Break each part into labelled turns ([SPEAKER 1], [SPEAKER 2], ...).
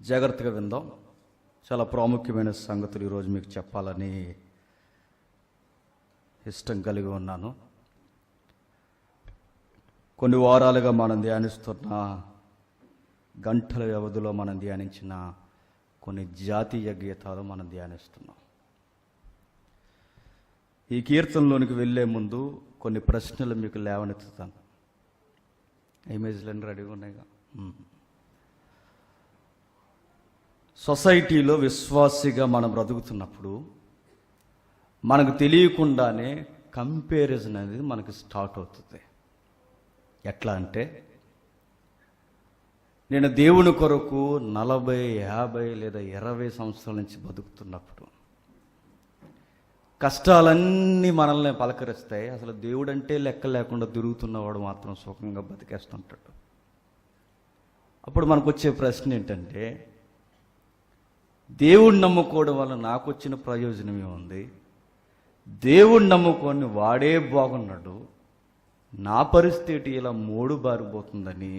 [SPEAKER 1] జాగ్రత్తగా విందాం. చాలా ప్రాముఖ్యమైన సంగతులు ఈరోజు మీకు చెప్పాలని ఇష్టం కలిగి ఉన్నాను. కొన్ని వారాలుగా మనం ధ్యానిస్తున్న గంటల వ్యవధిలో మనం ధ్యానించిన కొన్ని జాతీయ గీతాలు మనం ధ్యానిస్తున్నాం. ఈ కీర్తనలోనికి వెళ్ళే ముందు కొన్ని ప్రశ్నలు మీకు లేవనెత్తుతాను. ఇమేజ్లన్నీ రెడీగా ఉన్నాయిగా. సొసైటీలో విశ్వాసిగా మనం బ్రతుకుతున్నప్పుడు మనకు తెలియకుండానే కంపారిజన్ అనేది మనకు స్టార్ట్ అవుతుంది. ఎట్లా అంటే, నేను దేవుని కొరకు 40, 50 లేదా 20 సంవత్సరాల నుంచి బతుకుతున్నప్పుడు కష్టాలన్నీ మనల్ని పలకరిస్తాయి. అసలు దేవుడంటే లెక్క లేకుండా తిరుగుతున్నవాడు మాత్రం సుఖంగా బతికేస్తుంటాడు. అప్పుడు మనకు వచ్చే ప్రశ్న ఏంటంటే, దేవుడిని నమ్ముకోవడం వల్ల నాకు వచ్చిన ప్రయోజనం ఏముంది? దేవుడిని నమ్ముకొని వాడే బాగున్నాడు, నా పరిస్థితి ఇలా మూడు బారిపోతుందని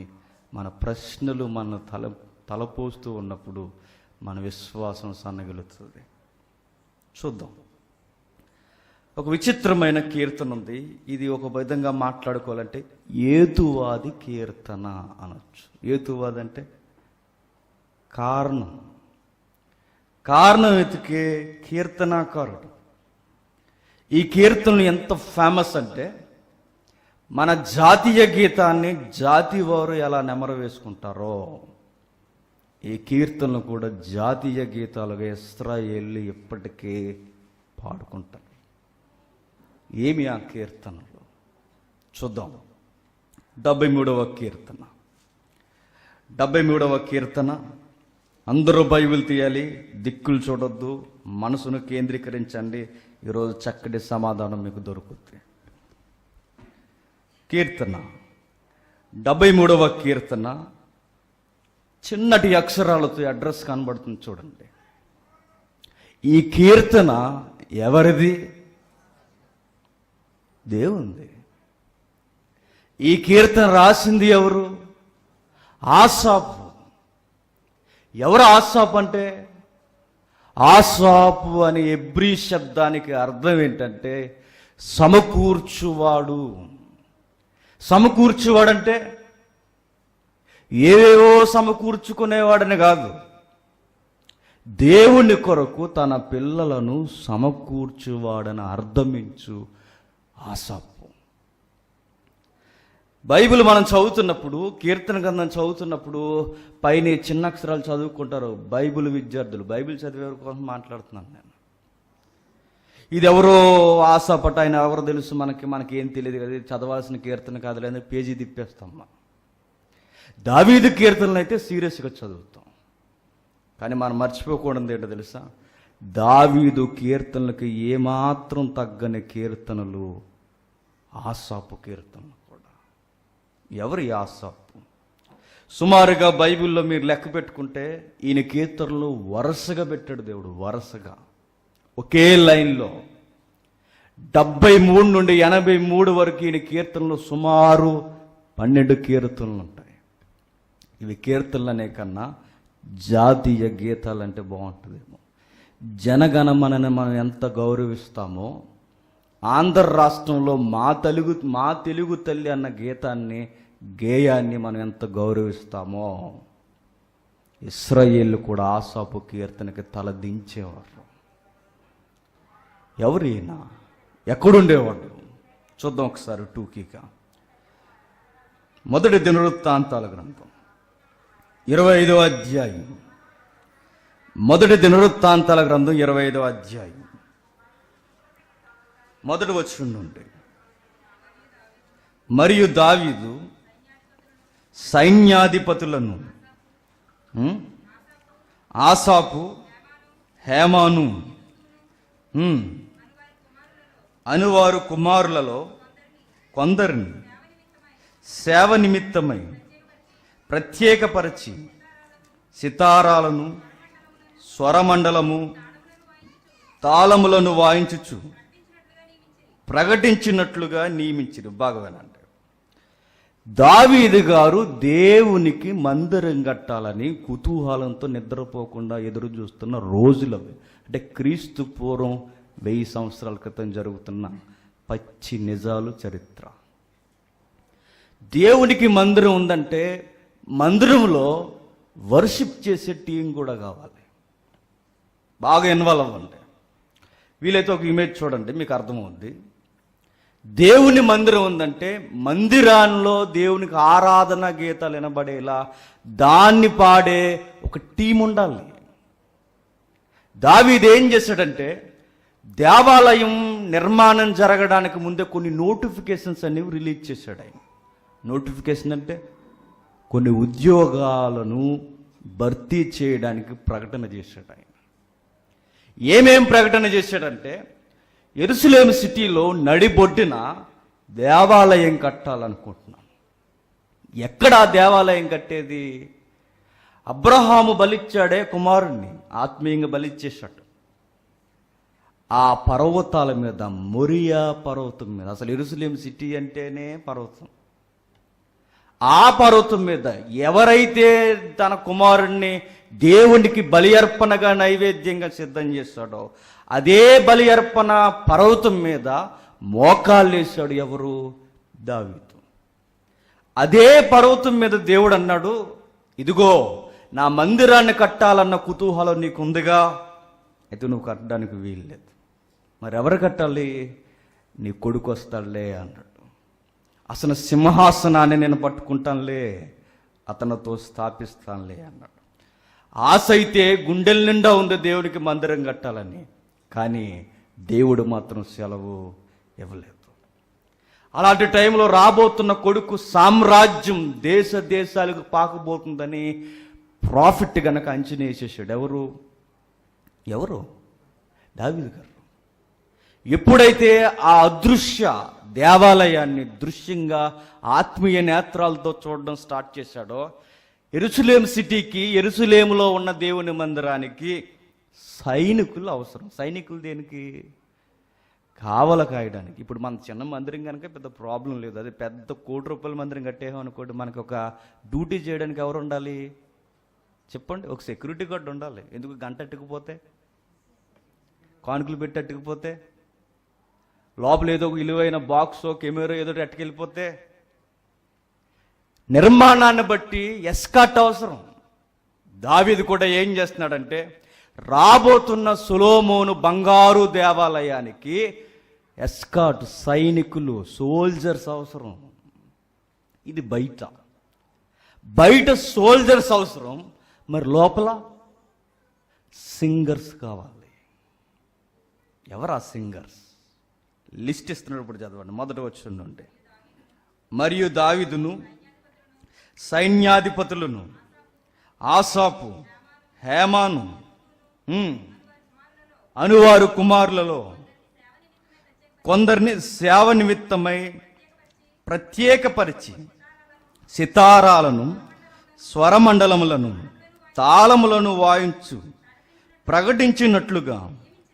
[SPEAKER 1] మన ప్రశ్నలు మన తలపోస్తూ ఉన్నప్పుడు మన విశ్వాసం సన్నగిలుతుంది. చూద్దాం. ఒక విచిత్రమైన కీర్తన ఉంది. ఇది ఒక విధంగా మాట్లాడుకోవాలంటే ఏతువాది కీర్తన అనొచ్చు. ఏతువాది అంటే కారణం వెతికే కీర్తనాకారుడు. ఈ కీర్తనలు ఎంత ఫేమస్ అంటే, మన జాతీయ గీతాన్ని జాతి వారు ఎలా నెమరు వేసుకుంటారో ఈ కీర్తనలు కూడా జాతీయ గీతాలుగా ఇశ్రాయేలు ఇప్పటికే పాడుకుంటారు. ఏమి ఆ కీర్తనలు చూద్దాం. 73వ కీర్తన. 73వ కీర్తన. అందరూ బైబిల్ తీయాలి, దిక్కులు చూడొద్దు, మనసును కేంద్రీకరించండి. ఈరోజు చక్కటి సమాధానం మీకు దొరుకుతుంది. కీర్తన 73వ కీర్తన. చిన్నటి అక్షరాలతో అడ్రస్ కనబడుతుంది చూడండి. ఈ కీర్తన ఎవరిది? దేవుంది. ఈ కీర్తన రాసింది ఎవరు? ఆసాపు. ఎవరు ఆసాపు అంటే? ఆసాపు అనే ఎబ్రీ శబ్దానికి అర్థం ఏంటంటే సమకూర్చువాడు. సమకూర్చువాడంటే ఏవేవో సమకూర్చుకునేవాడని కాదు, దేవుని కొరకు తన పిల్లలను సమకూర్చువాడని అర్థమించు ఆసాపు. బైబిల్ మనం చదువుతున్నప్పుడు, కీర్తన గ్రంథం చదువుతున్నప్పుడు పైన చిన్న అక్షరాలు చదువుకుంటారు బైబిల్ విద్యార్థులు. బైబిల్ చదివేవారి కోసం మాట్లాడుతున్నాను నేను. ఇది ఎవరో ఆసాపట, ఆయన ఎవరో తెలుసు మనకి ఏం తెలియదు కదా, చదవాల్సిన కీర్తన కాదు లేదా పేజీ తిప్పేస్తాం. దావీదు కీర్తనలు అయితే సీరియస్గా చదువుతాం. కానీ మనం మర్చిపోకూడదు ఏంటో తెలుసా? దావీదు కీర్తనలకు ఏమాత్రం తగ్గని కీర్తనలు ఆసాపు కీర్తనలు కూడా. ఎవరు ఈ ఆసాపు? సుమారుగా బైబిల్లో మీరు లెక్క పెట్టుకుంటే ఈయన కీర్తనలు వరుసగా పెట్టాడు దేవుడు. వరుసగా ఒకే లైన్లో 73 నుండి 83 వరకు ఈయన కీర్తనలు సుమారు 12 కీర్తనలు ఉంటాయి. ఇవి కీర్తనలనే కన్నా జాతీయ గీతాలంటే బాగుంటుందేమో. జనగణమనని మనం ఎంత గౌరవిస్తామో, ఆంధ్ర రాష్ట్రంలో మా తెలుగు తల్లి అన్న గేయాన్ని మనం ఎంత గౌరవిస్తామో, ఇశ్రాయేలు కూడా ఆసాపు కీర్తనకి తల దించేవారు. ఎవరైనా ఎక్కడుండేవాడు చూద్దాం ఒకసారి టూకీగా. మొదటి దినవృత్తాంతాల గ్రంథం 25వ అధ్యాయం. మొదటి దినవృత్తాంతాల గ్రంథం 25వ అధ్యాయం మొదటి వచనం నుండి. మరియు దావీదు సైన్యాధిపతులను ఆసాపు, హేమాను అనువారు కుమారులలో కొందరిని సేవ నిమిత్తమై ప్రత్యేకపరిచి సితారాలను, స్వరమండలము, తాళములను వాయించుచు ప్రకటించినట్లుగా నియమించిరు. బాగా వినండి. దావీదు గారు దేవునికి మందిరం కట్టాలని కుతూహలంతో నిద్రపోకుండా ఎదురు చూస్తున్న రోజులవి. అంటే క్రీస్తు పూర్వం 1000 సంవత్సరాల క్రితం జరుగుతున్న పచ్చి నిజాలు, చరిత్ర. దేవునికి మందిరం ఉందంటే మందిరంలో వర్షిప్ చేసే టీం కూడా కావాలి. బాగా ఇన్వాల్వ్ అవ్వండి. వీలైతే ఒక ఇమేజ్ చూడండి, మీకు అర్థమవుద్ది. దేవుని మందిరం ఉందంటే మందిరాల్లో దేవునికి ఆరాధన గీతాలు వినబడేలా దాన్ని పాడే ఒక టీం ఉండాలి. దావీదు ఏం చేశాడంటే దేవాలయం నిర్మాణం జరగడానికి ముందే కొన్ని నోటిఫికేషన్స్ అనేవి రిలీజ్ చేశాడు ఆయన. నోటిఫికేషన్ అంటే కొన్ని ఉద్యోగాలను భర్తీ చేయడానికి ప్రకటన చేశాడు ఆయన. ఏమేం ప్రకటన చేశాడంటే యెరూషలేము సిటీలో నడిబొడ్డున దేవాలయం కట్టాలనుకుంటున్నాను. ఎక్కడ ఆ దేవాలయం కట్టేది? అబ్రహాము బలిచ్చాడే కుమారుణ్ణి, ఆత్మీయంగా బలిచ్చేశాడు. ఆ పర్వతాల మీద, మొరియా పర్వతం మీద, అసలు యెరూషలేము సిటీ అంటేనే పర్వతం. ఆ పర్వతం మీద ఎవరైతే తన కుమారుణ్ణి దేవునికి బలి అర్పణగా నైవేద్యంగా సిద్ధం చేశాడో అదే బలి అర్పణ పర్వతం మీద మోకాళ్ళేశాడు. ఎవరు? దావీదు. అదే పర్వతం మీద దేవుడు అన్నాడు, ఇదిగో నా మందిరాన్ని కట్టాలన్న కుతూహలం నీకుందిగా, అయితే నువ్వు కట్టడానికి వీల్లేదు. మరి ఎవరు కట్టాలి? నీ కొడుకు వస్తాడులే అన్నాడు. అసలు సింహాసనాన్ని నేను పట్టుకుంటానులే, అతనితో స్థాపిస్తానులే అన్నాడు. ఆశ అయితే గుండెల నిండా ఉంది దేవుడికి మందిరం కట్టాలని, కానీ దేవుడు మాత్రం సెలవు ఇవ్వలేదు. అలాంటి టైంలో రాబోతున్న కొడుకు సామ్రాజ్యం దేశ దేశాలకు పాకబోతుందని ప్రాఫిట్ గనక అంచనా వేసేసాడు. ఎవరు? దావీదు గారు. ఎప్పుడైతే ఆ అదృశ్య దేవాలయాన్ని దృశ్యంగా ఆత్మీయ నేత్రాలతో చూడడం స్టార్ట్ చేశాడో, యెరూషలేము సిటీకి, యెరూషలేములో ఉన్న దేవుని మందిరానికి సైనికులు అవసరం. సైనికులు దేనికి? కావల కాయడానికి. ఇప్పుడు మన చిన్న మందిరం కనుక పెద్ద ప్రాబ్లం లేదు. అది పెద్ద ₹1,00,00,000 మందిరం కట్టేహం అనుకోండి, మనకు ఒక డ్యూటీ చేయడానికి ఎవరు ఉండాలి చెప్పండి? ఒక సెక్యూరిటీ గార్డ్ ఉండాలి. ఎందుకు? గంట అట్టుకుపోతే, కానుకలు పెట్టి అట్టుకుపోతే, లోపల ఏదో ఒక విలువైన బాక్సో కెమెరా ఏదో అట్టుకెళ్ళిపోతే, నిర్మాణాన్ని బట్టి ఎస్కాట్ అవసరం. దావీదు కూడా ఏం చేస్తున్నాడంటే రాబోతున్న సొలొమోను బంగారు దేవాలయానికి ఎస్కాట్, సైనికులు, సోల్జర్స్ అవసరం. ఇది బయట సోల్జర్స్ అవసరం, మరి లోపల సింగర్స్ కావాలి. ఎవరు ఆ సింగర్స్? లిస్ట్ ఇస్తున్నాడు, ఇప్పుడు చదవండి. మొదట వచ్చి మరియు దావీదును సైన్యాధిపతులను ఆసాపు, హేమాను అనువారు కుమారులలో కొందరిని సేవ నిమిత్తమై ప్రత్యేకపరిచి సితారాలను, స్వరమండలములను, తాళములను వాయించు ప్రకటించినట్లుగా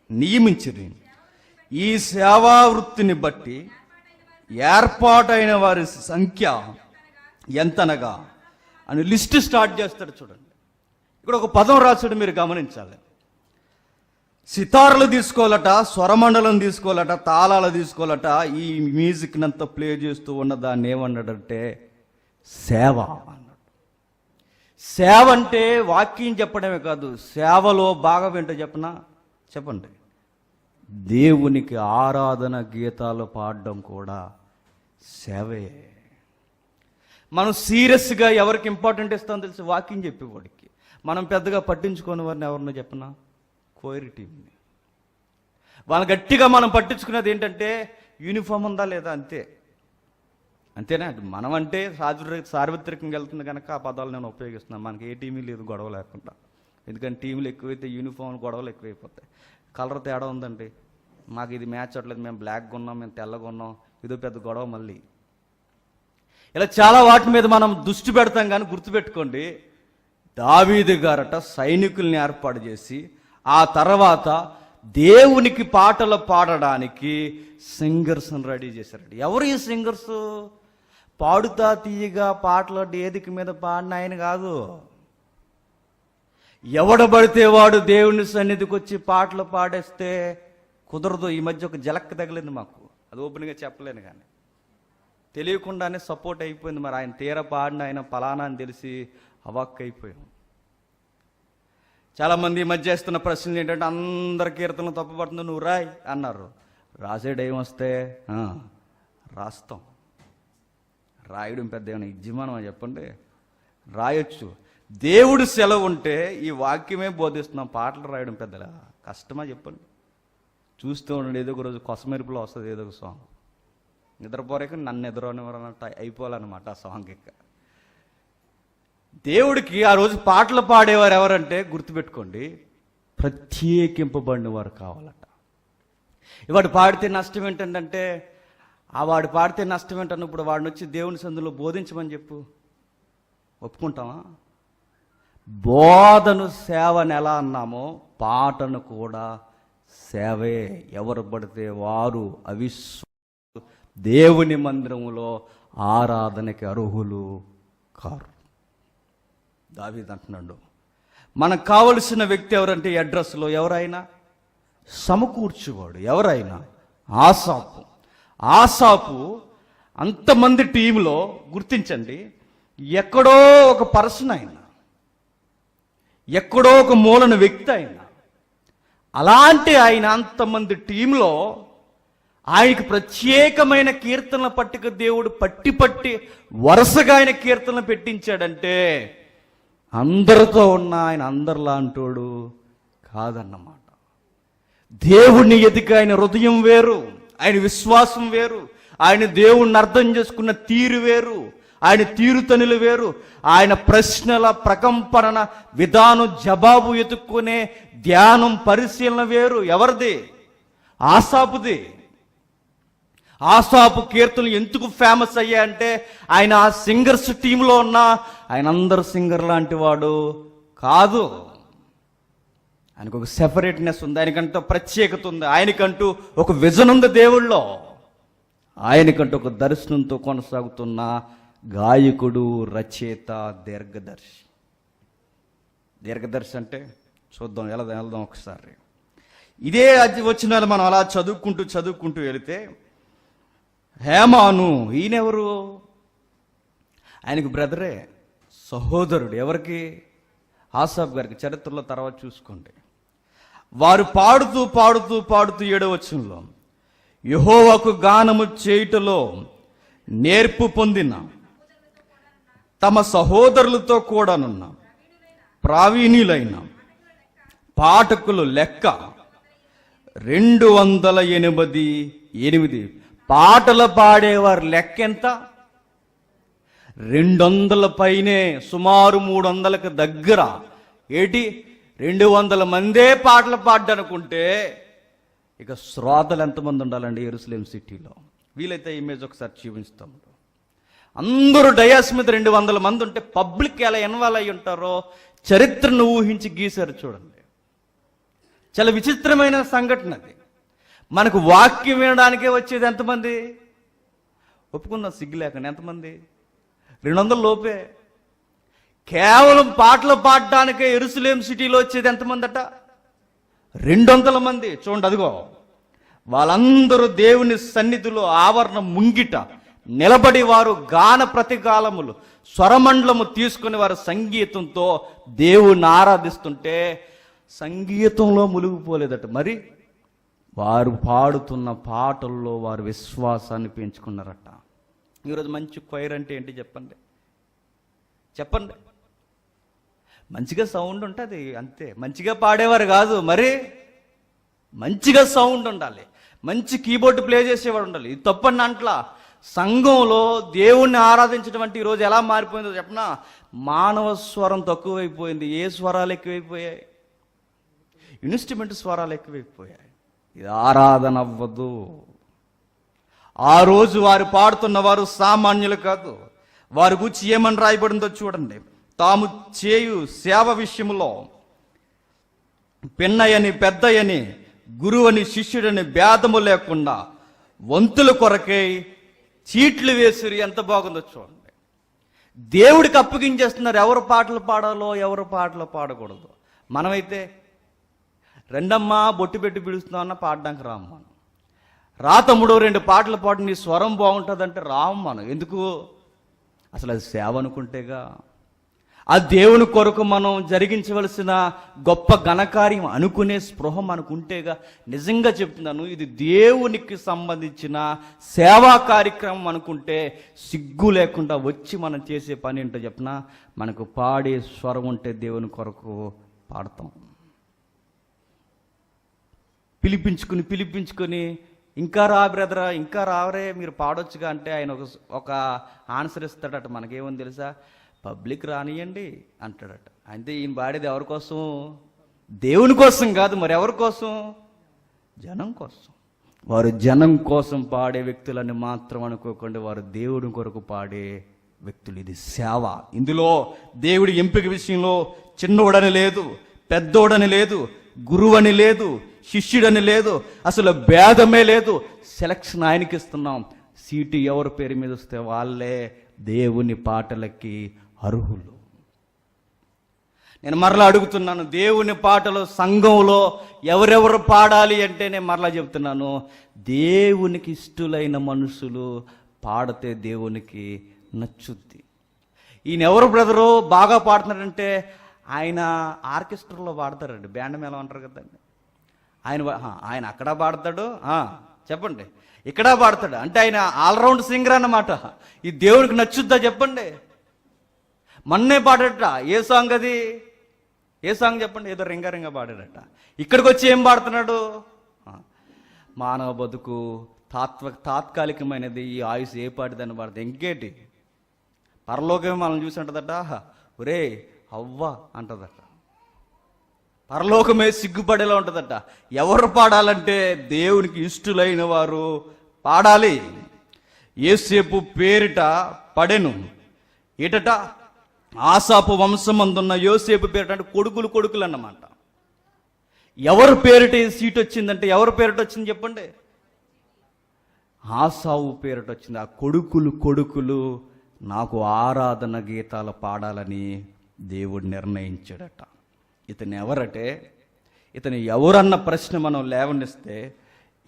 [SPEAKER 1] నియమించిరి. ఈ సేవా వృత్తిని బట్టి ఏర్పాటైన వారి సంఖ్య ఎంతనగా అని లిస్ట్ స్టార్ట్ చేస్తాడు. చూడండి, ఇక్కడ ఒక పదం రాశాడు, మీరు గమనించాలి. సితార్లు తీసుకోవాలట, స్వరమండలం తీసుకోవాలట, తాళాలు తీసుకోవాలట. ఈ మ్యూజిక్ నంతా ప్లే చేస్తూ ఉన్న దాన్ని ఏమన్నాడంటే సేవ అన్నాడు. సేవ అంటే వాక్యం చెప్పడమే కాదు, సేవలో బాగా వింటూ చెప్పండి, దేవునికి ఆరాధన గీతాలు పాడడం కూడా సేవే. మనం సీరియస్గా ఎవరికి ఇంపార్టెంట్ ఇస్తామో తెలిసి వాక్యం చెప్పేవాడికి. మనం పెద్దగా పట్టించుకోని వారిని ఎవరినో కోయిర్ టీంని. వాళ్ళు గట్టిగా మనం పట్టించుకునేది ఏంటంటే యూనిఫామ్ ఉందా లేదా, అంతేనా? మనం అంటే సార్వత్రికంగా వెళ్తుంది కనుక ఆ పదాలు నేను ఉపయోగిస్తున్నాను. మనకి ఏ టీమీ లేదు గొడవ లేకుండా. ఎందుకంటే టీంలు ఎక్కువైతే యూనిఫామ్ గొడవలు ఎక్కువైపోతాయి. కలర్ తేడా ఉందండి, మాకు ఇది మ్యాచ్ అవ్వట్లేదు, మేము బ్లాక్గా ఉన్నాం, మేము తెల్లగా ఉన్నాం, ఇదో పెద్ద గొడవ. మళ్ళీ ఇలా చాలా వాటి మీద మనం దృష్టి పెడతాం. కానీ గుర్తుపెట్టుకోండి, దావీదు గారట సైనికుల్ని ఏర్పాటు చేసి ఆ తర్వాత దేవునికి పాటలు పాడడానికి సింగర్స్ని రెడీ చేశారట. ఎవరు ఈ సింగర్స్? పాడుతా తీయగా పాటలు వేదిక మీద పాడిన ఆయన కాదు. ఎవడబడితే వాడు దేవుని సన్నిధికి వచ్చి పాటలు పాడేస్తే కుదరదు. ఈ మధ్య ఒక జలక్క తగిలింది మాకు, అది ఓపెన్గా చెప్పలేను, కానీ తెలియకుండానే సపోర్ట్ అయిపోయింది. మరి ఆయన తీర పాడిన ఆయన ఫలానా అని తెలిసి అవాక్ అయిపోయాం. చాలామంది ఈ మధ్య వేస్తున్న ప్రశ్నలు ఏంటంటే, అందరి కీర్తనలు తప్పుపడుతుంది, నువ్వు రాయి అన్నారు. రాసేడు ఏమొస్తే రాస్తాం. రాయడం పెద్ద ఏమైనా ఇజ్జిమానం చెప్పండి? రాయొచ్చు. దేవుడు సెలవు ఉంటే ఈ వాక్యమే బోధిస్తున్నాం, పాటలు రాయడం పెద్దలా కష్టమా చెప్పండి? చూస్తూ ఉండండి, ఏదో ఒక రోజు కొసమెరుపులో వస్తుంది ఏదో ఒక సాంగ్. నిద్రపోరేక నన్ను ఎదురనివ్వరన్నట్టు అయిపోవాలన్నమాట ఆ సాంగ్. ఇక దేవుడికి ఆ రోజు పాటలు పాడేవారు ఎవరంటే గుర్తుపెట్టుకోండి, ప్రత్యేకింపబడిన వారు కావాలట. వాడు పాడితే నష్టం ఏంటంటే, వాడు పాడితే నష్టం ఏంటన్నప్పుడు వాడిని వచ్చి దేవుని సందులో బోధించమని చెప్పు, ఒప్పుకుంటామా? బోధను సేవను ఎలా అన్నామో పాటను కూడా సేవే. ఎవరు పడితే వారు దేవుని మందిరములో ఆరాధనకి అర్హులు కారు. దావీదు అంటున్నాడు, మనకు కావలసిన వ్యక్తి ఎవరంటే ఈ అడ్రస్లో ఎవరైనా సమకూర్చువాడు. ఎవరైనా ఆసాపు అంతమంది టీంలో గుర్తించండి, ఎక్కడో ఒక పర్సన్ అయినా, ఎక్కడో ఒక మూలన వ్యక్తి అయినా, అలాంటి ఆయన అంతమంది టీంలో ఆయనకి ప్రత్యేకమైన కీర్తనల పట్టిక దేవుడు పట్టి వరుసగా ఆయన కీర్తనలు పెట్టించాడంటే అందరితో ఉన్న ఆయన అందరిలాంటోడు కాదన్నమాట. దేవుణ్ణి ఎదిగి ఆయన హృదయం వేరు, ఆయన విశ్వాసం వేరు, ఆయన దేవుణ్ణి అర్థం చేసుకున్న తీరు వేరు, ఆయన తీరుతనులు వేరు, ఆయన ప్రశ్నల ప్రకంపన విధానం జవాబు ఎత్తుక్కునే ధ్యానం పరిశీలన వేరు. ఎవరిది? ఆసాపుది. ఆసాపు కీర్తనలు ఎందుకు ఫేమస్ అయ్యాయంటే, ఆయన ఆ సింగర్స్ టీంలో ఉన్న ఆయన అందరు సింగర్ లాంటి వాడు కాదు. ఆయనకు ఒక సెపరేట్నెస్ ఉంది, ఆయనకంటూ ప్రత్యేకత ఉంది, ఆయనకంటూ ఒక విజన్ ఉంది దేవుళ్ళో, ఆయనకంటూ ఒక దర్శనంతో కొనసాగుతున్న గాయకుడు, రచయిత, దీర్ఘదర్శి అంటే చూద్దాం, వెళ్దాం ఒకసారి. ఇదే వచ్చిన మనం అలా చదువుకుంటూ వెళితే, హేమాను ఈయనెవరు? ఆయనకు బ్రదరే, సహోదరుడు. ఎవరికి? ఆసాఫ్ గారికి. చరిత్రలో తర్వాత చూసుకోండి. వారు పాడుతూ 7వ వచనంలో, యెహోవాకు గానము చేయుటలో నేర్పు పొందిన తమ సహోదరులతో కూడానున్న ప్రావీణ్యులైన పాఠకులు లెక్క 288. పాటలు పాడేవారు లెక్క ఎంత? 200 పైనే, సుమారు 300కి దగ్గర. 200 మందే పాటలు పాడనుకుంటే ఇక శ్రోతలు ఎంతమంది ఉండాలండి యెరూషలేం సిటీలో? వీలైతే ఇమేజ్ ఒకసారి చూపిస్తాం. అందరూ డయాస్ మీద 200 మంది ఉంటే పబ్లిక్ ఎలా ఇన్వాల్వ్ అయి ఉంటారో చరిత్రను ఊహించి గీశారు చూడండి. చాలా విచిత్రమైన సంఘటన అది. మనకు వాక్యం వినడానికే వచ్చేది ఎంతమంది? ఒప్పుకున్న సిగ్గు లేకుండా ఎంతమంది? 200 లోపే. కేవలం పాటలు పాడడానికే యెరూషలేం సిటీలో వచ్చేది ఎంతమంది అట? 200 మంది. చూడండి, అదిగో వాళ్ళందరూ దేవుని సన్నిధిలో ఆవరణ ముంగిట నిలబడి వారు గాన ప్రతికాలములు స్వరమండలము తీసుకుని వారు సంగీతంతో దేవుణ్ణి ఆరాధిస్తుంటే సంగీతంలో మునిగిపోలేదట. మరి వారు పాడుతున్న పాటల్లో వారు విశ్వాసాన్ని పెంచుకున్నారట. ఈరోజు మంచి క్వైర్ అంటే ఏంటి చెప్పండి? మంచిగా సౌండ్ ఉంటుంది అంతే. మంచిగా పాడేవారు కాదు, మరి మంచిగా సౌండ్ ఉండాలి, మంచి కీబోర్డ్ ప్లే చేసేవాడు ఉండాలి. ఇది తప్పని అంట్లా. సంఘంలో దేవుణ్ణి ఆరాధించడం అంటే ఈరోజు ఎలా మారిపోయిందో చెప్పనా? మానవ స్వరం తక్కువైపోయింది. ఏ స్వరాలు ఎక్కువైపోయాయి? ఇన్స్ట్రుమెంట్ స్వరాలు ఎక్కువైపోయాయి. ఇది ఆరాధన అవ్వదు. ఆ రోజు వారు పాడుతున్న వారు సామాన్యులు కాదు. వారి గురించి ఏమని రాయబడిందో చూడండి. తాము చేయు సేవ విషయంలో పిన్నయని పెద్దయని గురువని శిష్యుడని భేదము లేకుండా వంతుల కొరకై చీట్లు వేసిరి, ఎంత బాగుందో చూడండి. దేవుడికి అప్పగించేస్తున్నారు ఎవరు పాటలు పాడాలో, ఎవరు పాటలు పాడకూడదు. మనమైతే రెండమ్మా బొట్టు పెట్టి పిలుస్తున్నాం అన్న పాడడానికి రాము మనం. రా తమ్ముడు 2 పాటలు పాడు, నీ స్వరం బాగుంటుందంటే రాము మనం. ఎందుకు? అసలు అది సేవ అనుకుంటేగా. ఆ దేవుని కొరకు మనం జరిగించవలసిన గొప్ప ఘనకార్యం అనుకునే స్పృహ మనకుంటేగా. నిజంగా చెప్తున్నాను, ఇది దేవునికి సంబంధించిన సేవా కార్యక్రమం అనుకుంటే సిగ్గు లేకుండా వచ్చి మనం చేసే పని ఏంటో చెప్పినా, మనకు పాడే స్వరం ఉంటే దేవుని కొరకు పాడతాం. పిలిపించుకుని ఇంకా రా బ్రదరా, ఇంకా రావరే, మీరు పాడొచ్చుగా అంటే ఆయన ఒక ఆన్సర్ ఇస్తాడట. మనకేమని తెలుసా? పబ్లిక్ రానియండి అంటాడట. అంటే ఈయన పాడేది ఎవరి కోసం? దేవుని కోసం కాదు, మరి ఎవరి కోసం? జనం కోసం. వారు జనం కోసం పాడే వ్యక్తులని మాత్రం అనుకోకుండా వారు దేవుని కొరకు పాడే వ్యక్తులు. ఇది సేవ. ఇందులో దేవుడి ఎంపిక విషయంలో చిన్నోడని లేదు, పెద్దోడని లేదు, గురువని లేదు, శిష్యుడని లేదు, అసలు భేదమే లేదు. సెలక్షన్ ఆయనకి ఇస్తున్నాం. సీటు ఎవరి పేరు మీద వస్తే వాళ్ళే దేవుని పాటలకి అర్హులు. నేను మరలా అడుగుతున్నాను, దేవుని పాటలు సంఘంలో ఎవరెవరు పాడాలి అంటే నేను మరలా చెప్తున్నాను, దేవునికి ఇష్టలైన మనుషులు పాడితే దేవునికి నచ్చుద్ది. ఈయన ఎవరు బ్రదరు బాగా పాడుతున్నాడంటే ఆయన ఆర్కెస్ట్రాలో పాడతారండి, బ్యాండ్ మేళం అంటారు కదండి. ఆయన అక్కడ పాడతాడు, చెప్పండి, ఇక్కడ పాడతాడు. అంటే ఆయన ఆల్రౌండ్ సింగర్ అన్నమాట. ఈ దేవునికి నచ్చుద్దా చెప్పండి? మొన్నే పాడట. ఏ సాంగ్ అది? ఏ సాంగ్ చెప్పండి? ఏదో రింగా పాడాడట. ఇక్కడికి వచ్చి ఏం పాడుతున్నాడు? మానవ బతుకు తాత్కాలికమైనది, ఈ ఆయుష్ ఏ పాటిదని పాడుతుంది. ఇంకేటి? పరలోకమే మనం చూసి అంటదట, ఒరే అవ్వ అంటదట. పరలోకమే సిగ్గుపడేలా ఉంటుందట. ఎవరు పాడాలంటే దేవునికి ఇష్టలైన వారు పాడాలి. యోసేపు పేరిట పడెను. ఏటట? ఆసాపు వంశమందున్న యోసేపు పేరిట, అంటే కొడుకులు అన్నమాట. ఎవరు పేరిట సీట్ వచ్చిందంటే ఎవరు పేరిట వచ్చింది చెప్పండి? ఆసావు పేరిట వచ్చింది. ఆ కొడుకులు నాకు ఆరాధన గీతాలు పాడాలని దేవుడు నిర్ణయించాడట. ఇతను ఎవరంటే, ఇతను ఎవరన్న ప్రశ్న మనం లేవనిస్తే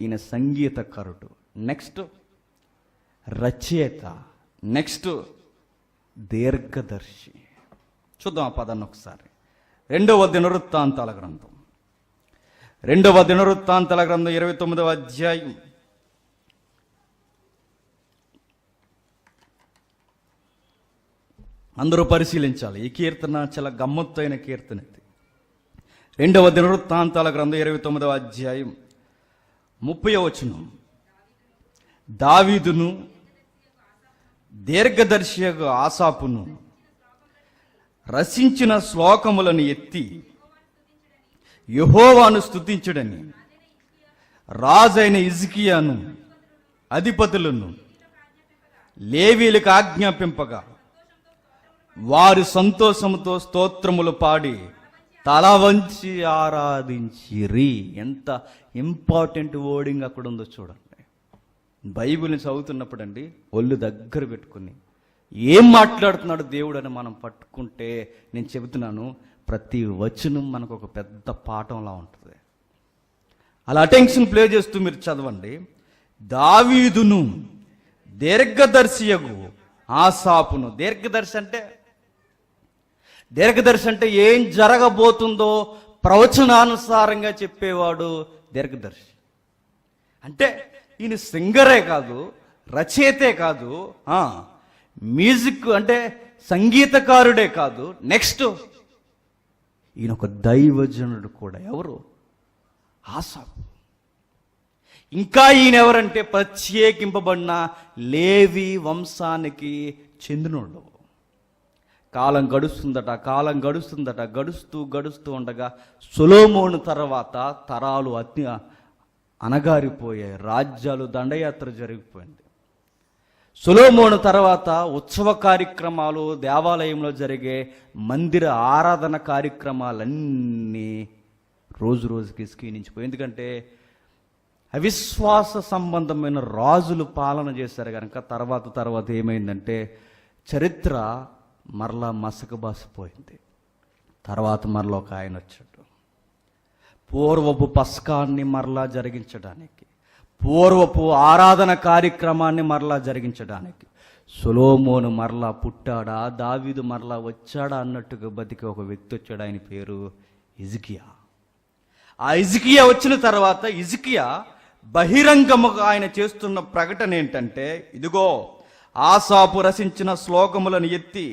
[SPEAKER 1] ఈయన సంగీతకారుడు, నెక్స్ట్ రచయిత, నెక్స్ట్ దీర్ఘదర్శి. చూద్దాం ఆ పదాన్ని ఒకసారి. 2వ దినవృత్తాంతాల గ్రంథం 29వ అధ్యాయం 'అందరూ పరిశీలించాలి. ఈ కీర్తన చాలా గమ్మత్తైన కీర్తన ఇది. 2వ దినవృత్తాంతాల గ్రంథం 29వ అధ్యాయం 30వ వచనం. దావీదును దీర్ఘదర్శియగు ఆసాపును రచించిన శ్లోకములను ఎత్తి యెహోవాను స్తుతించుడని రాజైన హిజ్కియాను అధిపతులను లేవీలకు ఆజ్ఞాపింపగా వారి సంతోషముతో స్తోత్రములు పాడి తల వంచి ఆరాధించిరి. ఎంత ఇంపార్టెంట్ వర్డింగ్ అక్కడ ఉందో చూడండి. బైబిల్ని చదువుతున్నప్పుడు అండి ఒళ్ళు దగ్గర పెట్టుకుని ఏం మాట్లాడుతున్నాడు దేవుడు అని మనం పట్టుకుంటే, నేను చెబుతున్నాను, ప్రతి వచనం మనకు ఒక పెద్ద పాఠంలా ఉంటుంది. అలా అటెన్షన్ ప్లే చేస్తూ మీరు చదవండి. దావీదును దీర్ఘదర్శియగు ఆసాపును. దీర్ఘదర్శి అంటే ఏం జరగబోతుందో ప్రవచనానుసారంగా చెప్పేవాడు దీర్ఘదర్శి. అంటే ఈయన సింగరే కాదు, రచయితే కాదు, మ్యూజిక్ అంటే సంగీతకారుడే కాదు, నెక్స్ట్ ఈయన ఒక దైవజనుడు కూడా. ఎవరు? ఆసాపు. ఇంకా ఈయన ఎవరంటే ప్రత్యేకింపబడిన లేవి వంశానికి చెందినోడు. కాలం గడుస్తుందట. గడుస్తూ ఉండగా సొలొమోను తర్వాత తరాలు అతి అనగారిపోయాయి. రాజ్యాలు దండయాత్ర జరిగిపోయింది. సొలొమోను తర్వాత ఉత్సవ కార్యక్రమాలు, దేవాలయంలో జరిగే మందిర ఆరాధన కార్యక్రమాలన్నీ రోజుకి క్షీణించిపోయి. ఎందుకంటే అవిశ్వాస సంబంధమైన రాజులు పాలన చేశారు కనుక తర్వాత ఏమైందంటే చరిత్ర మరలా మసకబాసిపోయింది. తర్వాత మరలా ఒక ఆయన వచ్చాడు, పూర్వపు పస్కాన్ని మరలా జరిగించడానికి, పూర్వపు ఆరాధన కార్యక్రమాన్ని మరలా జరిగించడానికి సొలొమోను మరలా పుట్టాడా, దావీదు మరలా వచ్చాడా అన్నట్టుగా బతికి ఒక వ్యక్తి వచ్చాడు. ఆయన పేరు హిజ్కియా. ఆ హిజ్కియా వచ్చిన తర్వాత హిజ్కియా బహిరంగముగా ఆయన చేస్తున్న ప్రకటన ఏంటంటే, ఇదిగో ఆసాపు రచించిన శ్లోకములను ఎత్తి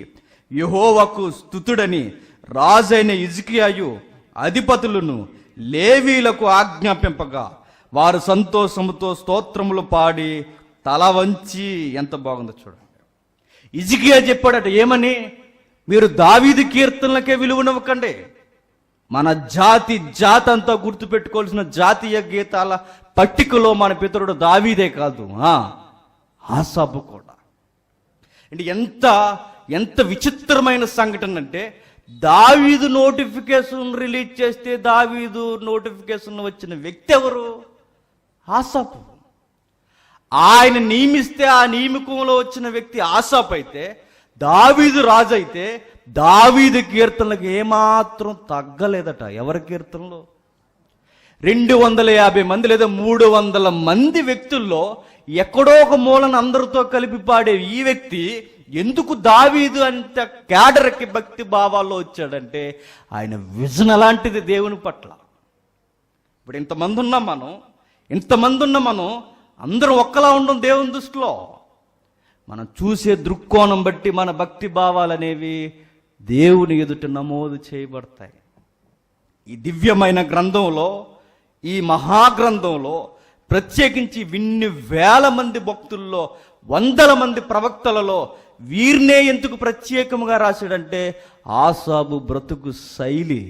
[SPEAKER 1] యెహోవాకు స్తుతుడని రాజైన హిజ్కియాయు అధిపతులను లేవీలకు ఆజ్ఞాపింపగా వారు సంతోషముతో స్తోత్రములు పాడి తల వంచి, ఎంత బాగుందో చూడండి. హిజ్కియా చెప్పాడట ఏమని, మీరు దావీదు కీర్తనలకే విలువనివ్వకండి, మన జాతి అంతా గుర్తుపెట్టుకోవాల్సిన జాతీయ గీతాల పట్టికలో మన పితరుడు దావీదే కాదు, ఆసాపు కూడా. అంటే ఎంత విచిత్రమైన సంఘటన అంటే, దావీదు నోటిఫికేషన్ రిలీజ్ చేస్తే దావీదు నోటిఫికేషన్ వచ్చిన వ్యక్తి ఎవరు? ఆసాపు. ఆయన నియమిస్తే ఆ నియమకంలో వచ్చిన వ్యక్తి ఆసాపు అయితే, దావీదు రాజు అయితే దావీదు కీర్తనలకు ఏమాత్రం తగ్గలేదట. ఎవరి కీర్తనలో 250 మంది లేదా 300 మంది వ్యక్తుల్లో ఎక్కడో ఒక మూలన అందరితో కలిపి పాడే ఈ వ్యక్తి ఎందుకు దావీదు అంత క్యాడర్కి భక్తి భావాల్లో వచ్చాడంటే, ఆయన విజన్ అలాంటిది దేవుని పట్ల. ఇప్పుడు ఇంతమంది ఉన్న మనం అందరం ఒక్కలా ఉండం దేవుని దృష్టిలో. మనం చూసే దృక్కోణం బట్టి మన భక్తి భావాలు అనేవి దేవుని ఎదుట నమోదు చేయబడతాయి. ఈ దివ్యమైన గ్రంథంలో, ఈ మహాగ్రంథంలో ప్రత్యేకించి ఇన్ని వేల మంది భక్తుల్లో, 100 మంది ప్రవక్తలలో వీరినే ఎందుకు ప్రత్యేకంగా రాశాడంటే, ఆసాబు బ్రతుకు శైలి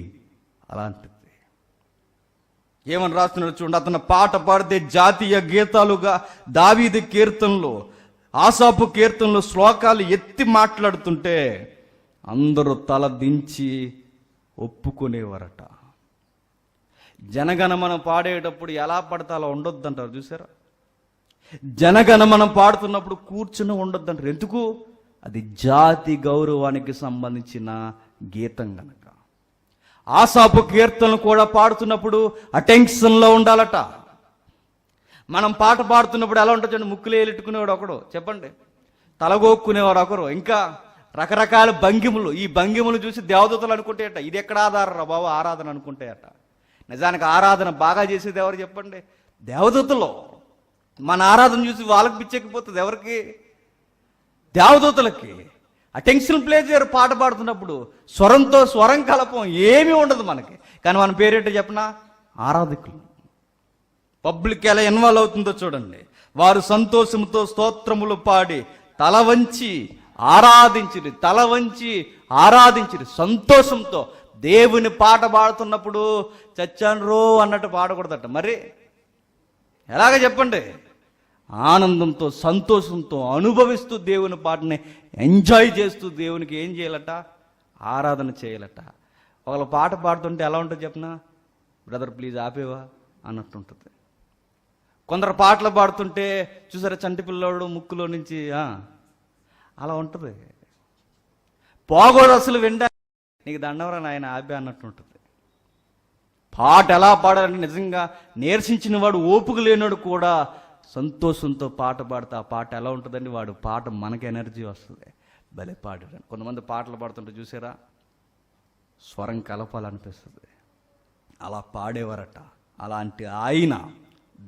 [SPEAKER 1] అలాంటిది. ఏమని రాస్తున్నాడు చూడండి. అతను పాట పాడితే జాతీయ గీతాలుగా దావీదు కీర్తనలు, ఆసాపు కీర్తనలు శ్లోకాలు ఎత్తి మాట్లాడుతుంటే అందరూ తల దించి ఒప్పుకునేవారట. జనగణమన పాడేటప్పుడు ఎలా పడితే అలా ఉండొద్దంటారు చూసారా. జనగణమన పాడుతున్నప్పుడు కూర్చుని ఉండొద్దంటారు. ఎందుకు? అది జాతి గౌరవానికి సంబంధించిన గీతం గనక. ఆసాపు కీర్తనలు కూడా పాడుతున్నప్పుడు అటెన్షన్లో ఉండాలట. మనం పాట పాడుతున్నప్పుడు ఎలా ఉంటుంది? ముక్కులు ఏలెట్టుకునేవాడు ఒకడు, చెప్పండి, తలగోక్కునేవాడు ఒకరు, ఇంకా రకరకాల భంగిములు. ఈ భంగిములు చూసి దేవదూతలు అనుకుంటాయట ఇది ఎక్కడ ఆధారరా బాబు ఆరాధన అనుకుంటాయట. నిజానికి ఆరాధన బాగా చేసేది ఎవరు చెప్పండి? దేవదూతలు. మన ఆరాధన చూసి వాళ్ళకి పిచ్చెక్కిపోతుంది. ఎవరికి? దేవదూతలకి. అటెన్షన్ ప్లే చేయరు పాట పాడుతున్నప్పుడు. స్వరంతో స్వరం కలపం ఏమీ ఉండదు మనకి. కానీ మన పేరేంటో చెప్పనా? ఆరాధకులు. పబ్లిక్ ఎలా ఇన్వాల్వ్ అవుతుందో చూడండి. వారు సంతోషంతో స్తోత్రములు పాడి తల వంచి ఆరాధించిరి. సంతోషంతో దేవుని పాట పాడుతున్నప్పుడు చచ్చాను రో అన్నట్టు పాడకూడదట. మరి ఎలాగ చెప్పండి? ఆనందంతో సంతోషంతో అనుభవిస్తూ దేవుని పాటని ఎంజాయ్ చేస్తూ దేవునికి ఏం చేయాలట? ఆరాధన చేయాలట. ఒకళ్ళ పాట పాడుతుంటే ఎలా ఉంటుంది చెప్పనా? బ్రదర్ ప్లీజ్ ఆపేవా అన్నట్టు ఉంటుంది. కొందరు పాటలు పాడుతుంటే చూసారా, చంటి పిల్లోడు ముక్కులో నుంచి అలా ఉంటుంది. పోగోడు అసలు విండా నీకు దండవరా నాయన ఆపే అన్నట్టు ఉంటుంది. పాట ఎలా పాడాలంటే నిజంగా నీరసించిన వాడు, ఓపిక లేనాడు కూడా సంతోషంతో పాట పాడితే ఆ పాట ఎలా ఉంటుందండి? వాడు పాట మనకి ఎనర్జీ వస్తుంది. భలే పాడాడు. కొంతమంది పాటలు పాడుతుంటే చూసారా, స్వరం కలపాలనిపిస్తుంది. అలా పాడేవారట. అలాంటి ఆయన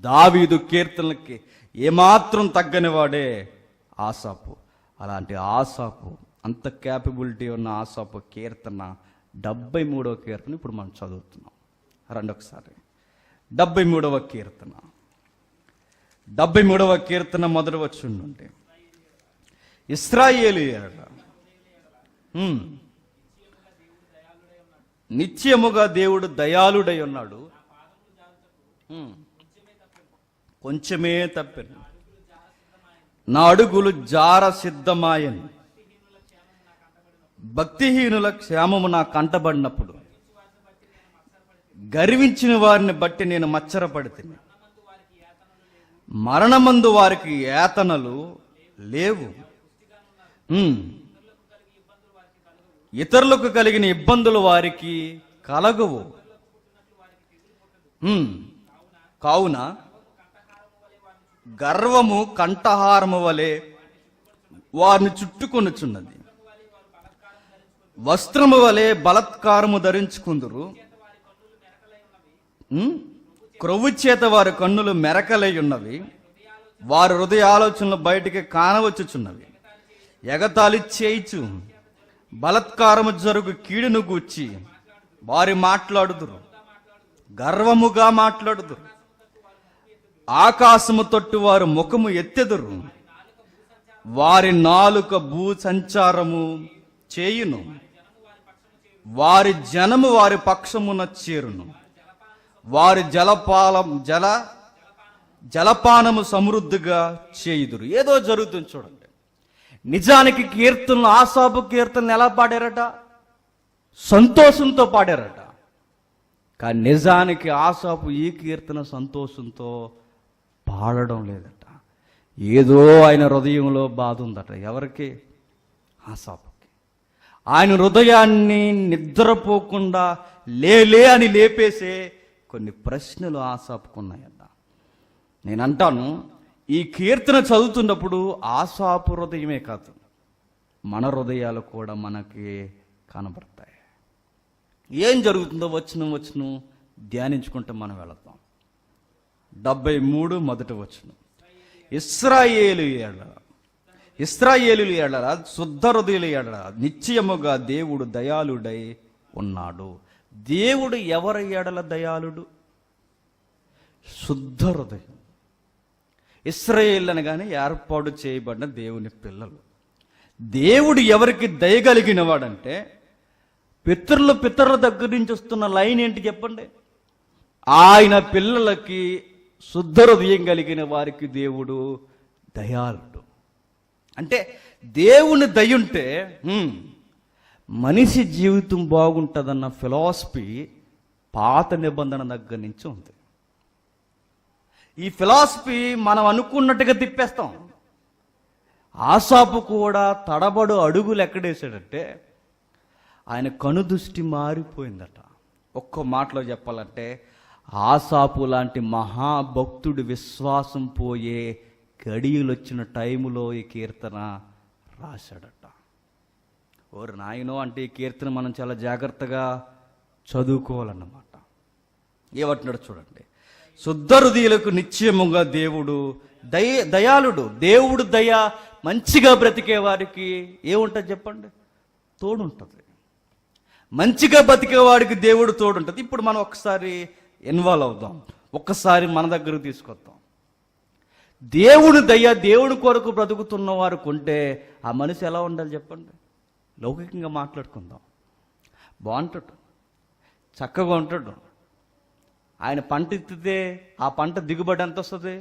[SPEAKER 1] దావీదు కీర్తనలకి ఏమాత్రం తగ్గని వాడే ఆసాపు. అలాంటి ఆసాపు, అంత క్యాపబిలిటీ ఉన్న ఆసాపు కీర్తన 73వ కీర్తన ఇప్పుడు మనం చదువుతున్నాం. రెండొకసారి 73వ కీర్తన. 73వ కీర్తన మొదటి వచనం నుండి. ఇశ్రాయేలీయులార నిత్యముగా దేవుడు దయాళుడై ఉన్నాడు, కొంచెమే తప్పెను, నా అడుగులు జార సిద్ధమాయను, భక్తిహీనుల క్షేమము నా కంటబడినప్పుడు గర్వించిన వారిని బట్టి నేను మచ్చరపడితిని, మరణమందు వారికి యాతనలు లేవు. ఇతరులకు కలిగిన ఇబ్బందులు వారికి కలగవు. కావున గర్వము కంఠహారము వలె వారిని చుట్టుకొనుచున్నది, వస్త్రము వలె బలత్కారము ధరించుకుందురు, క్రొవ్వు చేత వారి కన్నులు మెరకలై ఉన్నవి, వారి హృదయ ఆలోచనలు బయటికి కానవచ్చుచున్నవి. ఎగతాళి చేయిచు బలత్కారము జరుగు కీడును గూర్చి వారి మాట్లాడుదురు, గర్వముగా మాట్లాడుదురు. ఆకాశము తొట్టు వారు ముఖము ఎత్తెదురు, వారి నాలుక భూ సంచారము చేయును, వారి జనము వారి పక్షమున చేరును, వారి జలపానము సమృద్ధిగా చేయుదురు. ఏదో జరుగుతుంది చూడండి. నిజానికి కీర్తనలు, ఆసాపు కీర్తనలు ఎలా పాడారట? సంతోషంతో పాడారట. కానీ నిజానికి ఆసాపు ఈ కీర్తన సంతోషంతో పాడడం లేదట. ఏదో ఆయన హృదయంలో బాధ ఉందట. ఎవరికి? ఆసాపుకి. ఆయన హృదయాన్ని నిద్రపోకుండా లే అని లేపేసే కొన్ని ప్రశ్నలు ఆసాపుకున్నాయట. నేను అంటాను, ఈ కీర్తన చదువుతున్నప్పుడు ఆసాపు హృదయమే కాదు, మన హృదయాలు కూడా మనకి కనబడతాయి. ఏం జరుగుతుందో వచనం ధ్యానించుకుంటే మనం వెళతాం. 73 మొదటి వచనం. ఇశ్రాయేలు ఎడల శుద్ధ హృదయుల ఎడల నిశ్చయముగా దేవుడు దయాళుడై ఉన్నాడు. దేవుడు ఎవరి ఎడల దయాళుడు? శుద్ధ హృదయం. ఇశ్రాయేలు అనగానే ఏర్పాటు చేయబడిన దేవుని పిల్లలు. దేవుడు ఎవరికి దయగలిగిన వాడంటే, పితరుల దగ్గర నుంచి వస్తున్న లైన్ ఏంటి చెప్పండి? ఆయన పిల్లలకి శుద్ధ హృదయం కలిగిన వారికి దేవుడు దయాళుడు. అంటే దేవుని దయుంటే మనిషి జీవితం బాగుంటుందన్న ఫిలాసఫీ పాత నిబంధన దగ్గర నుంచి ఉంది. ఈ ఫిలాసఫీ మనం అనుకున్నట్టుగా తిప్పేస్తాం. ఆసాపు కూడా తడబడు అడుగులు ఎక్కడేసాడంటే, ఆయన కనుదృష్టి మారిపోయిందట. ఒక్క మాటలో చెప్పాలంటే, ఆసాపు లాంటి మహాభక్తుడి విశ్వాసం పోయే గడియలు వచ్చిన టైములో ఈ కీర్తన రాశాడట. ఓరు నాయనో, అంటే ఈ కీర్తన మనం చాలా జాగ్రత్తగా చదువుకోవాలన్నమాట. ఏమంటున్నాడు చూడండి. శుద్ధ హృదయులకు నిశ్చయముగా దేవుడు దయాళుడు. దేవుడు దయ మంచిగా బ్రతికే వారికి ఏముంటుంది చెప్పండి? తోడుంటుంది. మంచిగా బతికేవాడికి దేవుడు తోడుంటుంది. ఇప్పుడు మనం ఒకసారి ఇన్వాల్వ్ అవుదాం, ఒక్కసారి మన దగ్గరకు తీసుకొద్దాం. దేవుని దయ, దేవుని కొరకు బ్రతుకుతున్న వారు కొంటే ఆ మనిషి ఎలా ఉండాలి చెప్పండి? లౌకికంగా మాట్లాడుకుందాం. బాగుంటాడు, చక్కగా ఉంటాడు. ఆయన పంట ఎత్తితే ఆ పంట దిగుబడి ఎంత వస్తుంది?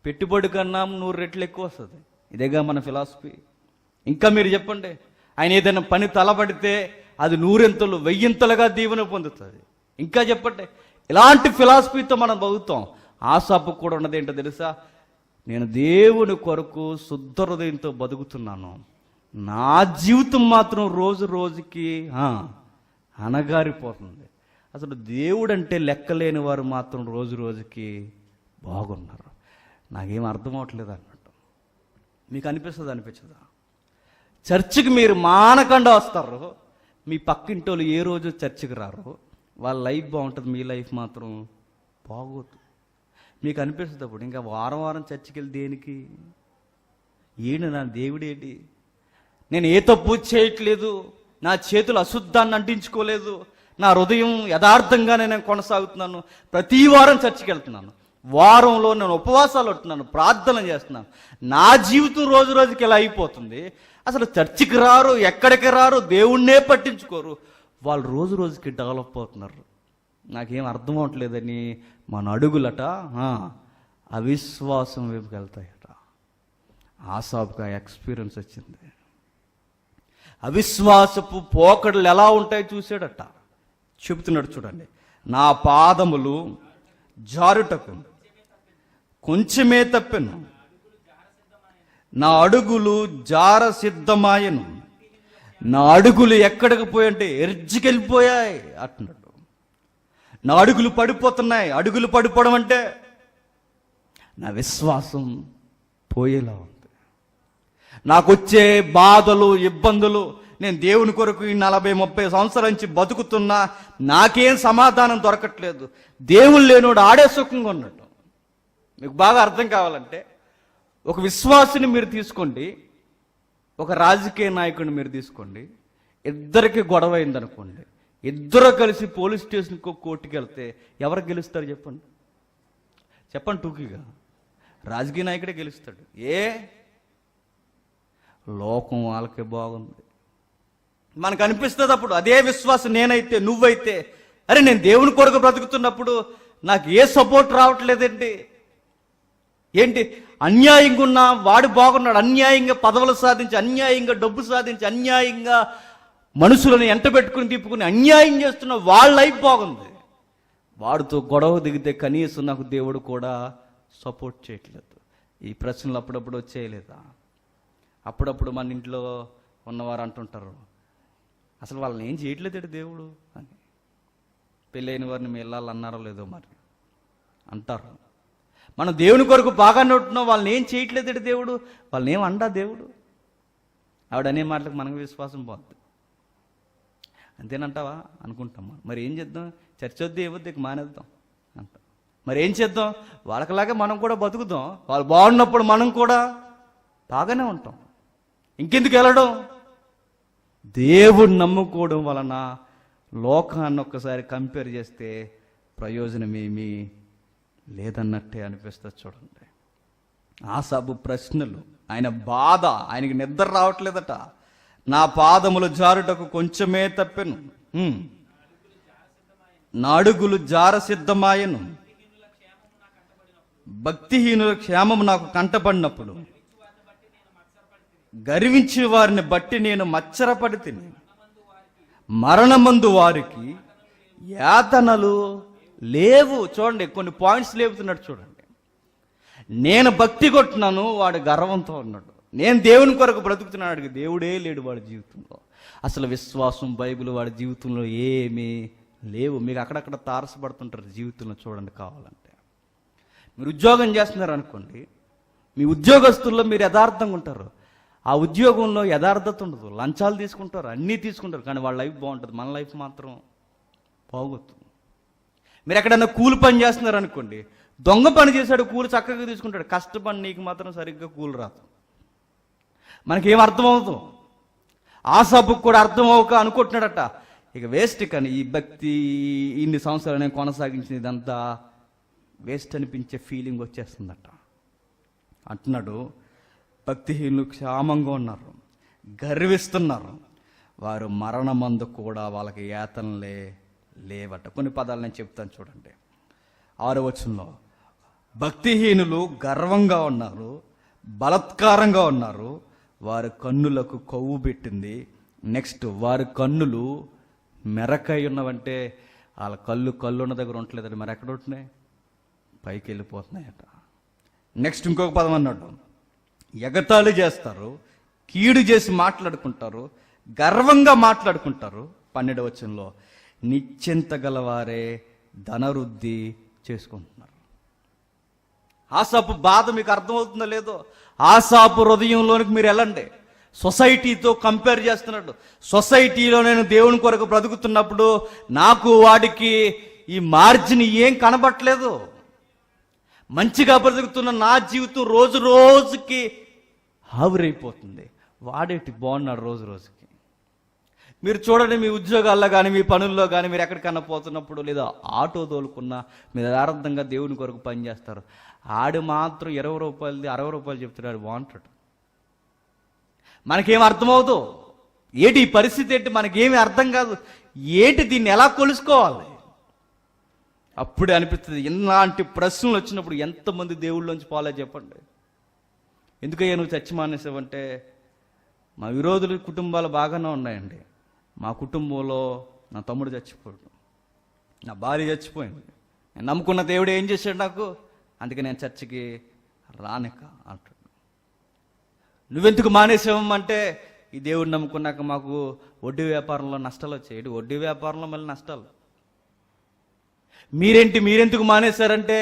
[SPEAKER 1] పెట్టుబడి కన్నా 100 రెట్లు ఎక్కువ వస్తుంది. ఇదేగా మన ఫిలాసఫీ. ఇంకా మీరు చెప్పండి, ఆయన ఏదైనా పని తలబడితే అది 100 1000 దీవెన పొందుతుంది. ఇంకా చెప్పండి, ఇలాంటి ఫిలాసఫీతో మనం బతుకుతాం. ఆసాపు కూడా ఉన్నది ఏంటో తెలుసా? నేను దేవుని కొరకు శుద్ధ హృదయంతో బతుకుతున్నాను, నా జీవితం మాత్రం రోజు రోజుకి అనగారిపోతుంది. అసలు దేవుడు అంటే లెక్కలేని వారు మాత్రం రోజు రోజుకి బాగున్నారు. నాకేం అర్థం అవట్లేదు అన్నట్టు. మీకు అనిపించదా? చర్చికి మీరు మానకుండా వస్తారు, మీ పక్కింటోళ్ళు ఏ రోజు చర్చికి రారు. వాళ్ళ లైఫ్ బాగుంటుంది, మీ లైఫ్ మాత్రం బాగోదు. మీకు అనిపిస్తుంది అప్పుడు, ఇంకా వారం చర్చికి వెళ్ళి దేనికి? నా దేవుడేంటి? నేను ఏ తప్పు చేయట్లేదు, నా చేతులు అశుద్ధాన్ని అంటించుకోలేదు, నా హృదయం యథార్థంగానే నేను కొనసాగుతున్నాను, ప్రతి వారం చర్చికి వెళ్తున్నాను, వారంలో నేను ఉపవాసాలు ఉంటున్నాను, ప్రార్థన చేస్తున్నాను. నా జీవితం రోజు రోజుకి ఇలా అయిపోతుంది. అసలు చర్చికి రారు, ఎక్కడికి రారు, దేవుణ్ణే పట్టించుకోరు. వాళ్ళు రోజు రోజుకి డెవలప్ అవుతున్నారు. నాకేం అర్థం అవట్లేదని మన అడుగులట అవిశ్వాసం వైపుకి వెళ్తాయట. ఆసాపుగా ఎక్స్పీరియన్స్ వచ్చింది. అవిశ్వాసపు పోకడలు ఎలా ఉంటాయో చూసాడట. చెబుతున్నాడు చూడండి. నా పాదములు జారుటకు కొంచెమే తప్పెను, నా అడుగులు జార సిద్ధమాయను. నా అడుగులు ఎక్కడికి పోయంటే ఎర్జికెళ్ళిపోయాయి అంటున్నాడు. నా అడుగులు పడిపోతున్నాయి. అడుగులు పడిపోవడం అంటే నా విశ్వాసం పోయేలా ఉంది. నాకు వచ్చే బాధలు, ఇబ్బందులు, నేను దేవుని కొరకు ఈ 40-30 సంవత్సరాల నుంచి బతుకుతున్నా నాకేం సమాధానం దొరకట్లేదు. దేవుడు లేనోడు ఆడే సుఖంగా ఉన్నట్టు. మీకు బాగా అర్థం కావాలంటే ఒక విశ్వాసిని మీరు తీసుకోండి, ఒక రాజకీయ నాయకుడిని మీరు తీసుకోండి. ఇద్దరికి గొడవ అయిందనుకోండి, ఇద్దరు కలిసి పోలీస్ స్టేషన్కి కోర్టుకి వెళ్తే ఎవరు గెలుస్తారు చెప్పండి? చెప్పండి టూకీగా. రాజకీయ నాయకుడే గెలుస్తాడు. లోకం వాళ్ళకే బాగుంది. మనకు అనిపిస్తుంది అప్పుడు, అదే విశ్వాసం నేనైతే, నువ్వైతే, అరే నేను దేవుని కొరకు బ్రతుకుతున్నప్పుడు నాకు ఏ సపోర్ట్ రావట్లేదండి. ఏంటి అన్యాయంగా ఉన్నా వాడు బాగున్నాడు, అన్యాయంగా పదవులు సాధించి, అన్యాయంగా డబ్బు సాధించి, అన్యాయంగా మనుషులను ఎంటబెట్టుకుని తిప్పుకుని అన్యాయం చేస్తున్న వాళ్ళ లైఫ్ బాగుంది. వాడితో గొడవ దిగితే కనీసం నాకు దేవుడు కూడా సపోర్ట్ చేయట్లేదు. ఈ ప్రశ్నలు అప్పుడప్పుడు వచ్చేయలేదా? అప్పుడప్పుడు మన ఇంట్లో ఉన్నవారు అంటుంటారు, అసలు వాళ్ళని ఏం చేయట్లేదు దేవుడు అని. పెళ్ళైన వారిని మీ ఇళ్ళాలు అన్నారో లేదో మరి అంటారు. మనం దేవుని కొరకు బాగానే ఉంటున్నాం, వాళ్ళని ఏం చేయట్లేదు దేవుడు, వాళ్ళని ఏం అండా దేవుడు. ఆవిడనే మాటలకు మనకు విశ్వాసం పోద్ది. అంతేనంటావా అనుకుంటాం. మరి ఏం చేద్దాం? చర్చ వద్దు, ఏమొద్దు, ఇక మానేద్దాం అంట. మరి ఏం చేద్దాం? వాళ్ళకిలాగే మనం కూడా బతుకుదాం. వాళ్ళు బాగున్నప్పుడు మనం కూడా బాగానే ఉంటాం. ఇంకెందుకు వెళ్ళడం? దేవుడు నమ్ముకోవడం వలన లోకాన్ని ఒక్కసారి కంపేర్ చేస్తే ప్రయోజనం ఏమీ లేదన్నట్టే అనిపిస్తుంది. చూడండి, ఆసాబు ప్రశ్నలు, ఆయన బాధ, ఆయనకి నిద్ర రావట్లేదట. నా పాదములు జారుటకు కొంచెమే తప్పెను, నా అడుగులు జార సిద్ధమాయను. భక్తిహీనుల క్షేమము నాకు కంటపడినప్పుడు, గర్వించే వారిని బట్టి నేను మచ్చరపడి తిని, మరణమందు వారికి యాతనలు లేవు. చూడండి, కొన్ని పాయింట్స్ లేపుతున్నాడు. చూడండి, నేను భక్తి కొట్టినాను, వాడు గర్వంతో ఉన్నాడు. నేను దేవుని కొరకు బ్రతుకుతున్నాడు, దేవుడే లేడు వాడి జీవితంలో. అసలు విశ్వాసం, బైబిల్ వాడి జీవితంలో ఏమీ లేవు. మీకు అక్కడక్కడ తారసపడుతుంటారు జీవితంలో. చూడండి, కావాలంటే మీరు ఉద్యోగం చేస్తున్నారు అనుకోండి, మీ ఉద్యోగస్తుల్లో మీరు యథార్థంగా ఉంటారు. ఆ ఉద్యోగంలో యథార్థత ఉండదు, లంచాలు తీసుకుంటారు, అన్నీ తీసుకుంటారు, కానీ వాళ్ళ లైఫ్ బాగుంటుంది, మన లైఫ్ మాత్రం బాగోతుంది. మీరు ఎక్కడైనా కూలి పని చేస్తున్నారు అనుకోండి, దొంగ పని చేశాడు, కూలి చక్కగా తీసుకుంటాడు, కష్టపడి నీకు మాత్రం సరిగ్గా కూలి రాదు. మనకేం అర్థమవుతాం? ఆసాబుకు కూడా అర్థం అవ్వక అనుకుంటున్నాడట, ఇక వేస్ట్, కానీ ఈ భక్తి ఇన్ని సంవత్సరాలు నేను కొనసాగించిన ఇదంతా వేస్ట్ అనిపించే ఫీలింగ్ వచ్చేస్తుందట. అంటున్నాడు, భక్తిహీనులు క్షేమంగా ఉన్నారు, గర్విస్తున్నారు, వారు మరణమందు కూడా వాళ్ళకి యాతనలే లేవట. కొన్ని పదాలు నేను చెప్తాను చూడండి. 6వ వచనంలో భక్తిహీనులు గర్వంగా ఉన్నారు, బలత్కారంగా ఉన్నారు, వారి కన్నులకు కొవ్వు పెట్టింది. నెక్స్ట్, వారి కన్నులు మెరకై ఉన్నవంటే వాళ్ళ కళ్ళు ఉన్న దగ్గర ఉండలేదండి, మరి ఎక్కడ ఉంటున్నాయి? పైకి వెళ్ళిపోతున్నాయట. నెక్స్ట్ ఇంకొక పదం అన్నాడు, ఎగతాళి చేస్తారు, కీడు చేసి మాట్లాడుకుంటారు, గర్వంగా మాట్లాడుకుంటారు. 12వ వచనంలో నిశ్చింత గలవారే ధనవృద్ధి చేసుకుంటున్నారు. ఆసాపు బాధ మీకు అర్థమవుతుందో లేదో? ఆసాపు హృదయంలోనికి మీరు వెళ్ళండి. సొసైటీతో కంపేర్ చేస్తున్నాడు. సొసైటీలో నేను దేవుని కొరకు బ్రతుకుతున్నప్పుడు నాకు వాడికి ఈ మార్జిన్ ఏం కనబట్టలేదు. మంచిగా బ్రతుకుతున్న నా జీవితం రోజు రోజుకి ఆవిరైపోతుంది. వాడేటి బాగున్నాడు రోజు రోజుకి. మీరు చూడండి, మీ ఉద్యోగాల్లో కానీ, మీ పనుల్లో కానీ, మీరు ఎక్కడికన్నా పోతున్నప్పుడు, లేదా ఆటో తోలుకున్నా మీరు యథార్థంగా దేవుని కొరకు పనిచేస్తారు. ఆడు మాత్రం 20 రూపాయలది 60 రూపాయలు చెప్తున్నాడు, బాగుంటాడు. మనకేం అర్థమవుతూ ఏంటి ఈ పరిస్థితి? ఏంటి మనకేమీ అర్థం కాదు. ఏంటి దీన్ని ఎలా కొలుసుకోవాలి? అప్పుడే అనిపిస్తుంది, ఇలాంటి ప్రశ్నలు వచ్చినప్పుడు ఎంతమంది దేవుళ్ళలోంచి పోలే చెప్పండి. ఎందుకయ్యా నువ్వు చచ్చి మానేసావంటే, మా విరోధుల కుటుంబాలు బాగానే ఉన్నాయండి. మా కుటుంబంలో నా తమ్ముడు చచ్చిపోయాడు, నా భార్య చచ్చిపోయింది, నేను నమ్ముకున్న దేవుడు ఏం చేశాడు నాకు? అందుకే నేను చర్చికి రానిక అంటాడు. నువ్వెందుకు మానేసావంటే ఈ దేవుడిని నమ్ముకున్నాక మాకు వడ్డీ వ్యాపారంలో నష్టాలు వచ్చాయి. వడ్డీ వ్యాపారంలో మళ్ళీ నష్టాలు. మీరెందుకు మానేశారంటే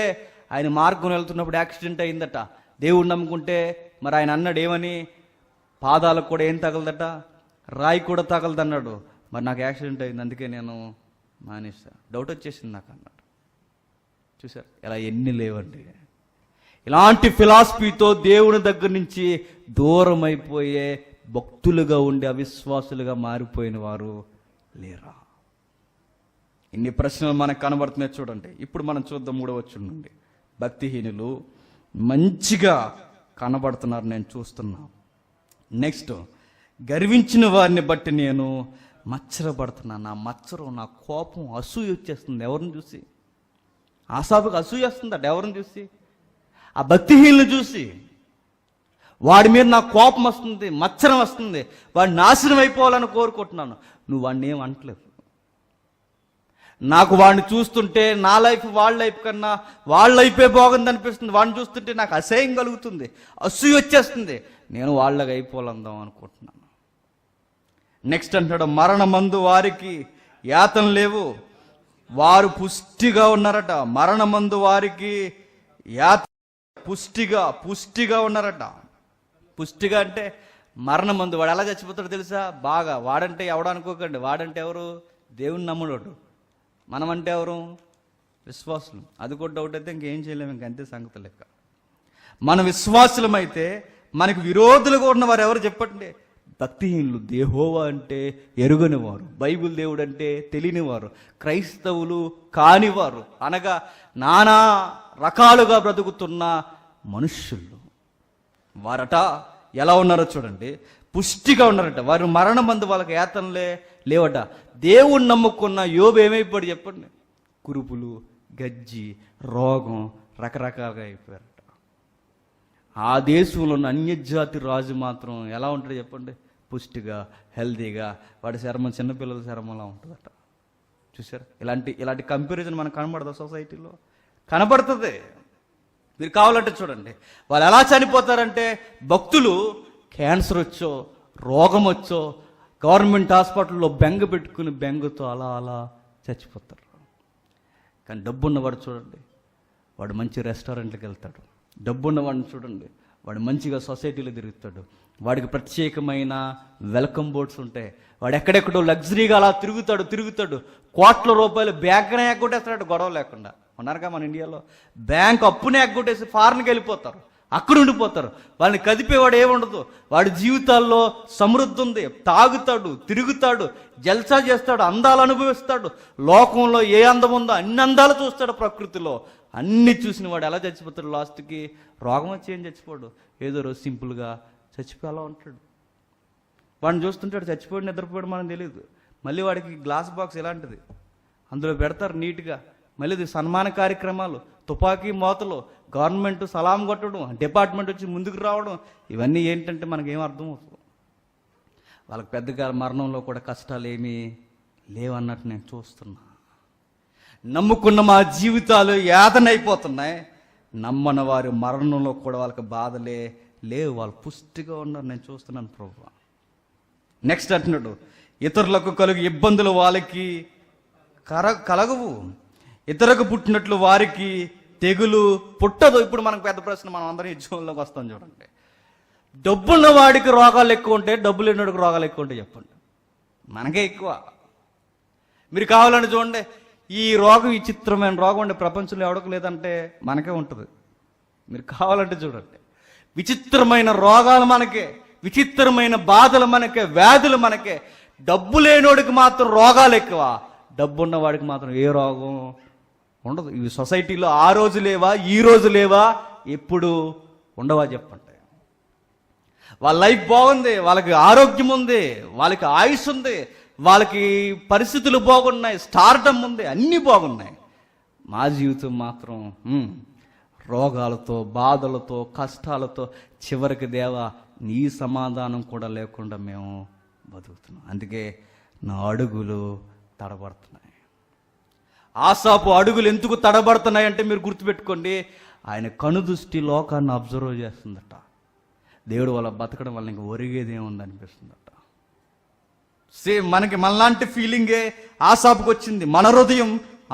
[SPEAKER 1] ఆయన మార్గం వెళ్తున్నప్పుడు యాక్సిడెంట్ అయిందట. దేవుడిని నమ్ముకుంటే మరి ఆయన అన్నాడు ఏమని, పాదాలకు కూడా ఏం తగలదట, రాయి కూడా తగలదన్నాడు. మరి నాకు యాక్సిడెంట్ అయింది అందుకే నేను మానేసా, డౌట్ వచ్చేసింది నాకు అన్నాడు. చూసారు ఇలా ఎన్ని లేవండి. ఇలాంటి ఫిలాసఫీతో దేవుని దగ్గర నుంచి దూరం అయిపోయే భక్తులుగా ఉండి అవిశ్వాసులుగా మారిపోయిన వారు లేరా? ఇన్ని ప్రశ్నలు మనకు కనబడుతున్నాయి చూడండి. ఇప్పుడు మనం చూద్దాం 3వ వచనం నుండి. భక్తిహీనులు మంచిగా కనబడుతున్నారు, నేను చూస్తున్నా. నెక్స్ట్, గర్వించిన వారిని బట్టి నేను మచ్చరపడుతున్నాను. నా మచ్చరం, నా కోపం, అసూయ వచ్చేస్తుంది. ఎవరిని చూసి? ఆసాపుకి అసూయ వస్తుందట. ఎవరిని చూసి? ఆ భక్తిహీనులు చూసి. వాడి మీద నా కోపం వస్తుంది, మచ్చరం వస్తుంది, వాడు నాశనం అయిపోవాలని కోరుకుంటున్నాను. నువ్వు వాడిని ఏం అంటలేదు. నాకు వాడిని చూస్తుంటే నా లైఫ్ వాళ్ళ లైఫ్ కన్నా వాళ్ళ లైఫే బాగుంది అనిపిస్తుంది. వాడిని చూస్తుంటే నాకు అసహ్యం కలుగుతుంది, అసూయ వచ్చేస్తుంది. నేను వాళ్ళగా అయిపోవాలందాం అనుకుంటున్నాను. నెక్స్ట్ అంటాడు, మరణమందు వారికి యాతన లేవు, వారు పుష్టిగా ఉన్నారట. మరణమందు వారికి పుష్టిగా ఉన్నారట. పుష్టిగా అంటే మరణమందు. వాడు ఎలా చచ్చిపోతాడో తెలుసా? బాగా. వాడంటే ఎవడు అనుకోకండి. వాడంటే ఎవరు? దేవుని నమ్ముడు. మనమంటే ఎవరు? విశ్వాసులు. అది కూడా డౌట్ అయితే ఇంకేం చేయలేము, ఇంకంతే సంగతి లెక్క. మన విశ్వాసులమైతే మనకు విరోధులుగా ఉన్నవారు ఎవరు చెప్పండి? భక్తిహీనులు. యెహోవా అంటే ఎరుగనివారు, బైబిల్ దేవుడు అంటే తెలియనివారు, క్రైస్తవులు కానివారు, అనగా నానా రకాలుగా బ్రతుకుతున్న మనుష్యులు. వారట ఎలా ఉన్నారో చూడండి, పుష్టిగా ఉన్నారట. వారు మరణమందు వాళ్ళకి యాతనలే లేవట. దేవుణ్ణి నమ్ముకున్న యోబు ఏమైపోయాడు చెప్పండి? కురుపులు, గజ్జి, రోగం, రకరకాలుగా అయిపోయారట. ఆ దేశంలో ఉన్న అన్యజాతి రాజు మాత్రం ఎలా ఉంటాడు చెప్పండి? పుష్టిగా, హెల్తీగా. వాడి చర్మం చిన్నపిల్లల చర్మంలా ఉంటుందట. చూసారు? ఇలాంటి కంపారిజన్ మనకు కనబడదు సొసైటీలో. కనబడుతుంది. మీరు కావాలంటే చూడండి. వాళ్ళు ఎలా చనిపోతారంటే, భక్తులు క్యాన్సర్ వచ్చో, రోగం వచ్చో, గవర్నమెంట్ హాస్పిటల్లో బెంగ పెట్టుకుని బెంగతో అలా చచ్చిపోతారు. కానీ డబ్బున్నవాడు చూడండి, వాడు మంచి రెస్టారెంట్లకు వెళ్తాడు. డబ్బున్నవాడిని చూడండి, వాడు మంచిగా సొసైటీలో తిరుగుతాడు. వాడికి ప్రత్యేకమైన వెల్కమ్ బోర్డ్స్ ఉంటాయి. వాడు ఎక్కడెక్కడో లగ్జరీగా అలా తిరుగుతాడు. కోట్ల రూపాయలు బ్యాంకునే ఎగ్గొట్టేస్తాడు గొడవ లేకుండా. ఉన్నారుగా మన ఇండియాలో. బ్యాంక్ అప్పునే ఎగ్గొట్టేసి ఫారెన్కి వెళ్ళిపోతారు, అక్కడ ఉండిపోతారు. వాళ్ళని కదిపేవాడు ఏముండదు. వాడి జీవితాల్లో సమృద్ధి ఉంది. తాగుతాడు, తిరుగుతాడు, జల్సా చేస్తాడు, అందాలు అనుభవిస్తాడు. లోకంలో ఏ అందం ఉందో అన్ని అందాలు చూస్తాడు. ప్రకృతిలో అన్ని చూసిన వాడు ఎలా చచ్చిపోతాడు? లాస్ట్కి రోగం వచ్చి ఏం చచ్చిపోడు, ఏదో రోజు సింపుల్గా చచ్చిపోయేలా ఉంటాడు. వాడిని చూస్తుంటాడు, చచ్చిపోయాడు, నిద్రపోయాడు మనకు తెలియదు. మళ్ళీ వాడికి గ్లాస్ బాక్స్ ఎలాంటిది, అందులో పెడతారు నీట్గా. మళ్ళీ సన్మాన కార్యక్రమాలు, తుపాకీ మోతలు, గవర్నమెంట్ సలాం కొట్టడం, డిపార్ట్మెంట్ వచ్చి ముందుకు రావడం, ఇవన్నీ ఏంటంటే మనకేం అర్థమవుతుంది? వాళ్ళకి పెద్దగా మరణంలో కూడా కష్టాలు ఏమీ లేవన్నట్టు నేను చూస్తున్నా. నమ్ముకున్న మా జీవితాలు యాతనైపోతున్నాయి. నమ్మని వారి మరణంలో కూడా వాళ్ళకి బాధలే లేవు, వాళ్ళు పుష్టిగా ఉన్నారు. నేను చూస్తున్నాను ప్రభువా. నెక్స్ట్ అంటున్నాడు, ఇతరులకు కలుగు ఇబ్బందులు వాళ్ళకి కలగవు, ఇతరులకు పుట్టినట్లు వారికి తెగులు పుట్టదు. ఇప్పుడు మనకు పెద్ద ప్రశ్న, మనం అందరం ఈ జీవనంలోకి వస్తాం చూడండి. డబ్బున్న వాడికి రోగాలు ఎక్కువ ఉంటాయి, డబ్బులు లేనివాడికి రోగాలు ఎక్కువ ఉంటాయి చెప్పండి? మనకే ఎక్కువ. మీరు కావాలని చూడండి, ఈ రోగం, ఈ చిత్రమైన రోగం ఉండే ప్రపంచంలో ఎవరికి లేదంటే మనకే ఉంటుంది. మీరు కావాలంటే చూడండి, విచిత్రమైన రోగాలు మనకే, విచిత్రమైన బాధలు మనకే, వ్యాధులు మనకే. డబ్బు లేనోడికి మాత్రం రోగాలు ఎక్కువ, డబ్బు ఉన్న వాడికి మాత్రం ఏ రోగం ఉండదు. ఇవి సొసైటీలో ఆ రోజు లేవా, ఈ రోజు లేవా, ఎప్పుడు ఉండవా చెప్పండి? వాళ్ళ లైఫ్ బాగుంది, వాళ్ళకి ఆరోగ్యం ఉంది, వాళ్ళకి ఆయుష్ ఉంది, వాళ్ళకి పరిస్థితులు బాగున్నాయి, స్టార్డమ్ ఉంది, అన్నీ బాగున్నాయి. మా జీవితం మాత్రం రోగాలతో, బాధలతో, కష్టాలతో, చివరికి దేవా నీ సమాధానం కూడా లేకుండా మేము బతుకుతున్నాం. అందుకే నా అడుగులు తడబడుతున్నాయి. ఆసాపు అడుగులు ఎందుకు తడబడుతున్నాయి అంటే మీరు గుర్తుపెట్టుకోండి, ఆయన కనుదృష్టి లోకాన్ని అబ్జర్వ్ చేస్తుందట. దేవుడు వాళ్ళ బతకడం వల్ల ఇంక ఒరిగేది ఏముంది అనిపిస్తుందట. సేమ్ మనలాంటి ఫీలింగే ఆసాపుకి వచ్చింది. మన హృదయం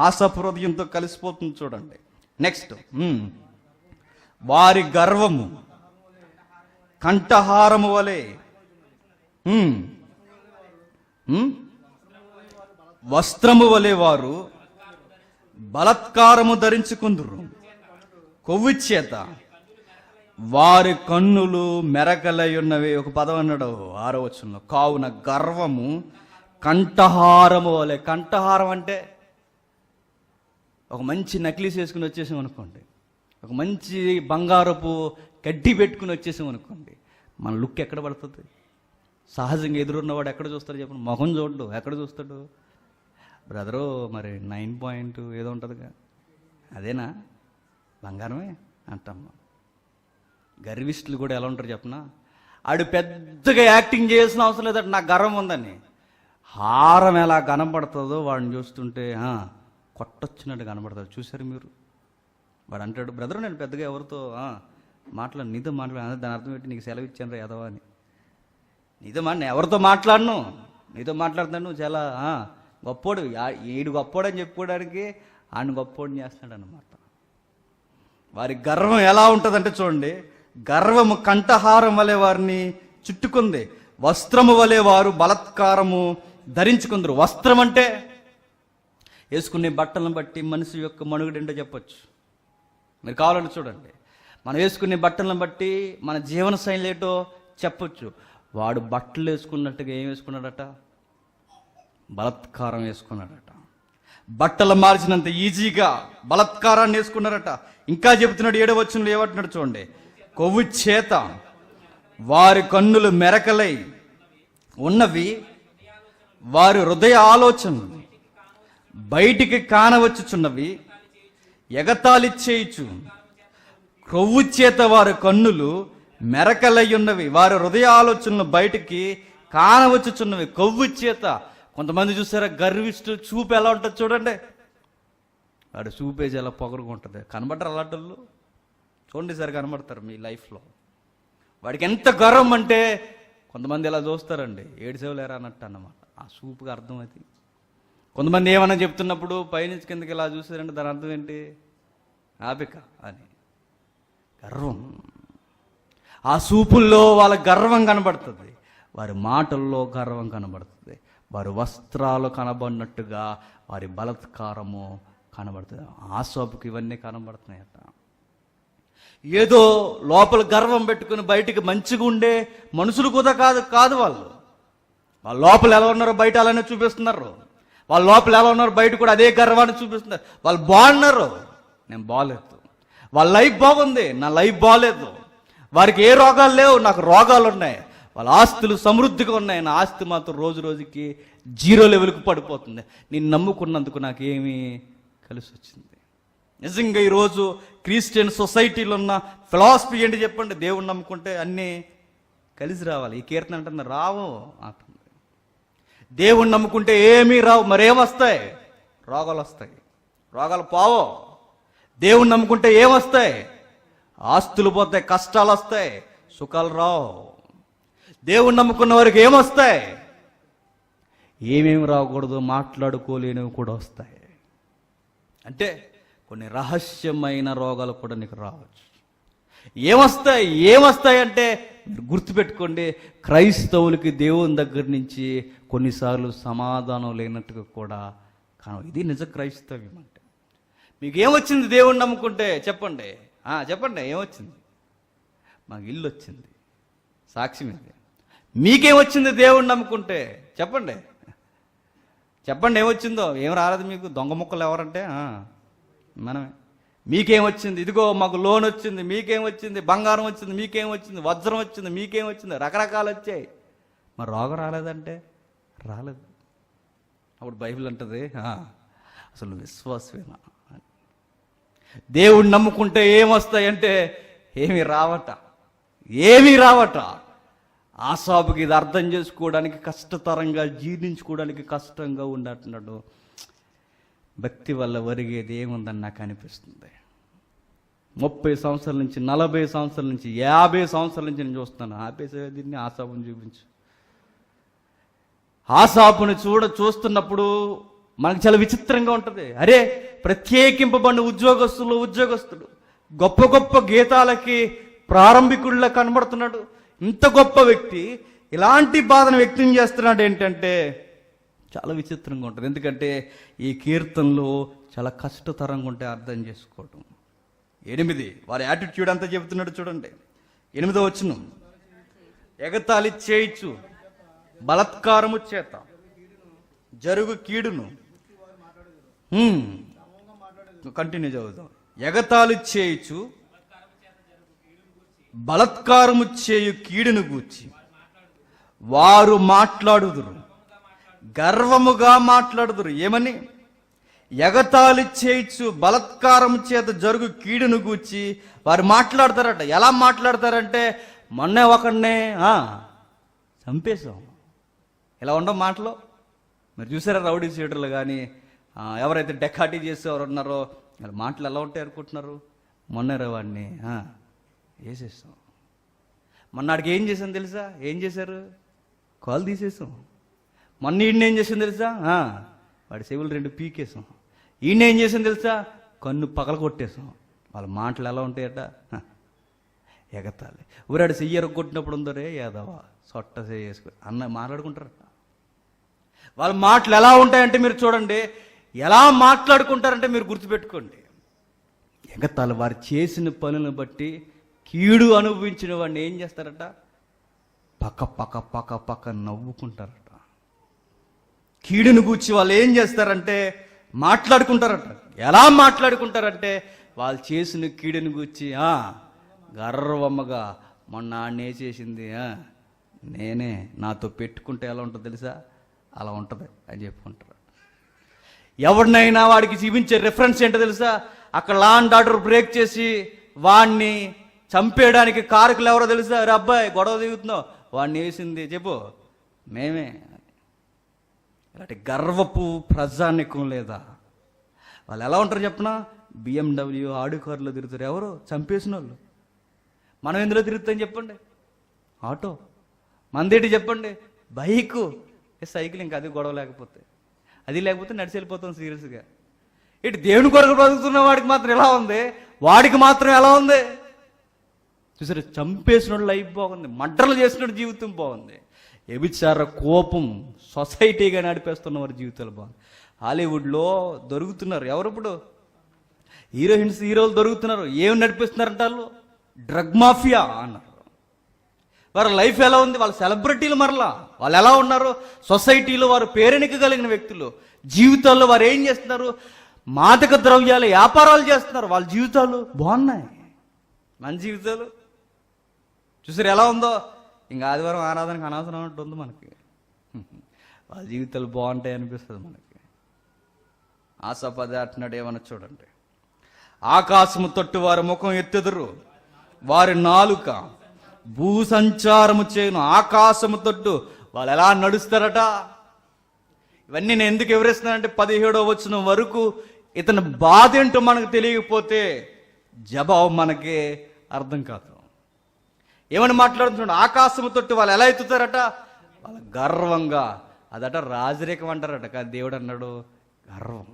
[SPEAKER 1] ఆసాపు హృదయంతో కలిసిపోతుంది. చూడండి నెక్స్ట్, వారి గర్వము కంఠహారము వలె వస్త్రము వలె వారు బలత్కారము ధరించుకుందురు. కొవ్వు చేత వారి కన్నులు మెరకలై ఉన్నవి. ఒక పదం అన్నాడు 6వ వచనంలో, కావున గర్వము కంఠహారము వలె. కంఠహారం అంటే ఒక మంచి నక్లీస్ వేసుకుని వచ్చేసాం అనుకోండి, ఒక మంచి బంగారపు కడ్డీ పెట్టుకుని వచ్చేసాం అనుకోండి, మన లుక్ ఎక్కడ పడుతుంది? సహజంగా ఎదురున్నవాడు ఎక్కడ చూస్తాడు చెప్పండి? మొహం చూడడు, ఎక్కడ చూస్తాడు? బ్రదరు మరి 9 ఏదో ఉంటుందిగా, అదేనా బంగారమే అంటాం. గర్విష్ఠులు కూడా ఎలా ఉంటారు చెప్పనా? ఆడు పెద్దగా యాక్టింగ్ చేయాల్సిన అవసరం లేదంటే నాకు గర్వం ఉందని. హారం ఎలా కనపడుతుందో వాడిని చూస్తుంటే కొట్టొచ్చినట్టు కనపడుతుంది. చూసారు మీరు? వాడు అంటాడు, బ్రదర్ నేను పెద్దగా ఎవరితో నీతో మాట్లాడాను, దాని అర్థం పెట్టి నీకు సెలవు ఇచ్చాను రా యాదవ అని. నేను ఎవరితో మాట్లాడను, నీతో మాట్లాడుతాను, నువ్వు చాలా గొప్పోడు, ఈడు గొప్పోడు అని చెప్పుకోవడానికి ఆయన గొప్పోడిని చేస్తున్నాడు అన్నమాట. వారి గర్వం ఎలా ఉంటుందంటే చూడండి, గర్వము కంఠహారం వలె వారిని చుట్టుకుంది, వస్త్రము వలె వారు బలత్కారము ధరించుకుందరు. వస్త్రం అంటే వేసుకునే బట్టలను బట్టి మనిషి యొక్క మనుగడేంటో చెప్పచ్చు. మీరు కావాలని చూడండి, మనం వేసుకునే బట్టలను బట్టి మన జీవన శైలి ఏంటో చెప్పచ్చు. వాడు బట్టలు వేసుకున్నట్టుగా ఏం వేసుకున్నాడట? బలత్కారం వేసుకున్నాడట. బట్టలు మార్చినంత ఈజీగా బలత్కారాన్ని వేసుకున్నారట. ఇంకా చెబుతున్నాడు 7వ వచనంలో ఏమంటున్నాడు చూడండి, కొవ్వు చేత వారి కన్నులు మెరకలై ఉన్నవి, వారి హృదయ ఆలోచనలు బయటికి కానవచ్చుచున్నవి, ఎగతాళి చేయుచు. కొవ్వు చేత వారి కన్నులు మెరకలై ఉన్నవి, వారి హృదయ ఆలోచనలు బయటికి కానవచ్చుచున్నవి. కొవ్వు చేత. కొంతమంది చూసారా గర్విష్ఠులు చూపు ఎలా ఉంటుంది చూడండి, వాడు చూపేసి ఎలా పొగరుగా ఉంటుంది. కనబడరు అలాంటి వాళ్ళు? చూడండి సార్, కనబడతారు మీ లైఫ్లో. వాడికి ఎంత గర్వం అంటే కొంతమంది ఎలా చూస్తారండి, ఏడుసేవలేరా అన్నట్టు అన్నమాట. ఆ చూపుకి అర్థం అది. కొంతమంది ఏమన్నా చెప్తున్నప్పుడు పైనుంచి కిందకి ఇలా చూసారంటే దాని అర్థం ఏంటి? ఆపిక అని. గర్వం. ఆ చూపుల్లో వాళ్ళ గర్వం కనబడుతుంది, వారి మాటల్లో గర్వం కనబడుతుంది, వారి వస్త్రాలు కనబడినట్టుగా వారి బలత్కారము కనబడుతుంది. ఆసాపుకి ఇవన్నీ కనబడుతున్నాయట. ఏదో లోపల గర్వం పెట్టుకుని బయటికి మంచిగా ఉండే మనుషులు కూడా కాదు వాళ్ళు. వాళ్ళ లోపల ఎలా ఉన్నారో బయట అలానే చూపిస్తున్నారు. వాళ్ళ లోపల ఎలా ఉన్నారో బయట కూడా అదే గర్వాన్ని చూపిస్తున్నారు. వాళ్ళు బాగున్నారు, నేను బాగలేదు. వాళ్ళ లైఫ్ బాగుంది, నా లైఫ్ బాగలేదు. వారికి ఏ రోగాలు లేవు, నాకు రోగాలు ఉన్నాయి. వాళ్ళ ఆస్తులు సమృద్ధిగా ఉన్నాయి, నా ఆస్తి మాత్రం రోజు రోజుకి 0 లెవెల్కి పడిపోతుంది. నేను నమ్ముకున్నందుకు నాకేమీ కలిసి వచ్చింది. నిజంగా ఈరోజు క్రిస్టియన్ సొసైటీలో ఉన్న ఫిలాసఫీ ఏంటి చెప్పండి? దేవుణ్ణి నమ్ముకుంటే అన్నీ కలిసి రావాలి. ఈ కీర్తన అంటుంది రావు అంటుంది. దేవుణ్ణి నమ్ముకుంటే ఏమీ రావు, మరేమొస్తాయి? రోగాలు వస్తాయి, రోగాలు పోవు. దేవుణ్ణి నమ్ముకుంటే ఏమొస్తాయి? ఆస్తులు పోతాయి, కష్టాలు వస్తాయి, సుఖాలు రావు. దేవుణ్ణి నమ్ముకున్న వారికి ఏమొస్తాయి? ఏమేమి రాకూడదు, మాట్లాడుకోలేనివి కూడా వస్తాయి. అంటే కొన్ని రహస్యమైన రోగాలు కూడా నీకు రావచ్చు. ఏమొస్తాయి అంటే మీరు గుర్తుపెట్టుకోండి, క్రైస్తవులకి దేవుని దగ్గర నుంచి కొన్నిసార్లు సమాధానం లేనట్టుగా కూడా ఇది నిజ క్రైస్తవ్యం. అంటే మీకు ఏమొచ్చింది దేవుణ్ణి నమ్ముకుంటే? చెప్పండి, చెప్పండి ఏమొచ్చింది? మాకు ఇల్లు వచ్చింది, సాక్ష్యం ఇది. మీకేమొచ్చింది దేవుణ్ణి నమ్ముకుంటే? చెప్పండి, చెప్పండి ఏమొచ్చిందో. ఏం రాలేదు మీకు? దొంగ ముక్కలు ఎవరంటే మనమే. మీకేమొచ్చింది? ఇదిగో మాకు లోన్ వచ్చింది. మీకేమొచ్చింది? బంగారం వచ్చింది. మీకేమొచ్చింది? వజ్రం వచ్చింది. మీకేమొచ్చింది? రకరకాలు వచ్చాయి. మరి రోగం రాలేదంటే రాలేదు. అప్పుడు బైబిల్ అంటది అసలు విశ్వాసమేనా? దేవుణ్ణి నమ్ముకుంటే ఏమొస్తాయంటే ఏమీ రావట. ఆసాపుకి ఇది అర్థం చేసుకోవడానికి కష్టతరంగా, జీర్ణించుకోవడానికి కష్టంగా ఉన్నట్టున్నాడు. భక్తి వల్ల ఒరిగేది ఏముందని నాకు అనిపిస్తుంది. 30 సంవత్సరాల నుంచి, 40 సంవత్సరాల నుంచి, 50 సంవత్సరాల నుంచి నేను చూస్తున్నాను. ఆపేసే దీన్ని ఆసాపుని చూపించు. ఆసాపుని చూస్తున్నప్పుడు మనకు చాలా విచిత్రంగా ఉంటుంది. అరే, ప్రత్యేకింపబడిన ఉద్యోగస్తుడు గొప్ప గొప్ప గీతాలకి ప్రారంభికుడిలా కనబడుతున్నాడు. ఇంత గొప్ప వ్యక్తి ఇలాంటి బాధను వ్యక్తం చేస్తున్నాడు ఏంటంటే చాలా విచిత్రంగా ఉంటుంది. ఎందుకంటే ఈ కీర్తనలు చాలా కష్టతరంగా ఉంటే అర్థం చేసుకోవడం. 8 వారి యాటిట్యూడ్ అంతా చెబుతున్నాడు చూడండి. 8వ వచనం, ఎగతాళి చేయిచు బలత్కారము చేత జరుగు కీడును. కంటిన్యూ చదువుతాం. ఎగతాళి చేయిచు బలత్కారము చేయు కీడును గూర్చి వారు మాట్లాడుదురు, గర్వముగా మాట్లాడుదురు. ఏమని? ఎగతాళి చేయిచు బలత్కారము చేత జరుగు కీడును గూర్చి వారు మాట్లాడతారట. ఎలా మాట్లాడతారంటే, మొన్నే ఒకడినే చంపేశాం. ఇలా ఉండవు మాటలు. మీరు చూసారా రౌడీ సీటర్లు కానీ ఎవరైతే డెకాటీ చేసేవారు ఉన్నారో వాళ్ళ మాటలు ఎలా ఉంటాయి అనుకుంటున్నారు? మొన్నరే వాడిని వేసేస్తాం. మొన్నటికి ఏం చేసాం తెలుసా? ఏం చేశారు? కాలు తీసేసాం. మొన్న ఈయన ఏం చేసాం తెలుసా? వాడి చెవులు 2 పీకేసాం. ఈయన ఏం చేసాం తెలుసా? కన్ను పగల కొట్టేసాం. వాళ్ళ మాటలు ఎలా ఉంటాయట? ఎగతాలి. ఊరాడు చెయ్యరు కొట్టినప్పుడు ఉందో రే యాదవా సొట్ట చేసుకుని అన్న మాట్లాడుకుంటారట. వాళ్ళ మాటలు ఎలా ఉంటాయంటే మీరు చూడండి, ఎలా మాట్లాడుకుంటారంటే మీరు గుర్తుపెట్టుకోండి. ఎగతాలు వారు చేసిన పనులను బట్టి కీడు అనుభవించిన వాడిని ఏం చేస్తారట? పక్క పక్క పక్క పక్క నవ్వుకుంటారట. కీడును గూర్చి వాళ్ళు ఏం చేస్తారంటే మాట్లాడుకుంటారట. ఎలా మాట్లాడుకుంటారంటే వాళ్ళు చేసిన కీడును గూర్చి గర్వమ్మగా మొన్న ఆడనే చేసింది నేనే, నాతో పెట్టుకుంటే ఎలా ఉంటుందో తెలుసా? అలా ఉంటుంది అని చెప్పుకుంటారు. ఎవరినైనా వాడికి చూపించే రిఫరెన్స్ ఏంటో తెలుసా? అక్కడ లా అండ్ ఆర్డర్ బ్రేక్ చేసి వాడిని చంపేయడానికి కారకులు ఎవరో తెలుసా? రే అబ్బాయి గొడవ దిగుతున్నావు, వాడిని వేసింది చెప్పు మేమే. ఇలాంటి గర్వపు ప్రజానికం లేదా? వాళ్ళు ఎలా ఉంటారు చెప్పనా? BMW ఆడి కారులో తిరుగుతారు. ఎవరు? చంపేసిన వాళ్ళు. మనం ఎందులో తిరుగుతాం చెప్పండి? ఆటో. మందేటి చెప్పండి? బైకు. సైకిల్. ఇంకా అది గొడవ లేకపోతే, అది లేకపోతే నడిచి వెళ్ళిపోతాం సీరియస్గా. ఇటు దేవుని కొరకు బ్రతుకుతున్న వాడికి మాత్రం ఎలా ఉంది, వాడికి మాత్రం ఎలా ఉంది చూసారు? చంపేసిన లైఫ్ బాగుంది, మర్డర్లు చేసిన జీవితం బాగుంది. వ్యభిచార కోపం సొసైటీగా నడిపేస్తున్న వారి జీవితాలు బాగుంది. హాలీవుడ్లో దొరుకుతున్నారు ఎవరు? ఇప్పుడు హీరోలు దొరుకుతున్నారు. ఏమి నడిపిస్తున్నారంట? వాళ్ళు డ్రగ్ మాఫియా అన్నారు. వారి లైఫ్ ఎలా ఉంది? వాళ్ళ సెలబ్రిటీలు. మరలా వాళ్ళు ఎలా ఉన్నారు? సొసైటీలో వారు పేరెనిక కలిగిన వ్యక్తులు. జీవితాల్లో వారు ఏం చేస్తున్నారు? మాదక ద్రవ్యాల వ్యాపారాలు చేస్తున్నారు. వాళ్ళ జీవితాలు బాగున్నాయి, మన జీవితాలు చూసారు ఎలా ఉందో? ఇంకా ఆదివారం ఆరాధనకు అనవసరం అన్నట్టు ఉంది మనకి. వాళ్ళ జీవితాలు బాగుంటాయి అనిపిస్తుంది మనకి. ఆశాపద అంటున్నాడు ఏమన్నా చూడండి. ఆకాశము తొట్టు వారి ముఖం ఎత్తెదురు, వారి నాలుక భూ సంచారము చేయను. ఆకాశము తొట్టు వాళ్ళు ఎలా నడుస్తారట? ఇవన్నీ నేను ఎందుకు వివరిస్తున్నానంటే 17వ వచనం వరకు ఇతని బాధ ఏంటో మనకు తెలియకపోతే జవాబు మనకి అర్థం కాదు. ఏమని మాట్లాడుతున్నాడు? ఆకాశము తొట్టు వాళ్ళు ఎలా ఎత్తుతారట? వాళ్ళ గర్వంగా. అదట రాజరికం అంటారట. కానీ దేవుడు అన్నాడు గర్వం.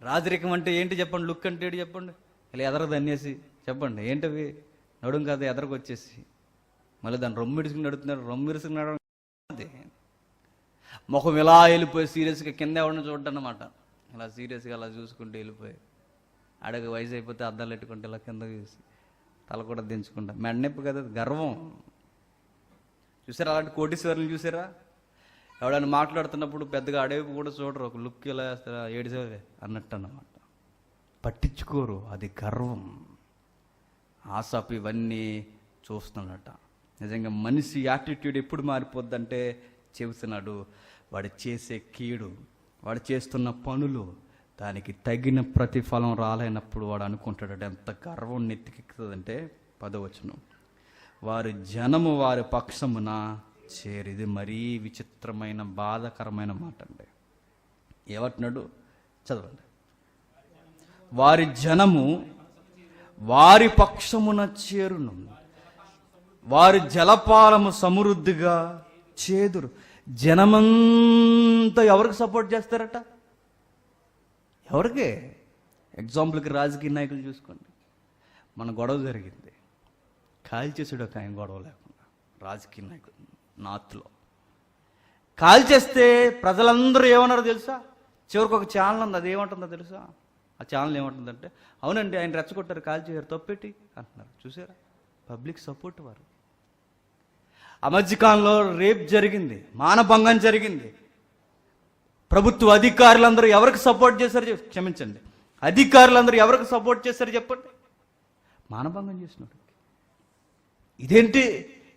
[SPEAKER 1] రాజరికం అంటే ఏంటి చెప్పండి? లుక్ అంటే ఏంటి చెప్పండి? ఇలా ఎదరకు దన్నేసి చెప్పండి ఏంటవి? నడుం కదా ఎదరకు వచ్చేసి మళ్ళీ దాన్ని రొమ్మిడుసుకుని నడుతున్నాడు. రొమ్మిరుసుకుని నడవడం ముఖం ఇలా వెళ్ళిపోయి సీరియస్గా కింద ఎవరిని చూడడం అన్నమాట. ఇలా సీరియస్గా అలా చూసుకుంటూ వెళ్ళిపోయి అడగ వయసు అయిపోతే అద్దాలు పెట్టుకుంటే ఇలా కింద చూసి తల కూడా దించుకుంటా. మెడనొప్పి కదా, గర్వం. చూసారా అలాంటి కోటీశ్వరులు? చూసారా? ఎవడైనా మాట్లాడుతున్నప్పుడు పెద్దగా అడవి కూడా చూడరు, ఒక లుక్ ఇలా వేస్తారా, ఏడిసేవే అన్నట్టు అన్నమాట. పట్టించుకోరు, అది గర్వం. ఆసాపు ఇవన్నీ చూస్తున్నాడట. నిజంగా మనిషి యాటిట్యూడ్ ఎప్పుడు మారిపోద్దంటే చెబుతున్నాడు, వాడు చేసే కీడు, వాడు చేస్తున్న పనులు దానికి తగిన ప్రతిఫలం రాలేనప్పుడు వాడు అనుకుంటాడు ఎంత గర్వం నెత్తికెక్కుతుందంటే 10వ వచనం, వారి జనము వారి పక్షమున చేరి. ఇది మరీ విచిత్రమైన బాధాకరమైన మాట అండి. ఏమంటున్నాడు చదవండి. వారి జనము వారి పక్షమున చేరును, వారి జలపాలము సమృద్ధిగా చేదురు. జనమంతా ఎవరికి సపోర్ట్ చేస్తారట? ఎవరికి? ఎగ్జాంపుల్కి రాజకీయ నాయకులు చూసుకోండి. మన గొడవ జరిగింది, కాల్ చేసాడు ఒక ఆయన గొడవ లేకుండా, రాజకీయ నాయకుడు నార్త్లో కాల్ చేస్తే ప్రజలందరూ ఏమన్నారో తెలుసా? చివరికి ఒక ఛానల్ ఉంది, అది ఏమంటుందో తెలుసా? ఆ ఛానల్ ఏమంటుందంటే, అవునండి ఆయన రెచ్చగొట్టారు, కాల్ చేశారు, తప్పెట్టి అంటున్నారు. చూసారా? పబ్లిక్ సపోర్ట్ వారు. ఆ మధ్యకాలంలో రేప్ జరిగింది, మానభంగం జరిగింది. ప్రభుత్వ అధికారులందరూ ఎవరికి సపోర్ట్ చేశారు? క్షమించండి, అధికారులందరూ ఎవరికి సపోర్ట్ చేశారు చెప్పండి? మానభంగం చేసినాడు. ఇదేంటి?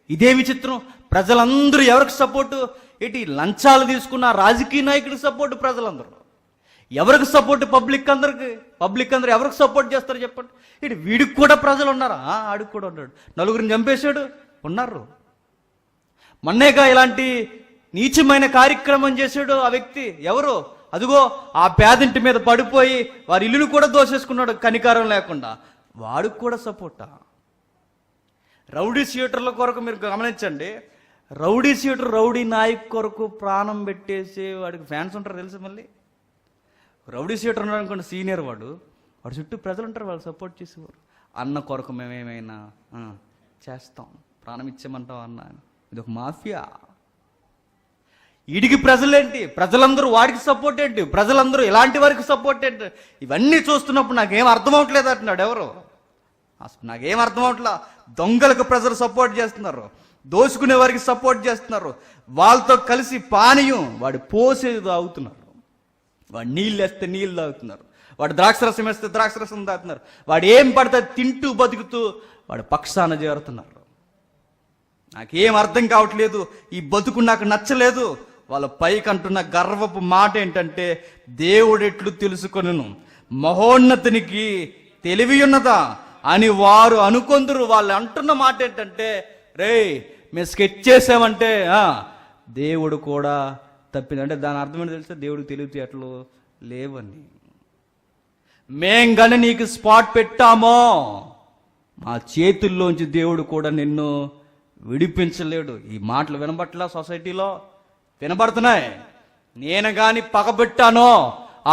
[SPEAKER 1] ఇదే విచిత్రం. ప్రజలందరూ ఎవరికి సపోర్టు? ఏంటి? లంచాలు తీసుకున్న రాజకీయ నాయకుడికి సపోర్టు ప్రజలందరూ. ఎవరికి సపోర్టు? పబ్లిక్ అందరూ ఎవరికి సపోర్ట్ చేస్తారు చెప్పండి? ఇటు వీడికి కూడా ప్రజలు ఉన్నారా? ఆడికి కూడా ఉన్నాడు. నలుగురిని చంపేశాడు, ఉన్నారు. మొన్నేగా ఇలాంటి నీచమైన కార్యక్రమం చేశాడు ఆ వ్యక్తి. ఎవరు? అదిగో ఆ పేదింటి మీద పడిపోయి వారి ఇల్లును కూడా దోసేసుకున్నాడు కనికారం లేకుండా. వాడికి కూడా సపోర్టా? రౌడీ షీటర్ల కొరకు మీరు గమనించండి. రౌడీ షీటర్, రౌడీ నాయక్ కొరకు ప్రాణం పెట్టేసి వాడికి ఫ్యాన్స్ ఉంటారు తెలుసు. మళ్ళీ రౌడీ షీటర్ ఉన్నాడు అనుకోండి, సీనియర్ వాడు చుట్టూ ప్రజలు ఉంటారు, వాళ్ళు సపోర్ట్ చేసేవారు. అన్న కొరకు మేమేమైనా చేస్తాం, ప్రాణం ఇచ్చేయమంటాం అన్న. ఇది ఒక మాఫియా. వీడికి ప్రజలేంటి? ప్రజలందరూ వాడికి సపోర్ట్ ఏంటి? ప్రజలందరూ ఇలాంటి వారికి సపోర్ట్ ఏంటి? ఇవన్నీ చూస్తున్నప్పుడు నాకేం అర్థం అవట్లేదు అంటున్నాడు. ఎవరు? అసలు నాకేం అర్థం అవట్లా. దొంగలకు ప్రజలు సపోర్ట్ చేస్తున్నారు, దోచుకునే వారికి సపోర్ట్ చేస్తున్నారు, వాళ్ళతో కలిసి పానీయం వాడు పోసేది తాగుతున్నారు, వాడు నీళ్ళు వేస్తే నీళ్ళు తాగుతున్నారు, వాడు ద్రాక్షరసం వేస్తే ద్రాక్షరసం తాగుతున్నారు, వాడు ఏం పడితే తింటూ బతుకుతూ వాడు పక్షాన చేరుతున్నారు. నాకేం అర్థం కావట్లేదు. ఈ బతుకు నాకు నచ్చలేదు. వాళ్ళ పైకి అంటున్న గర్వపు మాట ఏంటంటే, దేవుడు ఎట్లు తెలుసుకొనును, మహోన్నతునికి తెలివి ఉన్నదా అని వారు అనుకొందరు. వాళ్ళు అంటున్న మాట ఏంటంటే, రేయ్ మేము స్కెచ్ చేసామంటే దేవుడు కూడా తప్పింది. అంటే దాని అర్థం ఏంటో తెలిస్తే దేవుడికి తెలివితేటలు లేవని. మేం కానీ నీకు స్పాట్ పెట్టామో మా చేతుల్లోంచి దేవుడు కూడా నిన్ను విడిపించలేడు. ఈ మాటలు వినబట్లా? సొసైటీలో వినబడుతున్నాయి. నేను కానీ పగబెట్టానో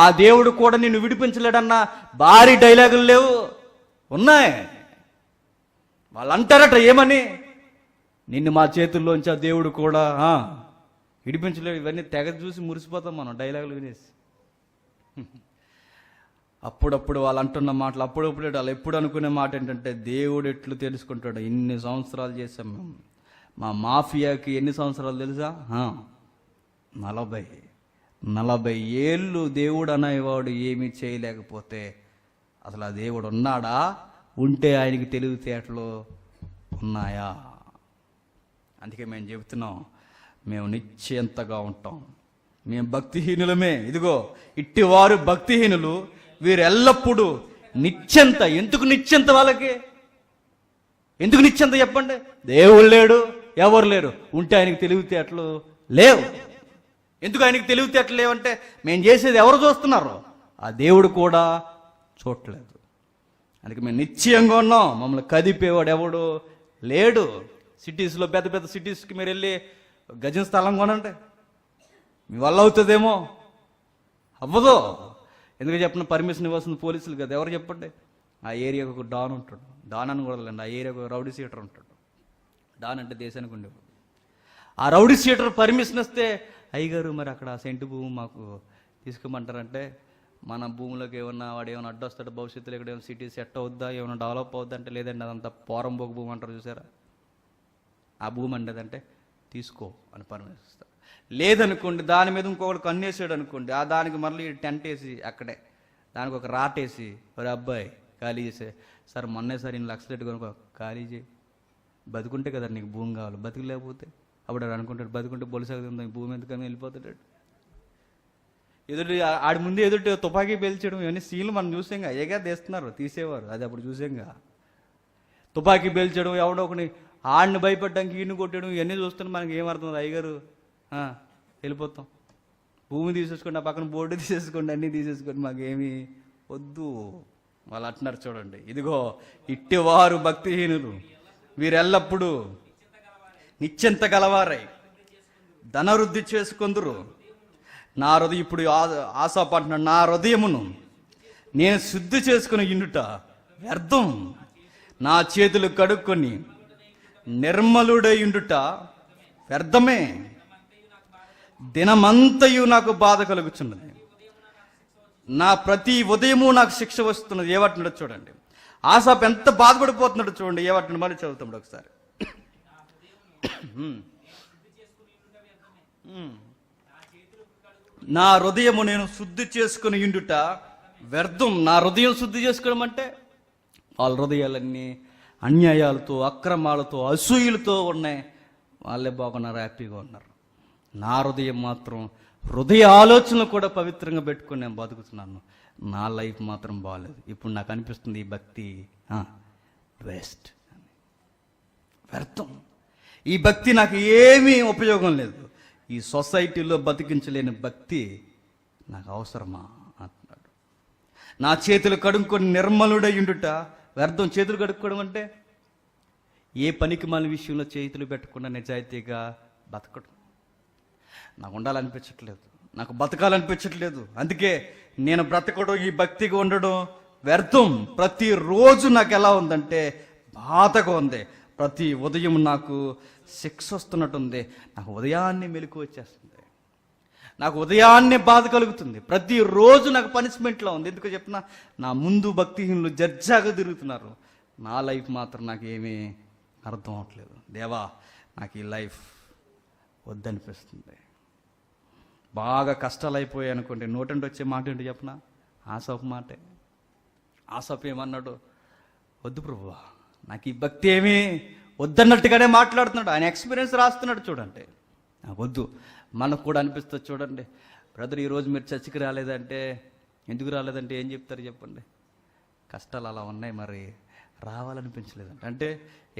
[SPEAKER 1] ఆ దేవుడు కూడా నిన్ను విడిపించలేడన్న భారీ డైలాగులు లేవు, ఉన్నాయి. వాళ్ళు అంటారట ఏమని? నిన్ను మా చేతుల్లోంచి ఆ దేవుడు కూడా విడిపించలేడు. ఇవన్నీ తెగ చూసి మురిసిపోతాం మనం డైలాగులు వినేసి. అప్పుడప్పుడు వాళ్ళు అంటున్న మాటలు, అప్పుడప్పుడు వాళ్ళు ఎప్పుడు అనుకునే మాట ఏంటంటే, దేవుడు ఎట్లు తెలుసుకుంటాడు. ఇన్ని సంవత్సరాలు చేసాం మేము. మా మాఫియాకి ఎన్ని సంవత్సరాలు తెలుసా? 40 ఏళ్ళు దేవుడు అనేవాడు ఏమీ చేయలేకపోతే అసలు ఆ దేవుడు ఉన్నాడా? ఉంటే ఆయనకి తెలివితేటలు ఉన్నాయా? అందుకే మేము చెబుతున్నాం, మేము నిశ్చయంతగా ఉంటాం, మేము భక్తిహీనులమే. ఇదిగో ఇట్టివారు భక్తిహీనులు, వీరు ఎల్లప్పుడూ నిశ్చంత. ఎందుకు నిశ్చంత? వాళ్ళకి ఎందుకు నిశ్చంత చెప్పండి? దేవుడు లేడు, ఎవరు లేరు, ఉంటే ఆయనకి తెలివితేటలు లేవు. ఎందుకు ఆయనకి తెలివితేటలు లేవంటే, మేము చేసేది ఎవరు చూస్తున్నారు? ఆ దేవుడు కూడా చూడలేదు. అందుకే మేము నిశ్చయంగా ఉన్నాం, మమ్మల్ని కదిపేవాడు ఎవడు లేడు. సిటీస్లో, పెద్ద పెద్ద సిటీస్కి మీరు వెళ్ళి గజం స్థలం కొనండి, మీ వల్ల అవుతుందేమో, అవ్వదు. ఎందుకు చెప్పిన పర్మిషన్ ఇవ్వాల్సింది పోలీసులు కదా. ఎవరు చెప్పండి? ఆ ఏరియాకు ఒక డాన్ ఉంటాడు, డాన్ అని కూడా లేండి, ఆ ఏరియాకు రౌడీ షీటర్ ఉంటాడు. డాన్ అంటే దేశానికి ఉండేవాడు. ఆ రౌడీ షీటర్ పర్మిషన్ ఇస్తే, అయ్యగారు మరి అక్కడ సెంటు భూమి మాకు తీసుకోమంటారంటే, మన భూమిలోకి ఏమన్నా వాడు ఏమైనా అడ్డొస్తాడు, భవిష్యత్తులో ఇక్కడ ఏమైనా సిటీ సెట్ అవుద్దా, ఏమైనా డెవలప్ అవుద్దా అంటే, లేదండి అదంతా పోరంబోకు భూమి అంటారు చూసారా, ఆ భూమి అంటేదంటే తీసుకో అని పర్మిషన్ ఇస్తారు. లేదనుకోండి, దాని మీద ఇంకొకటి కన్నేసాడు అనుకోండి, ఆ దానికి మళ్ళీ టెంట్ వేసి అక్కడే దానికి ఒక రాటేసి, ఒక అబ్బాయి ఖాళీ చేసే, సార్ మొన్నే సార్ 2 లక్షలు పెట్టుకొని ఖాళీ చేయి, బతుకుంటే కదా నీకు భూమి కావాలి, బతుకు లేకపోతే అప్పుడు అనుకుంటాడు, బతుకుంటే బొలిసాగుతుంది భూమి ఎందుకని వెళ్ళిపోతాడు. ఎదుటి ఆడి ముందు ఎదుటి తుపాకీ పేల్చడం, ఇవన్నీ సీన్లు మనం చూసాంగా. అయ్యగా తీస్తున్నారు, తీసేవారు, అది అప్పుడు చూసాంగా. తుపాకీ పేల్చడం, ఎవడో ఒకని ఆడిని భయపడడానికి ఈయన్ని కొట్టడం, ఇవన్నీ చూస్తుంటే మనకి ఏమర్థం? అయ్యగారు వెళ్ళిపోతాం, భూమి తీసేసుకోండి, ఆ పక్కన బోర్డు తీసేసుకోండి, అన్నీ తీసేసుకోండి, మాకేమీ వద్దు. వాళ్ళు అంటున్నారు చూడండి, ఇదిగో ఇట్టివారు భక్తిహీనులు, వీరెల్లప్పుడూ నిశ్చింత గలవారై ధనవృద్ధి చేసుకొందురు. నా హృదయం, ఇప్పుడు ఆసాపు అంటున్నాడు, నా హృదయమును నేను శుద్ధి చేసుకుని ఇండుట వ్యర్థం, నా చేతులు కడుక్కొని నిర్మలుడై ఉండుట వ్యర్థమే, దినమంతయు నాకు బాధ కలుగుచున్నది, నా ప్రతి ఉదయము నాకు శిక్ష వస్తున్నది. ఏమంటున్నాడు చూడండి, ఆసాపు ఎంత బాధపడిపోతున్నాడు చూడండి. ఏమంటున్నాడు మళ్ళీ చదువుతాడు ఒకసారి. నా హృదయము నేను శుద్ధి చేసుకుని ఇండుట వ్యర్థం. నా హృదయం శుద్ధి చేసుకోవడం అంటే వాళ్ళ హృదయాలన్నీ అన్యాయాలతో, అక్రమాలతో, అసూయలతో ఉన్నాయి. వాళ్ళే బాగున్నారు, హ్యాపీగా ఉన్నారు. నా హృదయం మాత్రం హృదయ ఆలోచనలు కూడా పవిత్రంగా పెట్టుకొని నేను బతుకుతున్నాను. నా లైఫ్ మాత్రం బాగాలేదు. ఇప్పుడు నాకు అనిపిస్తుంది ఈ భక్తి వేస్ట్, వ్యర్థం. ఈ భక్తి నాకు ఏమీ ఉపయోగం లేదు. ఈ సొసైటీలో బతికించలేని భక్తి నాకు అవసరమా అంటున్నాడు. నా చేతులు కడుక్కొని నిర్మలుడై ఉండుట వ్యర్థం. చేతులు కడుక్కోవడం అంటే ఏ పనికి మన విషయంలో చేతులు పెట్టకుండా నిజాయితీగా బతకడం. నాకు ఉండాలనిపించట్లేదు, నాకు బతకాలనిపించట్లేదు. అందుకే నేను బ్రతకడం, ఈ భక్తిగా ఉండడం వ్యర్థం. ప్రతిరోజు నాకు ఎలా ఉందంటే బాధగా ఉంది. ప్రతి ఉదయం నాకు శిక్ష వస్తున్నట్టుంది. నాకు ఉదయాన్నే మెలకు వచ్చేస్తుంది, నాకు ఉదయాన్నే బాధ కలుగుతుంది. ప్రతిరోజు నాకు పనిష్మెంట్లో ఉంది. ఎందుకు చెప్పినా, నా ముందు భక్తిహీనులు జడ్జాగా తిరుగుతున్నారు. నా లైఫ్ మాత్రం నాకు ఏమీ అర్థం అవట్లేదు. దేవా, నాకు ఈ లైఫ్ వద్దనిపిస్తుంది. బాగా కష్టాలు అయిపోయాయి అనుకోండి, నోటంటే వచ్చే మాట ఏంటి చెప్పనా? ఆసాపు మాటే. ఆసాపు ఏమన్నాడు? వద్దు ప్రభువా, నాకు ఈ భక్తి ఏమీ వద్దన్నట్టుగానే మాట్లాడుతున్నాడు. ఆయన ఎక్స్పీరియన్స్ రాస్తున్నాడు చూడండి. నాకు వద్దు. మనకు కూడా అనిపిస్తుంది చూడండి. బ్రదర్, ఈరోజు మీరు చర్చికి రాలేదంటే, ఎందుకు రాలేదంటే ఏం చెప్తారు చెప్పండి? కష్టాలు అలా ఉన్నాయి, మరి రావాలనిపించలేదంటే. అంటే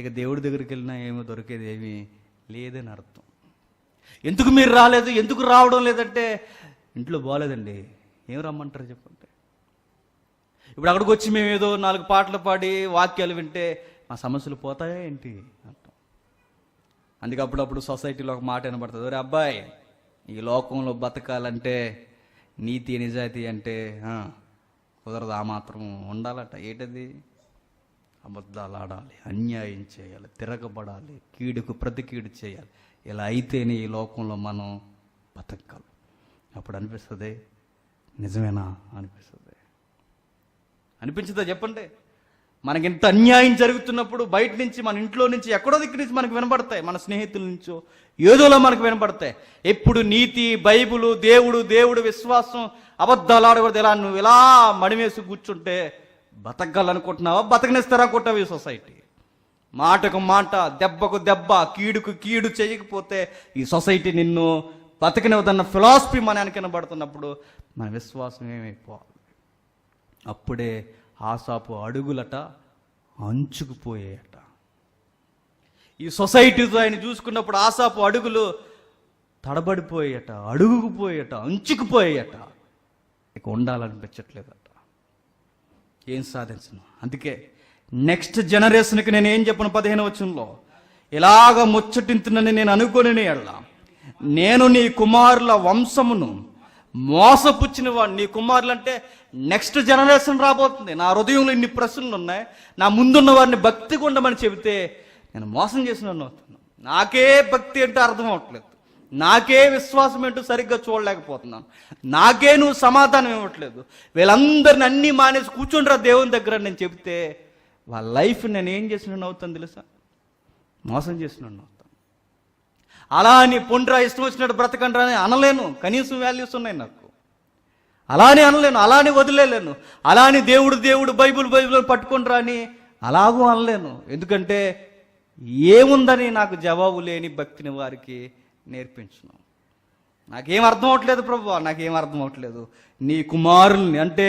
[SPEAKER 1] ఇక దేవుడి దగ్గరికి వెళ్ళినా ఏమో దొరికేది ఏమీ లేదని అర్థం. ఎందుకు మీరు రాలేదు, ఎందుకు రావడం లేదంటే ఇంట్లో బాగోలేదండి. ఏం రమ్మంటారు చెప్పండి? ఇప్పుడు అక్కడికి వచ్చి మేము ఏదో 4 పాటలు పాడి వాక్యాలు వింటే మా సమస్యలు పోతాయా ఏంటి అంటాం. అందుకే అప్పుడప్పుడు సొసైటీలో ఒక మాట వినబడుతుంది, ఒరే అబ్బాయి, ఈ లోకంలో బతకాలంటే నీతి నిజాయితీ అంటే కుదరదు, ఆ మాత్రం ఉండాలట. ఏంటది? అబద్ధాలు ఆడాలి, అన్యాయం చేయాలి, తిరగబడాలి, కీడుకు ప్రతి కీడు చేయాలి. ఇలా అయితేనే ఈ లోకంలో మనం బతకాలి. అప్పుడు అనిపిస్తుంది, నిజమేనా అనిపిస్తుంది. అనిపించదా చెప్పండి? మనకి ఇంత అన్యాయం జరుగుతున్నప్పుడు బయట నుంచి, మన ఇంట్లో నుంచి, ఎక్కడో దిక్కు నుంచి మనకు వినబడతాయి, మన స్నేహితుల నుంచో ఏదోలో మనకు వినబడతాయి. ఎప్పుడు నీతి, బైబుల్, దేవుడు విశ్వాసం, అబద్ధాలు ఆడకూడదు, ఇలా నువ్వు ఇలా మడిమేసి కూర్చుంటే బతకాలనుకుంటున్నావా? బతకనిస్తారనుకుంటావు ఈ సొసైటీ. మాటకు మాట, దెబ్బకు దెబ్బ, కీడుకు కీడు చేయకపోతే ఈ సొసైటీ నిన్ను బతకనివ్వదన్న ఫిలాసఫీ మన వెనకనబడుతున్నప్పుడు మన విశ్వాసం ఏమైపోవాలి? అప్పుడే ఆసాపు అడుగులట అంచుకుపోయేట. ఈ సొసైటీతో ఆయన చూసుకున్నప్పుడు ఆసాపు అడుగులు తడబడిపోయేట, అడుగుకుపోయేట, అంచుకుపోయేట. ఇక ఉండాలనిపించట్లేదట. ఏం సాధించను. అందుకే నెక్స్ట్ జనరేషన్కి నేను ఏం చెప్పను? 15వ వచనంలో, ఇలాగ ముచ్చటింతునని నేను అనుకొని ఎడలా నేను నీ కుమారుల వంశమును మోసపుచ్చిన వాడు. నీ కుమారులు అంటే నెక్స్ట్ జనరేషన్ రాబోతుంది. నా హృదయంలో ఇన్ని ప్రశ్నలు ఉన్నాయి. నా ముందున్న వారిని భక్తిగా ఉండమని చెబితే నేను మోసం చేసిన అవుతున్నాను. నాకే భక్తి ఏంటో అర్థం అవ్వట్లేదు, నాకే విశ్వాసం ఏంటో సరిగ్గా చూడలేకపోతున్నాను, నాకే నువ్వు సమాధానం ఇవ్వట్లేదు. వీళ్ళందరిని అన్నీ మానేసి కూర్చుంటారా దేవుని దగ్గర నేను చెబితే వాళ్ళ లైఫ్ నేను ఏం చేసినాను అవుతాను తెలుసా? మోసం చేసినాను అవుతాను. అలా అని పొండ్రా ఇష్టం వచ్చినట్టు బ్రతకండి అని అనలేను. కనీసం వాల్యూస్ ఉన్నాయి నాకు. అలానే అనలేను, అలానే వదిలేలేను. అలానే దేవుడు బైబుల్ పట్టుకుంటారా అని అలాగూ అనలేను. ఎందుకంటే ఏముందని నాకు జవాబు లేని భక్తిని వారికి నేర్పించును. నాకేం అర్థం అవట్లేదు ప్రభువా, నాకేం అర్థం అవట్లేదు. నీ కుమారుల్ని అంటే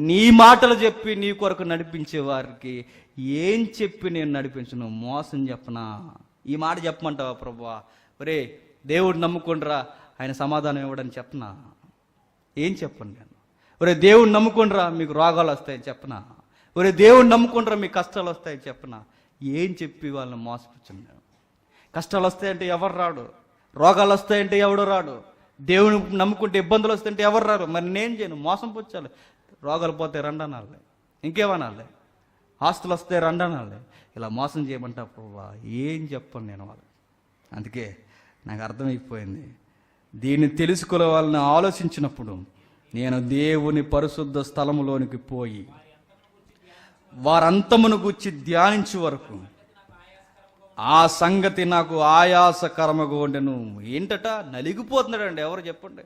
[SPEAKER 1] నీ మాటలు చెప్పి నీ కొరకు నడిపించే వారికి ఏం చెప్పి నేను నడిపించను? మోసం చెప్పనా? ఈ మాట చెప్పమంటావా ప్రభువా? ఒరే దేవుడు నమ్ముకుండ్రా, ఆయన సమాధానం ఇవ్వడని చెప్పనా? ఏం చెప్పను నేను? ఒరే దేవుడు నమ్ముకుండ్రా, మీకు రోగాలు వస్తాయని చెప్పనా? ఒరే దేవుడిని నమ్ముకుంటారా మీ కష్టాలు వస్తాయి చెప్పనా? ఏం చెప్పి వాళ్ళని మోసపుచ్చున్నాను? కష్టాలు వస్తాయంటే ఎవరు రాడు, రోగాలు వస్తాయంటే ఎవడు రాడు, దేవుని నమ్ముకుంటే ఇబ్బందులు వస్తాయంటే ఎవరు రారు. మరి నేను చేయను, మోసం పుచ్చాలి. రోగాలు పోతే రండనాలే, ఇంకేమనాలే, ఆస్తులు వస్తే రండనాలే, ఇలా మోసం చేయమంటా ప్రభా ఏం చెప్పను నేను వాళ్ళు. అందుకే నాకు అర్థమైపోయింది, దీన్ని తెలుసుకోవాలని ఆలోచించినప్పుడు నేను దేవుని పరిశుద్ధ స్థలములోనికి పోయి వారంతమును గుచ్చి ధ్యానించే వరకు ఆ సంగతి నాకు ఆయాసకరముగా ఉండెను. ఏంటట? నలిగిపోతున్నాడండి. ఎవరు చెప్పండి?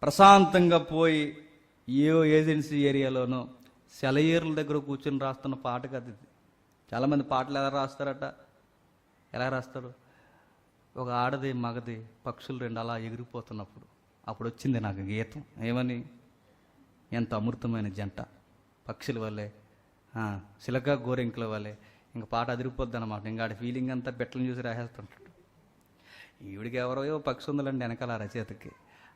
[SPEAKER 1] ప్రశాంతంగా పోయి ఏ ఏజెన్సీ ఏరియాలోనో సెలయేరుల దగ్గర కూర్చొని రాస్తున్న పాట కదా ఇది. చాలామంది పాటలు ఎలా రాస్తారట? ఎలా రాస్తారు? ఒక ఆడది మగది పక్షులు రెండు అలా ఎగిరిపోతున్నప్పుడు అప్పుడు వచ్చింది నాకు గీతం. ఏమని? ఎంత అమృతమైన జంట, పక్షుల వల్లే, చిలక గోరింకల వల్లే. ఇంక పాట అదిరిపోద్ది అనమాట. ఇంకా ఆడ ఫీలింగ్ అంతా బెట్టలను చూసి రాసేస్తుంటాడు. ఈవిడికి ఎవరో పక్షి ఉందండి వెనకాల రచయితకి.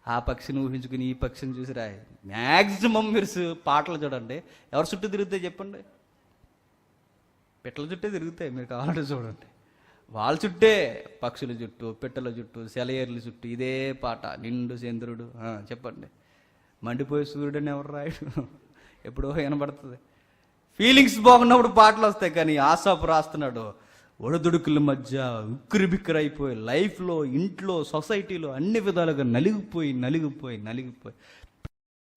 [SPEAKER 1] ఆ పక్షిని ఊహించుకుని ఈ పక్షిని చూసి రాయి. మ్యాక్సిమం మీరు పాటలు చూడండి, ఎవరు చుట్టూ తిరుగుతాయి చెప్పండి? పిట్టల చుట్టే తిరుగుతాయి. మీరు కావాలంటే చూడండి, వాళ్ళ చుట్టే, పక్షుల చుట్టూ, పిట్టల చుట్టూ, సెలయేర్ల చుట్టూ ఇదే పాట. నిండు చంద్రుడు, చెప్పండి. మండిపోయే సూర్యుడని ఎవరు రాయడు? ఎప్పుడో వినబడుతుంది. ఫీలింగ్స్ బాగున్నప్పుడు పాటలు వస్తాయి. కానీ ఆసాపు రాస్తున్నాడు, ఒడదుడుకుల మధ్య ఉక్కిరి బిక్కిరి అయిపోయి లైఫ్లో, ఇంట్లో, సొసైటీలో అన్ని విధాలుగా నలిగిపోయి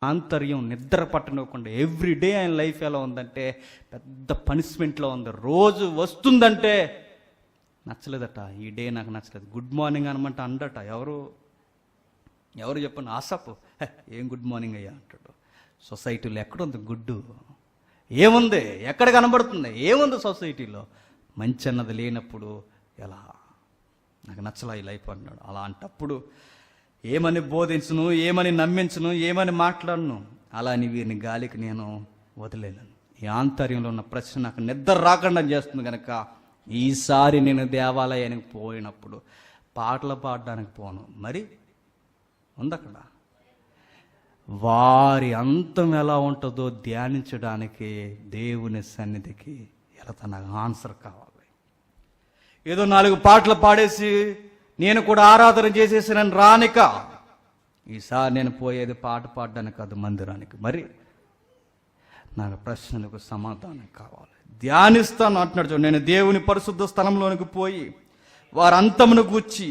[SPEAKER 1] ఆంతర్యం నిద్ర పట్టనివ్వకుండా ఎవ్రీడే ఆయన లైఫ్ ఎలా ఉందంటే పెద్ద పనిష్మెంట్లో ఉంది. రోజు వస్తుందంటే నచ్చలేదట, ఈ డే నాకు నచ్చలేదు, గుడ్ మార్నింగ్ అనమంటే అందట. ఎవరు చెప్పండి? ఆసాపు ఏం గుడ్ మార్నింగ్ అయ్యా అంటాడు. సొసైటీలో ఎక్కడుంది గుడ్డు? ఏముంది? ఎక్కడ కనబడుతుంది? ఏముంది సొసైటీలో? మంచి అన్నది లేనప్పుడు ఎలా? నాకు నచ్చలా ఈ లైఫ్ అన్నాడు. అలాంటప్పుడు ఏమని బోధించును, ఏమని నమ్మించును, ఏమని మాట్లాడను? అలా అని వీరిని గాలికి నేను వదిలేను. ఈ ఆంతర్యంలో ఉన్న ప్రశ్న నాకు నిద్ర రాకుండా చేస్తుంది కనుక ఈసారి నేను దేవాలయానికి పోయినప్పుడు పాటలు పాడడానికి పోను. మరి ఉందక్కడ వారి అంతం ఎలా ఉంటుందో ధ్యానించడానికి దేవుని సన్నిధికి వెళతా. నాకు ఆన్సర్ కావాలి. ఏదో 4 పాటలు పాడేసి నేను కూడా ఆరాధన చేసేసి నన్ను రానిక. ఈసారి నేను పోయేది పాట పాడడానికి కాదు, మందిరానికి. మరి నాకు ప్రశ్నలకు సమాధానం కావాలి. ధ్యానిస్తాను అంటున్నాడు. నేను దేవుని పరిశుద్ధ స్థలంలోనికి పోయి వారి అంతమును గూర్చి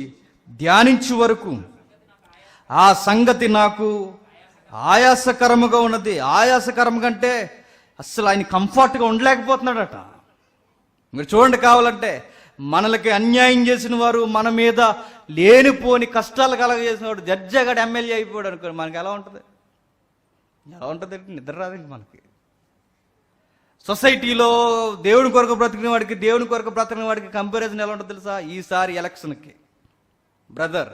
[SPEAKER 1] ధ్యానించే వరకు ఆ సంగతి నాకు ఆయాసకరముగా ఉన్నది. ఆయాసకరంగా అంటే అస్సలు ఆయన కంఫర్ట్గా ఉండలేకపోతున్నాడట. మీరు చూడండి, కావాలంటే మనలకి అన్యాయం చేసిన వారు, మన మీద లేనిపోని కష్టాలు కలగజేసిన వాడు జడ్జిగాడు ఎమ్మెల్యే అయిపోయాడు అనుకోండి, మనకి ఎలా ఉంటుంది? నిద్ర రాదండి మనకి. సొసైటీలో దేవుని కొరకు బ్రతికిన వాడికి కంపారిజన్ ఎలా ఉంటుంది తెలుసా? ఈసారి ఎలక్షన్కి బ్రదర్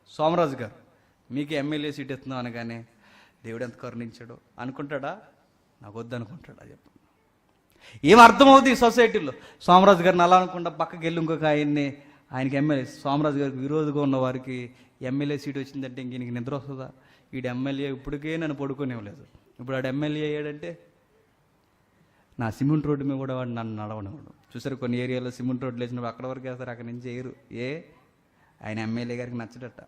[SPEAKER 1] సోమరాజు గారు మీకు ఎమ్మెల్యే సీట్ ఇస్తున్నాం అనగానే దేవుడు ఎంత కరుణించాడు అనుకుంటాడా? నాకు వద్దు అనుకుంటాడా? చెప్పు. ఏం అర్థమవుతుంది ఈ సొసైటీలో? సోమరాజు గారిని అలా అనుకుంటా పక్కకి వెళ్ళి ఇంకొక ఆయనకి ఎమ్మెల్యే, సోమరాజు గారికి విరోధంగా ఉన్న వారికి ఎమ్మెల్యే సీట్ వచ్చిందంటే ఇంక నీకు నిద్ర వస్తుందా? వీడు ఎమ్మెల్యే ఇప్పటికే నన్ను పడుకోనివ్వలేదు, ఇప్పుడు వాడు ఎమ్మెల్యే అయ్యాడంటే నా సిమెంట్ రోడ్డు మీద కూడా వాడు నన్ను నడవనివాడు. చూసారు కొన్ని ఏరియాలో సిమెంట్ రోడ్లు వేసినప్పుడు అక్కడ వరకు వేస్తారు, అక్కడి నుంచి వేయరు. ఆయన ఎమ్మెల్యే గారికి నచ్చడట.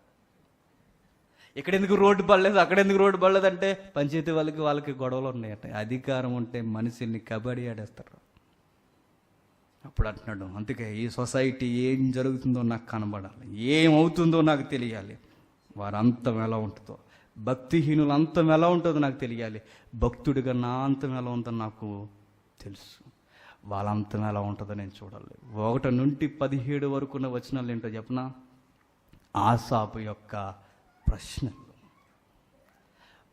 [SPEAKER 1] ఇక్కడ ఎందుకు రోడ్డు పడలేదు, అక్కడ ఎందుకు రోడ్డు పడలేదు అంటే పంచాయతీ వాళ్ళకి గొడవలు ఉన్నాయట. అధికారం ఉంటే మనుషుల్ని కబడ్డీ ఆడేస్తారు. అప్పుడు అంటున్నాడు, అందుకే ఈ సొసైటీ ఏం జరుగుతుందో నాకు కనబడాలి, ఏమవుతుందో నాకు తెలియాలి, వారి అంతం ఎలా ఉంటుందో, భక్తిహీనుల అంతం ఎలా ఉంటుందో నాకు తెలియాలి, భక్తుడిగా నా అంతం ఎలా ఉందో నాకు తెలుసు, వాళ్ళ అంతం ఎలా ఉంటుందో నేను చూడాలి. 1 నుండి 17 వరకు ఉన్న వచనాలు ఏంటో చెప్పనా? ఆసాపు యొక్క ప్రశ్నలు.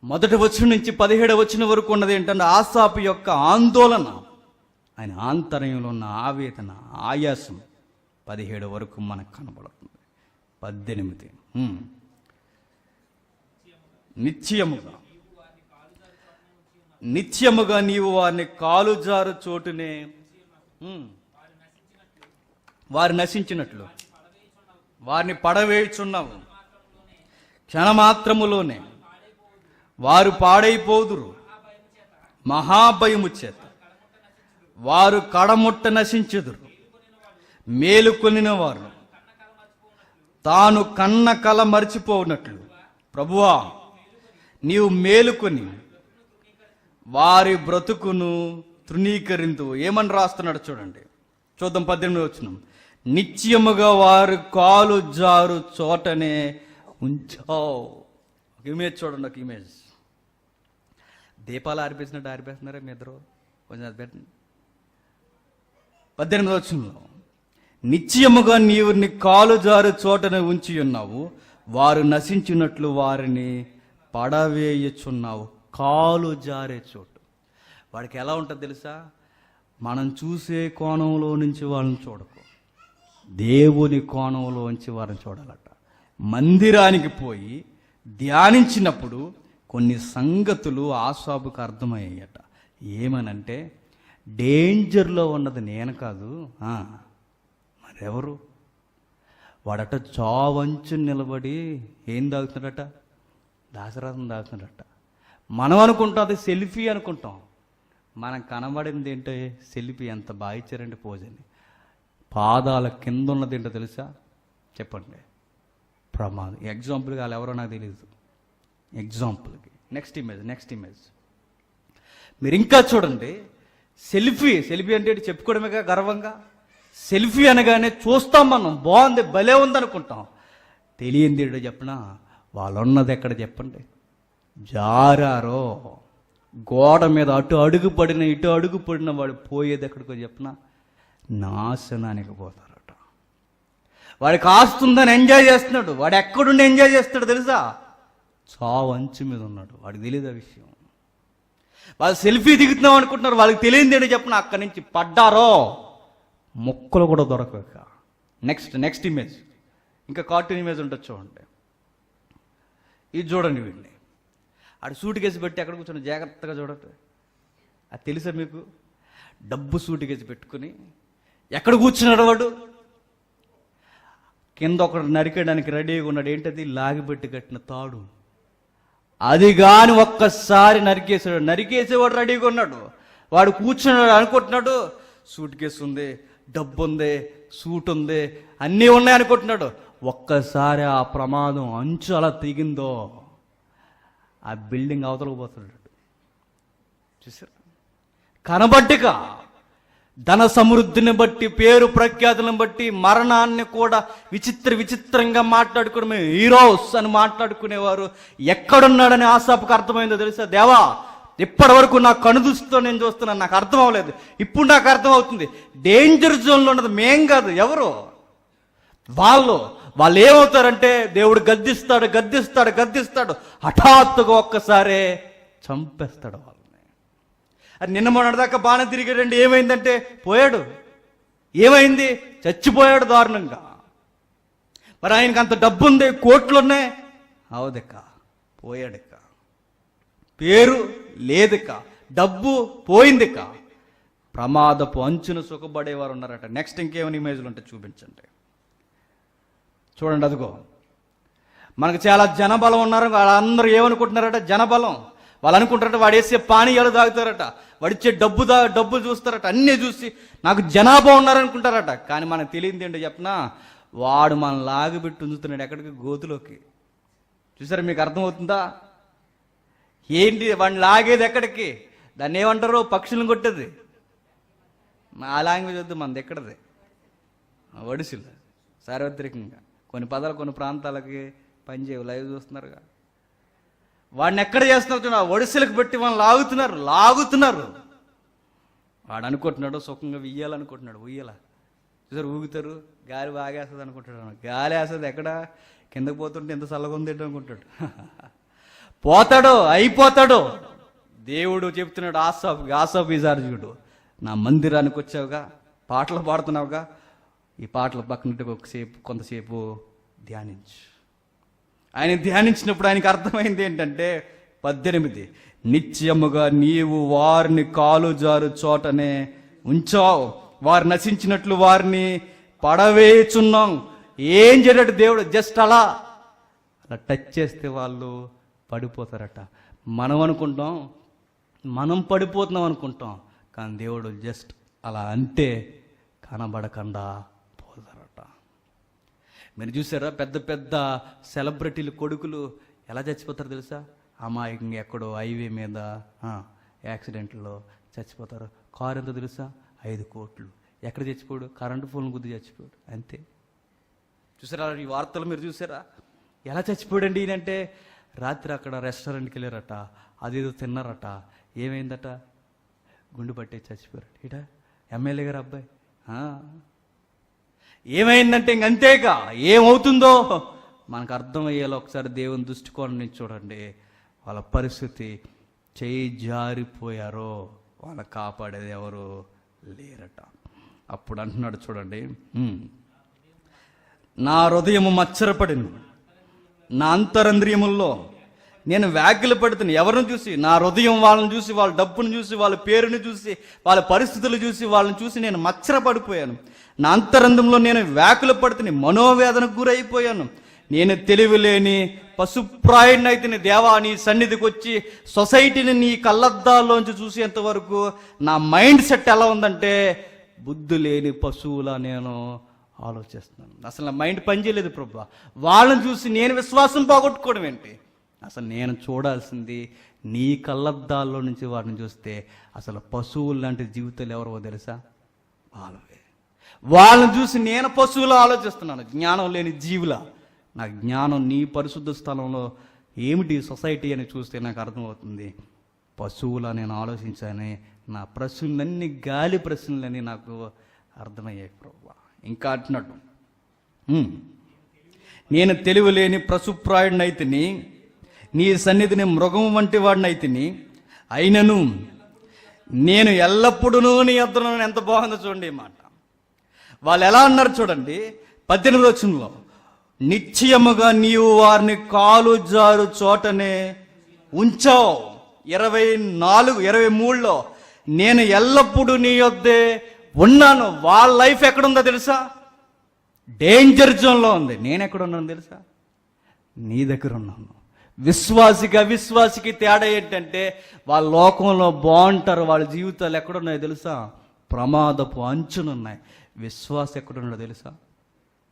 [SPEAKER 1] 1వ వచనం నుంచి 17వ వచనం వరకు ఉన్నది ఏంటంటే ఆసాపు యొక్క ఆందోళన, ఆయన ఆంతర్యంలో ఉన్న ఆవేదన, ఆయాసం 17 వరకు మనకు కనబడుతుంది. 18 నిత్యముగా నీవు వారిని కాలుజారు చోటునే వారు నశించినట్లు వారిని పడవేయుచున్నావు. క్షణమాత్రములోనే వారు పాడైపోదురు. మహాభయము చేత వారు కడముట్ట నశించెదరు. మేలుకొనిన వారు తాను కన్న కల మరిచిపోనట్లు ప్రభువా నీవు మేలుకొని వారి బ్రతుకును తృణీకరింతు. ఏమని రాస్తున్నాడు చూడండి, చూద్దాం 18వ వచనం. నిత్యముగా వారు కాలు జారు చోటనే ఉంచావు. ఒక ఇమేజ్ చూడండి, ఒక ఇమేజ్. దీపాలు ఆరిపేసినట్టు ఆరిపేస్తున్నారా మీ ఇద్దరు? కొంచెం అది పెట్టండి. 18వ వచనంలో నిత్యముగా నీవు నీ కాలు జారు చోటనే ఉంచి ఉన్నావు, వారు నశించినట్లు వారిని పడవేయుచున్నావు. కాలు జారే చోటు వాడికి ఎలా ఉంటుంది తెలుసా? మనం చూసే కోణంలో నుంచి వాళ్ళని చూడకు, దేవుని కోణంలోంచి వారిని చూడాలట. మందిరానికి పోయి ధ్యానించినప్పుడు కొన్ని సంగతులు ఆసాబుకు అర్థమయ్యాయట. ఏమనంటే, డేంజర్లో ఉన్నది నేను కాదు, మరెవరు? వాడట చావంచు నిలబడి ఏం తాగుతున్నాడట? దాసరథం తాగుతున్నాడట. మనం అనుకుంటాం అది సెల్ఫీ అనుకుంటాం. మనం కనబడింది ఏంటో సెల్ఫీ. ఎంత బాగా ఇచ్చారంటే పోజని. పాదాల కింద ఉన్నది ఏంటో తెలుసా? చెప్పండి. ప్రమాదం. ఎగ్జాంపుల్గా వాళ్ళు ఎవరో నాకు తెలియదు. ఎగ్జాంపుల్కి నెక్స్ట్ ఇమేజ్ మీరు ఇంకా చూడండి. సెల్ఫీ అంటే చెప్పుకోవడమేగా గర్వంగా. సెల్ఫీ అనగానే చూస్తాం మనం, బాగుంది భలే ఉందనుకుంటాం. తెలియంది ఏంటో చెప్పనా? వాళ్ళు ఉన్నది ఎక్కడ చెప్పండి? జారారో గోడ మీద అటు అడుగు పడిన ఇటు అడుగు పడిన వాడు పోయేది ఎక్కడికో చెప్పనా? నాశనానికి పోతారట. వాడికి ఆస్తుందని ఎంజాయ్ చేస్తున్నాడు. వాడు ఎక్కడుండి ఎంజాయ్ చేస్తాడు తెలుసా? చావు అంచు మీద ఉన్నాడు. వాడికి తెలియదు ఆ విషయం. వాళ్ళు సెల్ఫీ దిగుతున్నాం అనుకుంటున్నారు. వాళ్ళకి తెలియదు ఏంటో చెప్పిన అక్కడి నుంచి పడ్డారో మొక్కలు కూడా దొరకక. నెక్స్ట్ ఇమేజ్, ఇంకా కార్టూన్ ఇమేజ్ ఉంటుంది చూడండి. ఇది చూడండి. వీడిని ఆడు సూట్ కేసు పెట్టి ఎక్కడ కూర్చొని జాగ్రత్తగా చూడండి. అది తెలుసా మీకు? డబ్బు సూట్ కేసు పెట్టుకుని ఎక్కడ కూర్చున్నాడు వాడు? కింద ఒకడు నరికేయడానికి రెడీగా ఉన్నాడు. ఏంటది? లాగిపెట్టి కట్టిన తాడు. అది కాని ఒక్కసారి నరికేసేవాడు రెడీగా ఉన్నాడు. వాడు కూర్చున్నాడు అనుకుంటున్నాడు, సూట్ కేసు ఉంది, డబ్బు ఉంది, సూట్ ఉంది, అన్నీ ఉన్నాయి అనుకుంటున్నాడు. ఒక్కసారి ఆ ప్రమాదం అంచు అలా తెగిందో ఆ బిల్డింగ్ అవతలకు పోతున్నాడు. చూసారు? కనబడ్డక ధన సమృద్ధిని బట్టి, పేరు ప్రఖ్యాతులను బట్టి, మరణాన్ని కూడా విచిత్రంగా మాట్లాడుకుని మేము హీరోస్ అని మాట్లాడుకునేవారు ఎక్కడున్నాడని ఆసాపుకు అర్థమైందో తెలుసా? దేవా, ఇప్పటి వరకు నా కనుదృష్టితో నేను చూస్తున్నాను, నాకు అర్థం అవ్వలేదు, ఇప్పుడు నాకు అర్థం అవుతుంది. డేంజర్ జోన్లో ఉన్నది మేం కాదు, ఎవరు? వాళ్ళు ఏమవుతారంటే, దేవుడు గద్దిస్తాడు, హఠాత్తుగా ఒక్కసారే చంపేస్తాడు వాళ్ళని. అది నిన్న మొన్నటిదాకా బాగానే తిరిగాడండి. ఏమైందంటే పోయాడు. ఏమైంది? చచ్చిపోయాడు దారుణంగా. మరి ఆయనకి అంత డబ్బు ఉంది, కోట్లున్నాయి, అవదక్క పోయాడక్క. పేరు లేదుక, డబ్బు పోయిందిక. ప్రమాదపు అంచును సుఖపడేవారు ఉన్నారట. నెక్స్ట్ ఇంకేమైనా ఇమేజ్లు ఉంటే చూపించండి. చూడండి, అదిగో మనకు చాలా జనబలం ఉన్నారు. వాళ్ళందరూ ఏమనుకుంటున్నారట? జనబలం. వాళ్ళు అనుకుంటారట వాడు వేసే పానీయాలు తాగుతారట, వాడిచ్చే డబ్బు చూస్తారట, అన్నీ చూసి నాకు జనాభా ఉన్నారనుకుంటారట. కానీ మనకు తెలియంది ఏంటో చెప్పనా? వాడు మనం లాగిపెట్టి ఉంచుతున్నాడు ఎక్కడికి? గోతులోకి. చూసారా? మీకు అర్థమవుతుందా? ఏంటి వాడిని లాగేది ఎక్కడికి? దాన్ని ఏమంటారు? పక్షులను కొట్టేది. ఆ లాంగ్వేజ్ వద్దు, మనది ఎక్కడది? ఒడిసిలు. సార్వత్రికంగా కొన్ని పదాలు కొన్ని ప్రాంతాలకి పనిచేయవు. లైవ్ చూస్తున్నారుగా. వాడిని ఎక్కడ చేస్తున్నారు? ఒడిసెలకు పెట్టి వాళ్ళని లాగుతున్నారు. వాడు అనుకుంటున్నాడు సుఖంగా ఉయ్యాలనుకుంటున్నాడు. ఉయ్యాల చూసారు? ఊగుతారు, గాలి బాగేస్తుంది అనుకుంటాడు. గాలి వేస్తుంది ఎక్కడ? కిందకు పోతుంటే ఎంత చల్లగా ఉంది అనుకుంటాడు. పోతాడు, అయిపోతాడు. దేవుడు చెప్తున్నాడు ఆసాపు ఈజార్జుడు, నా మందిరానికి వచ్చావుగా, పాటలు పాడుతున్నావుగా, ఈ పాటలు పక్కనట్టుగా కొంతసేపు ధ్యానించు. ఆయన ధ్యానించినప్పుడు ఆయనకి అర్థమైంది ఏంటంటే 18, నిత్యముగా నీవు వారిని కాలు జారు చోటనే ఉంచావు, వారు నశించినట్లు వారిని పడవేచున్నాం. ఏం చేయడట దేవుడు? జస్ట్ అలా టచ్ చేస్తే వాళ్ళు పడిపోతారట. మనం అనుకుంటాం మనం పడిపోతున్నాం అనుకుంటాం, కానీ దేవుడు జస్ట్ అలా అంటే కనబడకుండా పోతారట. మీరు చూసారా, పెద్ద పెద్ద సెలబ్రిటీలు కొడుకులు ఎలా చచ్చిపోతారు తెలుసా? అమాయకంగా ఎక్కడో హైవే మీద యాక్సిడెంట్లో చచ్చిపోతారు. కారు ఎంత తెలుసా? 5 కోట్లు. ఎక్కడ చచ్చిపోయాడు? కరెంటు ఫోన్ గుద్ది చచ్చిపోయాడు, అంతే. చూసారా ఈ వార్తలు? మీరు చూసారా ఎలా చచ్చిపోయాడండి ఈయనంటే? రాత్రి అక్కడ రెస్టారెంట్కి వెళ్ళారట, అదేదో తిన్నారట, ఏమైందట? గుండు పట్టే చచ్చిపోయారు. ఇట ఎమ్మెల్యే గారు అబ్బాయి. ఏమైందంటే ఇంకంతేగా, ఏమవుతుందో మనకు అర్థమయ్యేలా ఒకసారి దేవుని దృష్టికోణం నుంచి చూడండి. వాళ్ళ పరిస్థితి, చేయి జారిపోయారో వాళ్ళ కాపాడేది ఎవరు లేరట. అప్పుడు అంటున్నాడు చూడండి, నా హృదయము మచ్చరపడింది, నా అంతరంద్రియముల్లో నేను వ్యాఖ్యలు పడుతున్నా. ఎవరిని చూసి? నా హృదయం వాళ్ళని చూసి, వాళ్ళ డబ్బును చూసి, వాళ్ళ పేరుని చూసి, వాళ్ళ పరిస్థితులు చూసి, వాళ్ళని చూసి నేను మచ్చరపడిపోయాను. నా అంతరంధ్రంలో నేను వ్యాఖ్యలు పడుతున్నా, మనోవేదనకు గురైపోయాను. నేను తెలివిలేని పశుప్రాయుడిని అయితే దేవా నీ సన్నిధికి వచ్చి సొసైటీని నీ కళ్ళద్దాల్లోంచి చూసేంత వరకు నా మైండ్ సెట్ ఎలా ఉందంటే, బుద్ధి లేని పశువులా నేను ఆలోచిస్తున్నాను. అసలు నా మైండ్ పనిచేయలేదు ప్రభు. వాళ్ళని చూసి నేను విశ్వాసం పోగొట్టుకోవడం ఏంటి? అసలు నేను చూడాల్సింది నీ కళ్ళద్దాల్లో నుంచి వాటిని చూస్తే అసలు పశువులు లాంటి జీవితాలు ఎవరో తెలుసా? వాళ్ళవే. వాళ్ళని చూసి నేను పశువులా ఆలోచిస్తున్నాను, జ్ఞానం లేని జీవులా. నా జ్ఞానం నీ పరిశుద్ధ స్థలంలో ఏమిటి సొసైటీ అని చూస్తే నాకు అర్థమవుతుంది. పశువులా నేను ఆలోచించానే, నా ప్రశ్నలన్నీ గాలి ప్రశ్నలని నాకు అర్థమయ్యాయి ప్రభు. ఇంకా అంటున్నట్టు, నేను తెలివిలేని పశుప్రాయుడినైతిని, నీ సన్నిధిని మృగం వంటి వాడినైతిని, అయినను నేను ఎల్లప్పుడూ నీ యొద్దను. ఎంత బాగుందో చూడండి ఈ మాట. వాళ్ళు ఎలా అన్నారు చూడండి, 18వ వచనంలో, నిశ్చయముగా నీవు వారిని కాలు జారు చోటనే ఉంచావు. 23లో నేను ఎల్లప్పుడూ నీ యొద్దే ఉన్నాను. వాళ్ళ లైఫ్ ఎక్కడుందో తెలుసా? డేంజర్ జోన్లో ఉంది. నేను ఎక్కడున్నాను తెలుసా? నీ దగ్గర ఉన్నాను. విశ్వాసికి అవిశ్వాసికి తేడా ఏంటంటే, వాళ్ళ లోకంలో బాగుంటారు, వాళ్ళ జీవితాలు ఎక్కడున్నాయో తెలుసా? ప్రమాదపు అంచునున్నాయి. విశ్వాసం ఎక్కడున్నాడో తెలుసా?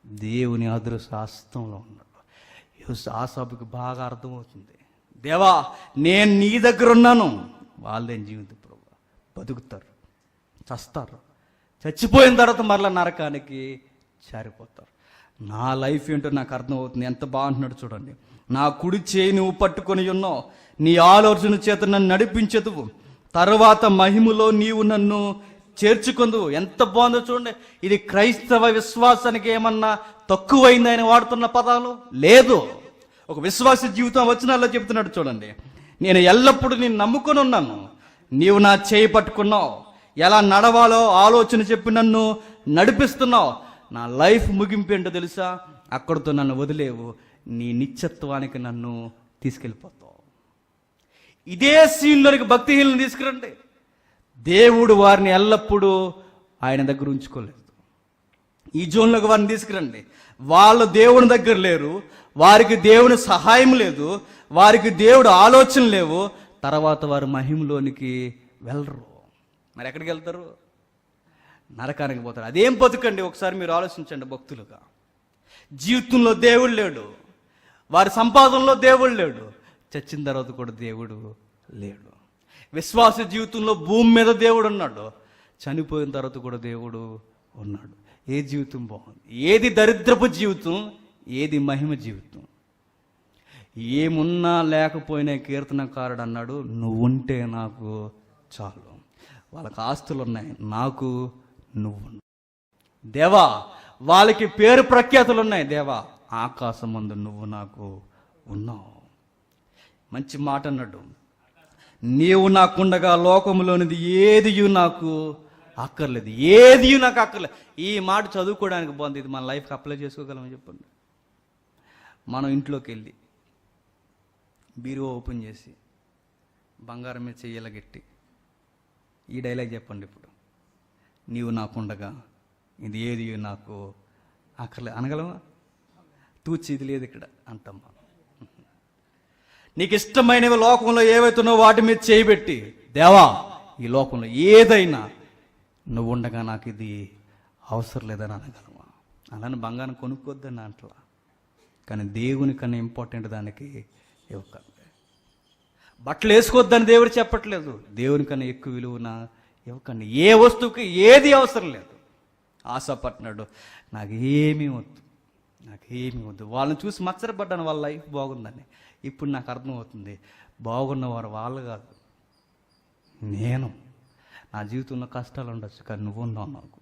[SPEAKER 1] దేవుని అదృశ్య హస్తంలో ఉన్నాడు. ఆసాబుకి బాగా అర్థమవుతుంది, దేవా నేను నీ దగ్గర ఉన్నాను. వాళ్ళేం జీవితం ప్రభు, బతుకుతారు, చస్తారు, చచ్చిపోయిన తర్వాత మరలా నరకానికి చేరిపోతారు. నా లైఫ్ ఏంటో నాకు అర్థమవుతుంది. ఎంత బాగుంటున్నాడు చూడండి. నా కుడి చేయి నువ్వు పట్టుకొని ఉన్నావు, నీ ఆలోచన చేత నన్ను నడిపించదువు, తర్వాత మహిమలో నీవు నన్ను చేర్చుకుందువు. ఎంత బాగుందో చూడండి. ఇది క్రైస్తవ విశ్వాసానికి ఏమన్నా తక్కువైంది ఆయన వాడుతున్న పదాలు లేదు. ఒక విశ్వాస జీవితం వచనాల్లో చెప్తున్నాడు చూడండి. నేను ఎల్లప్పుడూ నేను నమ్ముకొని ఉన్నాను, నీవు నా చేయి పట్టుకున్నావు, ఎలా నడవాలో ఆలోచన చెప్పి నన్ను నడిపిస్తున్నావు. నా లైఫ్ ముగింపు ఏంటో తెలుసా? అక్కడితో నన్ను వదిలేవు, నీ నిత్యత్వానికి నన్ను తీసుకెళ్ళిపోతావు. ఇదే సీన్లోనికి భక్తిహీనులను తీసుకురండి. దేవుడు వారిని ఎల్లప్పుడూ ఆయన దగ్గర ఉంచుకోలేదు. ఈ జోన్లోకి వారిని తీసుకురండి. వాళ్ళు దేవుని దగ్గర లేరు, వారికి దేవుని సహాయం లేదు, వారికి దేవుడు ఆలోచన లేవు, తర్వాత వారు మహిమలోనికి వెళ్ళరు. మరి ఎక్కడికి వెళ్తారు? నరకానికి పోతారు. అదేం బతుకండి? ఒకసారి మీరు ఆలోచించండి. భక్తులుగా జీవితంలో దేవుడు లేడు, వారి సంపాదనలో దేవుడు లేడు, చచ్చిన తర్వాత కూడా దేవుడు లేడు. విశ్వాస జీవితంలో భూమి మీద దేవుడు ఉన్నాడు, చనిపోయిన తర్వాత కూడా దేవుడు ఉన్నాడు. ఏ జీవితం బాగుంది? ఏది దరిద్రపు జీవితం, ఏది మహిమ జీవితం? ఏమున్నా లేకపోయినా కీర్తనకారుడు అన్నాడు, నువ్వుంటే నాకు చాలు. వాళ్ళకి ఆస్తులు ఉన్నాయి, నాకు నువ్వు. దేవా వాళ్ళకి పేరు ప్రఖ్యాతులు ఉన్నాయి, దేవా ఆకాశం ముందు నువ్వు నాకు ఉన్నావు. మంచి మాట అన్నాడు, నీవు నాకుండగా లోకములోనిది ఏది నాకు అక్కర్లేదు, ఏది నాకు అక్కర్లేదు. ఈ మాట చదువుకోవడానికి బాగుంది. ఇది మన లైఫ్కి అప్లై చేసుకోగలమని చెప్పండి. మనం ఇంట్లోకి వెళ్ళి బీరువా ఓపెన్ చేసి బంగారం మీద చెయ్యాల గట్టి ఈ డైలాగ్ చెప్పండి ఇప్పుడు. నీవు నాకుండగా ఇది ఏది నాకు అక్కర్లేదు అనగలమా? తూచి ఇది లేదు ఇక్కడ అంటాం మనం. నీకు ఇష్టమైనవి లోకంలో ఏవైతున్నావో వాటి మీద చేయబెట్టి, దేవా ఈ లోకంలో ఏదైనా నువ్వు ఉండగా నాకు ఇది అవసరం లేదని అనగలవా? అలానే బంగారం కొనుక్కోద్దని అంటలా, కానీ దేవుని కన్నా ఇంపార్టెంట్ దానికి ఇవ్వకండి. బట్టలు వేసుకోవద్దని దేవుడు చెప్పట్లేదు, దేవుని కన్నా ఎక్కువ విలువన ఇవ్వకండి. ఏ వస్తువుకి ఏది అవసరం లేదు. ఆశపట్టినాడు, నాకేమీ వద్దు, నాకేమీ వద్దు. వాళ్ళని చూసి మచ్చరపడ్డాను, వాళ్ళ లైఫ్ బాగుందని. ఇప్పుడు నాకు అర్థమవుతుంది, బాగున్నవారు వాళ్ళు కాదు, నేను. నా జీవితంలో కష్టాలు ఉండొచ్చు, కానీ నువ్వు ఉన్నావు నాకు.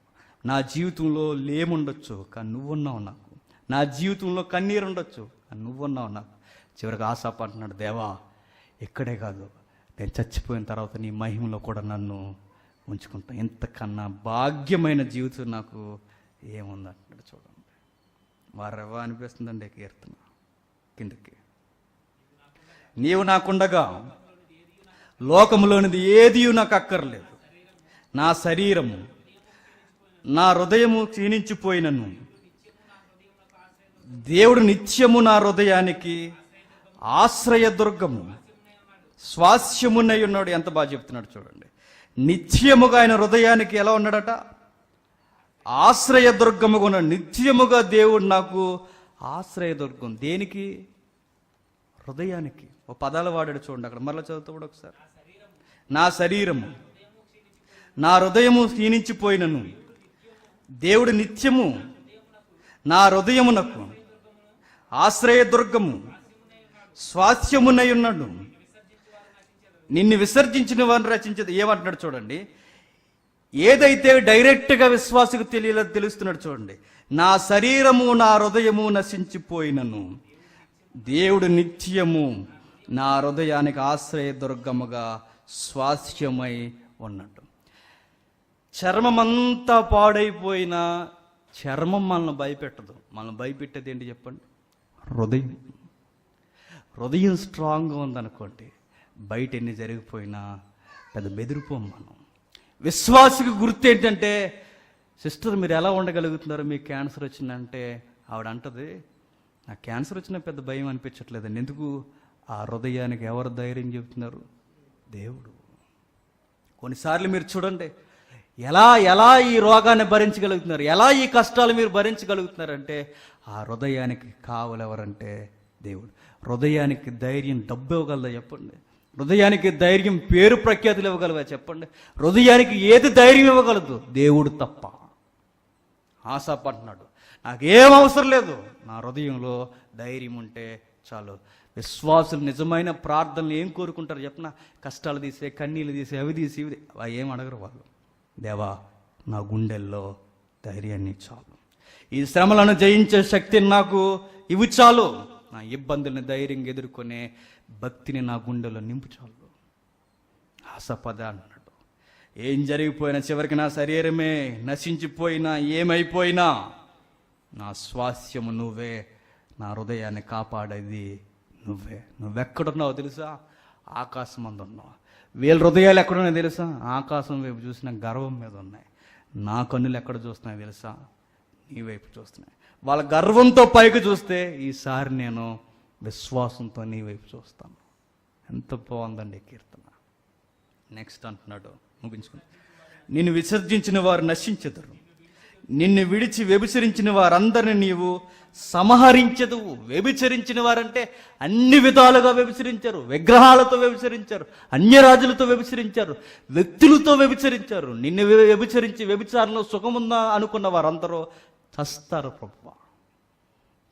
[SPEAKER 1] నా జీవితంలో లేముండొచ్చు, కానీ నువ్వు ఉన్నావు నాకు. నా జీవితంలో కన్నీరు ఉండొచ్చు, కానీ నువ్వు ఉన్నావు నాకు. చివరికి ఆశపడుతున్నాడు, దేవా ఇక్కడే కాదు, నేను చచ్చిపోయిన తర్వాత నీ మహిమలో కూడా నన్ను ఉంచుకుంటా. ఇంతకన్నా భాగ్యమైన జీవితం నాకు ఏముందంటున్నాడు. చూడండి, వారెవా అనిపిస్తుందండి కీర్తన కిందకి. నీవు నాకుండగా లోకములోనిది ఏది నాకు అక్కర్లేదు. నా శరీరము నా హృదయము క్షీణించిపోయినను దేవుడు నిత్యము నా హృదయానికి ఆశ్రయదుర్గము స్వాస్యమునై ఉన్నాడు. ఎంత బాగా చెప్తున్నాడు చూడండి. నిత్యముగా ఆయన హృదయానికి ఎలా ఉన్నాడట? ఆశ్రయదుర్గముగా ఉన్నాడు. నిత్యముగా దేవుడు నాకు ఆశ్రయదుర్గం. దేనికి? హృదయానికి. ఓ పదాలు వాడాడు చూడండి అక్కడ, మరలా చదువుతూ కూడా ఒకసారి. నా శరీరము నా హృదయము క్షీణించిపోయినను దేవుడు నిత్యము నా హృదయమునకు ఆశ్రయదుర్గము స్వాస్యమునై ఉన్నాడు. నిన్ను విసర్జించిన వారిని రచించదు. ఏమంటున్నాడు చూడండి, ఏదైతే డైరెక్ట్గా విశ్వాసకు తెలియలేదు తెలుస్తున్నాడు చూడండి. నా శరీరము నా హృదయము నశించిపోయినను దేవుడు నిత్యము నా హృదయానికి ఆశ్రయదుర్గముగా స్వాస్యమై ఉన్నట్టు. చర్మమంతా పాడైపోయిన చర్మం మనల్ని భయపెట్టదు. మనల్ని భయపెట్టేది ఏంటి చెప్పండి? హృదయం. హృదయం స్ట్రాంగ్గా ఉందనుకోండి, బయట ఎన్ని జరిగిపోయినా పెద్ద బెదిరిపోం మనం. విశ్వాసకు గుర్తు ఏంటంటే, సిస్టర్ మీరు ఎలా ఉండగలుగుతున్నారు, మీకు క్యాన్సర్ వచ్చిందంటే ఆవిడ అంటది, నాకు క్యాన్సర్ వచ్చినా పెద్ద భయం అనిపించట్లేదండి. ఎందుకు? ఆ హృదయానికి ఎవరు ధైర్యం చెబుతున్నారు? దేవుడు. కొన్నిసార్లు మీరు చూడండి, ఎలా ఈ రోగాన్ని భరించగలుగుతున్నారు, ఎలా ఈ కష్టాలు మీరు భరించగలుగుతున్నారంటే ఆ హృదయానికి కావలెవరంటే దేవుడు. హృదయానికి ధైర్యం డబ్బు ఇవ్వగలదా చెప్పండి? హృదయానికి ధైర్యం పేరు ప్రఖ్యాతులు ఇవ్వగలవా చెప్పండి? హృదయానికి ఏది ధైర్యం ఇవ్వగలదు? దేవుడు తప్ప. ఆశపడుతున్నాడు, నాకేం అవసరం లేదు, నా హృదయంలో ధైర్యం ఉంటే చాలు. విశ్వాసులు నిజమైన ప్రార్థనలు ఏం కోరుకుంటారు చెప్పిన? కష్టాలు తీసే, కన్నీళ్ళు తీసే, అవి తీసి ఇవి ఏం అడగరు వాళ్ళు. దేవా నా గుండెల్లో ధైర్యాన్ని చాలు, ఈ శ్రమలను జయించే శక్తిని నాకు ఇవి చాలు, నా ఇబ్బందుల్ని ధైర్యంగా ఎదుర్కొనే భక్తిని నా గుండెలో నింపు చాలు. ఆశపద అన్నాడు. ఏం జరిగిపోయినా, చివరికి నా శరీరమే నశించిపోయినా, ఏమైపోయినా నా స్వాస్యము నువ్వే, నా హృదయాన్ని కాపాడేది నువ్వే. నువ్వెక్కడున్నావు తెలుసా? ఆకాశం మందు ఉన్నావు. వీళ్ళ హృదయాలు ఎక్కడున్నాయో తెలుసా? ఆకాశం వైపు చూసిన గర్వం మీద ఉన్నాయి. నా కన్నులు ఎక్కడ చూస్తున్నాయి తెలుసా? నీ వైపు చూస్తున్నాయి. వాళ్ళ గర్వంతో పైకి చూస్తే, ఈసారి నేను విశ్వాసంతో నీ వైపు చూస్తాను. ఎంత బాగుందండి కీర్తన. నెక్స్ట్ అంటున్నాడు, ముగించుకుని, నిన్ను విసర్జించిన వారు నశించెదరు, నిన్ను విడిచి వ్యభిచరించిన వారందరిని నీవు సంహరించదువు. వ్యభిచరించిన వారంటే అన్ని విధాలుగా వ్యభిచరించారు. విగ్రహాలతో వ్యభిచరించారు, అన్యరాజులతో వ్యభిచరించారు, వ్యక్తులతో వ్యభిచరించారు. నిన్ను వ్యభిచరించి వ్యభిచారంలో సుఖముందా అనుకున్న వారందరూ చస్తారు ప్రభువా.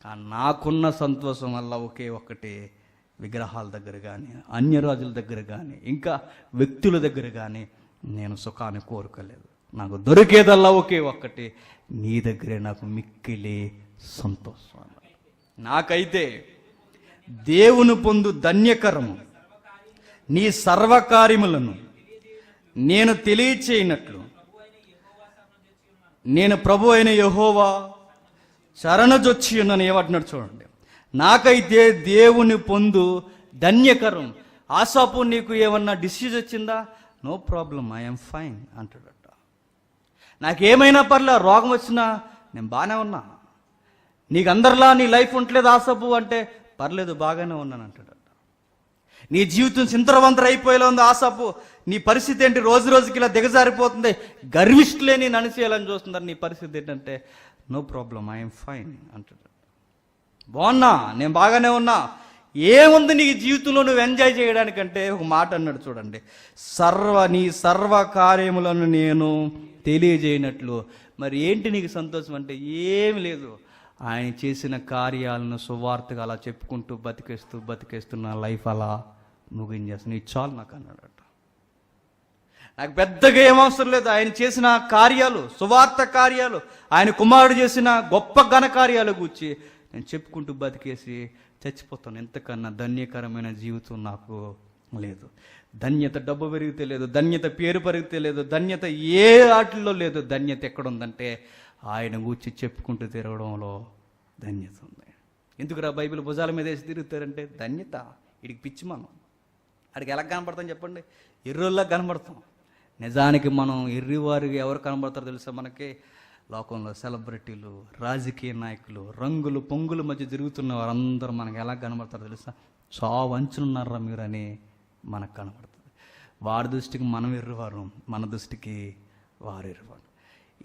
[SPEAKER 1] కానీ నాకున్న సంతోషం వల్ల ఒకే ఒక్కటి, విగ్రహాల దగ్గర కానీ, అన్యరాజుల దగ్గర కానీ, ఇంకా వ్యక్తుల దగ్గర కానీ నేను సుఖాన్ని కోరుకోలేదు. నాకు దొరికేదల్లా ఒకే ఒక్కటి, నీ దగ్గరే నాకు మిక్కిలి సంతోషం. నాకైతే దేవుని పొందు ధన్యకరము నీ సర్వకార్యములను నేను తెలియచేయనట్లు నేను ప్రభు అయిన యెహోవా శరణజొచ్చి ఉన్నాను. ఏమంటున్నాడు చూడండి, నాకైతే దేవుని పొందు ధన్యకరం. ఆశాపు నీకు ఏమన్నా డిసీజ్ వచ్చిందా? నో ప్రాబ్లం, ఐఎమ్ ఫైన్ అంటాడట. నాకేమైనా పర్లే, రోగం వచ్చినా నేను బాగానే ఉన్నా. నీకు అందరిలా నీ లైఫ్ ఉండలేదు ఆశాపు అంటే, పర్లేదు బాగానే ఉన్నాను అంటాడట. నీ జీవితం చింతరవంతర అయిపోయేలా ఉంది ఆసాపు. నీ పరిస్థితి ఏంటి? రోజు రోజుకి ఇలా దిగజారిపోతుంది. గర్విష్ఠులే నేను అణిచేయాలని చూస్తున్నారు. నీ పరిస్థితి ఏంటంటే నో ప్రాబ్లం, ఐఎమ్ ఫైన్ అంటాడు. బాగున్నా, నేను బాగానే ఉన్నా. ఏముంది నీ జీవితంలో నువ్వు ఎంజాయ్ చేయడానికంటే? ఒక మాట అన్నాడు చూడండి, నీ సర్వ కార్యములను నేను తెలియజేయనట్లు. మరి ఏంటి నీకు సంతోషం అంటే? ఏమి లేదు. ఆయన చేసిన కార్యాలను సువార్తగా అలా చెప్పుకుంటూ బతికేస్తూ నా లైఫ్ అలా ముగించేస్తాను. ఇది చాలు నాకు అన్నాడట. నాకు పెద్దగా ఏం అవసరం లేదు. ఆయన చేసిన కార్యాలు, సువార్త కార్యాలు, ఆయన కుమారుడు చేసిన గొప్ప ఘన కార్యాలు గురించి నేను చెప్పుకుంటూ బతికేసి చచ్చిపోతాను. ఎంతకన్నా ధన్యకరమైన జీవితం నాకు లేదు. ధన్యత డబ్బు పెరిగితే లేదు, ధన్యత పేరు పెరిగితే లేదు, ధన్యత ఏ ఆటల్లో లేదు. ధన్యత ఎక్కడుందంటే ఆయన గూర్చి చెప్పుకుంటూ తిరగడంలో ధన్యత ఉంది. ఎందుకురా బైబిల్ భుజాల మీద వేసి తిరుగుతారంటే ధన్యత. వీడికి పిచ్చి మనం. ఆడికి ఎలా కనపడతాం చెప్పండి? ఎర్రోళ్ళగా కనబడతాం. నిజానికి మనం ఎర్రివారికి ఎవరు కనబడతారో తెలుసా? మనకి లోకంలో సెలబ్రిటీలు, రాజకీయ నాయకులు, రంగులు పొంగుల మధ్య తిరుగుతున్న వారందరూ మనకి ఎలా కనబడతారో తెలుసా? చావు అంచునున్నారా మీరని మనకు కనబడుతుంది. వారి దృష్టికి మనం ఎర్రివారు, మన దృష్టికి వారు ఎర్రివారు.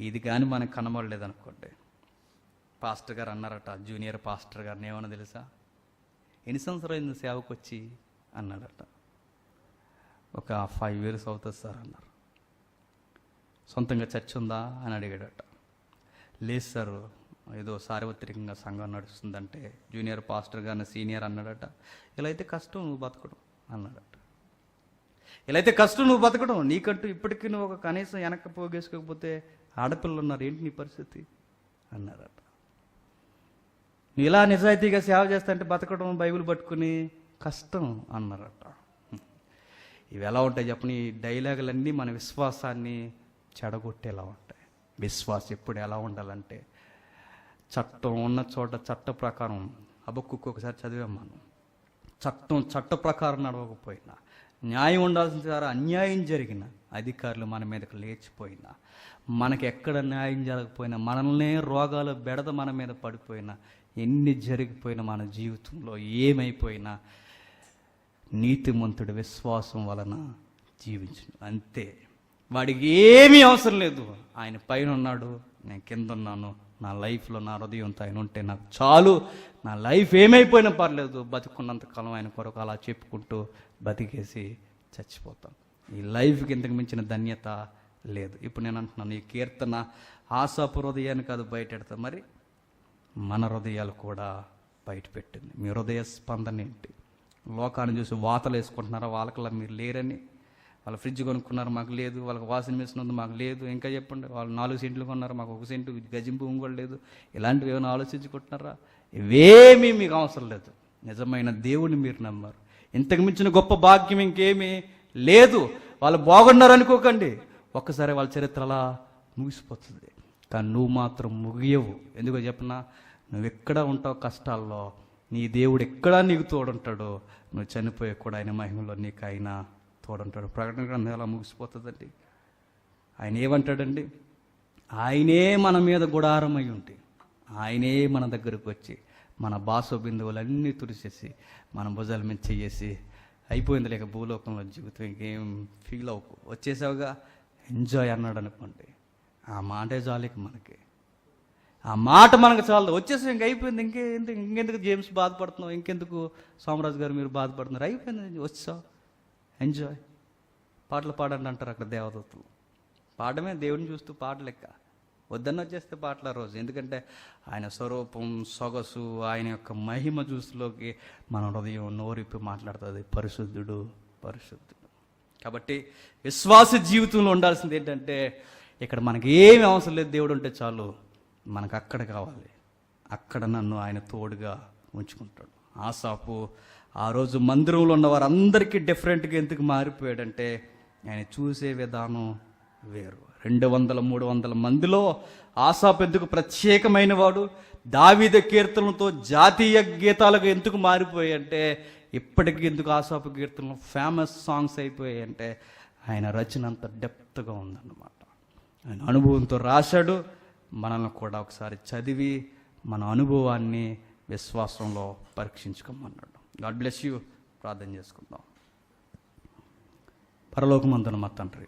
[SPEAKER 1] ఇది కానీ మనకు కనబడలేదనుకోండి. పాస్టర్ గారు అన్నారట, జూనియర్ పాస్టర్ గారిని, ఏమన్నా తెలుసా? ఎన్ని సంవత్సరాలు సేవకు వచ్చి అన్నాడట. ఒక 5 years అవుతుంది సార్ అన్నారు. సొంతంగా చర్చ్ ఉందా అని అడిగాడట. లేదు సార్, ఏదో సార్వత్రికంగా సంఘం నడుస్తుందంటే జూనియర్ పాస్టర్ గారిని సీనియర్ అన్నాడట. ఇలా అయితే కష్టం నువ్వు బతకడం అన్నాడట. ఇలా అయితే కష్టం నువ్వు బతకడం, నీకంటూ ఇప్పటికీ నువ్వు ఒక కనీసం వెనక్కి పోగేసుకోకపోతే ఆడపిల్లలు ఉన్నారు, ఏంటి నీ పరిస్థితి అన్నారట. నువ్వు ఇలా నిజాయితీగా సేవ చేస్తాంటే బతకడం బైబిల్ పట్టుకుని కష్టం అన్నారట. ఇవి ఎలా ఉంటాయి చెప్పని? ఈ డైలాగులన్నీ మన విశ్వాసాన్ని చెడగొట్టేలా ఉంటాయి. విశ్వాసం ఎప్పుడు ఎలా ఉండాలంటే, చట్టం ఉన్న చోట చట్ట ప్రకారం, హబక్కూకు ఒకసారి చదివాం మనం, చట్ట ప్రకారం నడవకపోయినా, న్యాయం ఉండాల్సిన ద్వారా అన్యాయం జరిగిన అధికారులు మన మీదకి లేచిపోయినా, మనకి ఎక్కడ న్యాయం జరగకపోయినా, మనల్నే రోగాలు బెడద మన మీద పడిపోయినా, ఎన్ని జరిగిపోయినా, మన జీవితంలో ఏమైపోయినా నీతిమంతుడి విశ్వాసం వలన జీవించు అంతే. వాడికి ఏమీ అవసరం లేదు. ఆయన పైన ఉన్నాడు, నేను కింద ఉన్నాను. నా లైఫ్లో నా హృదయంతో ఆయన ఉంటే నాకు చాలు. నా లైఫ్ ఏమైపోయినా పర్లేదు, బతుకున్నంతకాలం ఆయన కొరకు అలా చెప్పుకుంటూ బతికేసి చచ్చిపోతాం. ఈ లైఫ్కి ఇంతకు మించిన ధన్యత లేదు. ఇప్పుడు నేను అంటున్నాను, ఈ కీర్తన ఆశాపు హృదయాన్ని కాదు బయటెడతా, మరి మన హృదయాలు కూడా బయట పెట్టింది. మీ హృదయ స్పందన ఏంటి? లోకాన్ని చూసి వాతలు వేసుకుంటున్నారా? వాళ్ళకలా మీరు లేరని. వాళ్ళు ఫ్రిడ్జ్ కొనుక్కున్నారు, మాకు లేదు. వాళ్ళకి వాషింగ్ మిషన్ ఉంది, మాకు లేదు. ఇంకా చెప్పండి, వాళ్ళు 4 సెంట్లు కొన్నారు, మాకు 1 సెంటు గజం భూమి కూడా లేదు. ఇలాంటివి ఏమైనా ఆలోచించుకుంటున్నారా? ఇవేమీ మీకు అవసరం లేదు. నిజమైన దేవుడిని మీరు నమ్మారు. ఇంతకు మించిన గొప్ప భాగ్యం ఇంకేమీ లేదు. వాళ్ళు బాగున్నారు అనుకోకండి, ఒక్కసారి వాళ్ళ చరిత్ర అలా ముగిసిపోతుంది. కానీ నువ్వు మాత్రం ముగియవు. ఎందుకో చెప్పనా? నువ్వు ఎక్కడ ఉంటావు కష్టాల్లో, నీ దేవుడు ఎక్కడా నీకు తోడుంటాడు. నువ్వు చనిపోయే కూడా ఆయన మహిమలో నీకు ఆయన తోడుంటాడు. ప్రకటన గ్రంథం ఎలా ముగిసిపోతుందండి? ఆయన ఏమంటాడండి? ఆయనే మన మీద గుడారమై ఉంటే, ఆయనే మన దగ్గరకు వచ్చి మన బాసో బిందువులన్నీ తుడిచేసి మన భుజాల మీద చెయ్యేసి, అయిపోయింది లేక భూలోకంలో జీవితం, ఇంకేం ఫీల్ అవ్వకు, వచ్చేసావుగా ఎంజాయ్ అన్నాడు అనుకోండి. ఆ మాటే చాలు మనకి. ఆ మాట మనకు చాలు. వచ్చేసి ఇంక అయిపోయింది. ఇంకెందుకు జేమ్స్ బాధపడుతున్నావు? ఇంకెందుకు సోమరాజు గారు మీరు బాధపడుతున్నారు? అయిపోయింది, వచ్చావు, ఎంజాయ్. పాటలు పాడండి అంటారు అక్కడ దేవదూతలు. పాడమే దేవుడిని చూస్తూ పాట లెక్క. వద్దన్న వచ్చేస్తే పాటల రోజు. ఎందుకంటే ఆయన స్వరూపం, సొగసు, ఆయన యొక్క మహిమ చూసులోకి మన హృదయం నోరిప్పి మాట్లాడుతుంది, పరిశుద్ధుడు పరిశుద్ధుడు. కాబట్టి విశ్వాస జీవితంలో ఉండాల్సింది ఏంటంటే, ఇక్కడ మనకి ఏమి అవసరం లేదు, దేవుడు ఉంటే చాలు. మనకు అక్కడ కావాలి, అక్కడ నన్ను ఆయన తోడుగా ఉంచుకుంటాడు. ఆసాపు ఆ రోజు మందిరంలో ఉన్న వారందరికీ డిఫరెంట్గా ఎందుకు మారిపోయాడంటే, ఆయన చూసే విధానం వేరు. 200-300 మందిలో ఆసాపు ఎందుకు ప్రత్యేకమైన వాడు? దావీదు కీర్తనలతో జాతీయ గీతాలకు ఎందుకు మారిపోయాయంటే, ఇప్పటికీ ఎందుకు ఆసాపు కీర్తనలు ఫేమస్ సాంగ్స్ అయిపోయాయంటే, ఆయన రచన అంత డెప్త్గా ఉందన్నమాట. ఆయన అనుభవంతో రాశాడు. మనల్ని కూడా ఒకసారి చదివి మన అనుభవాన్ని విశ్వాసంలో పరీక్షించుకోమన్నాడు. God bless you. ప్రార్థన చేసుకుందాం. పరలోకమందున మా తండ్రి,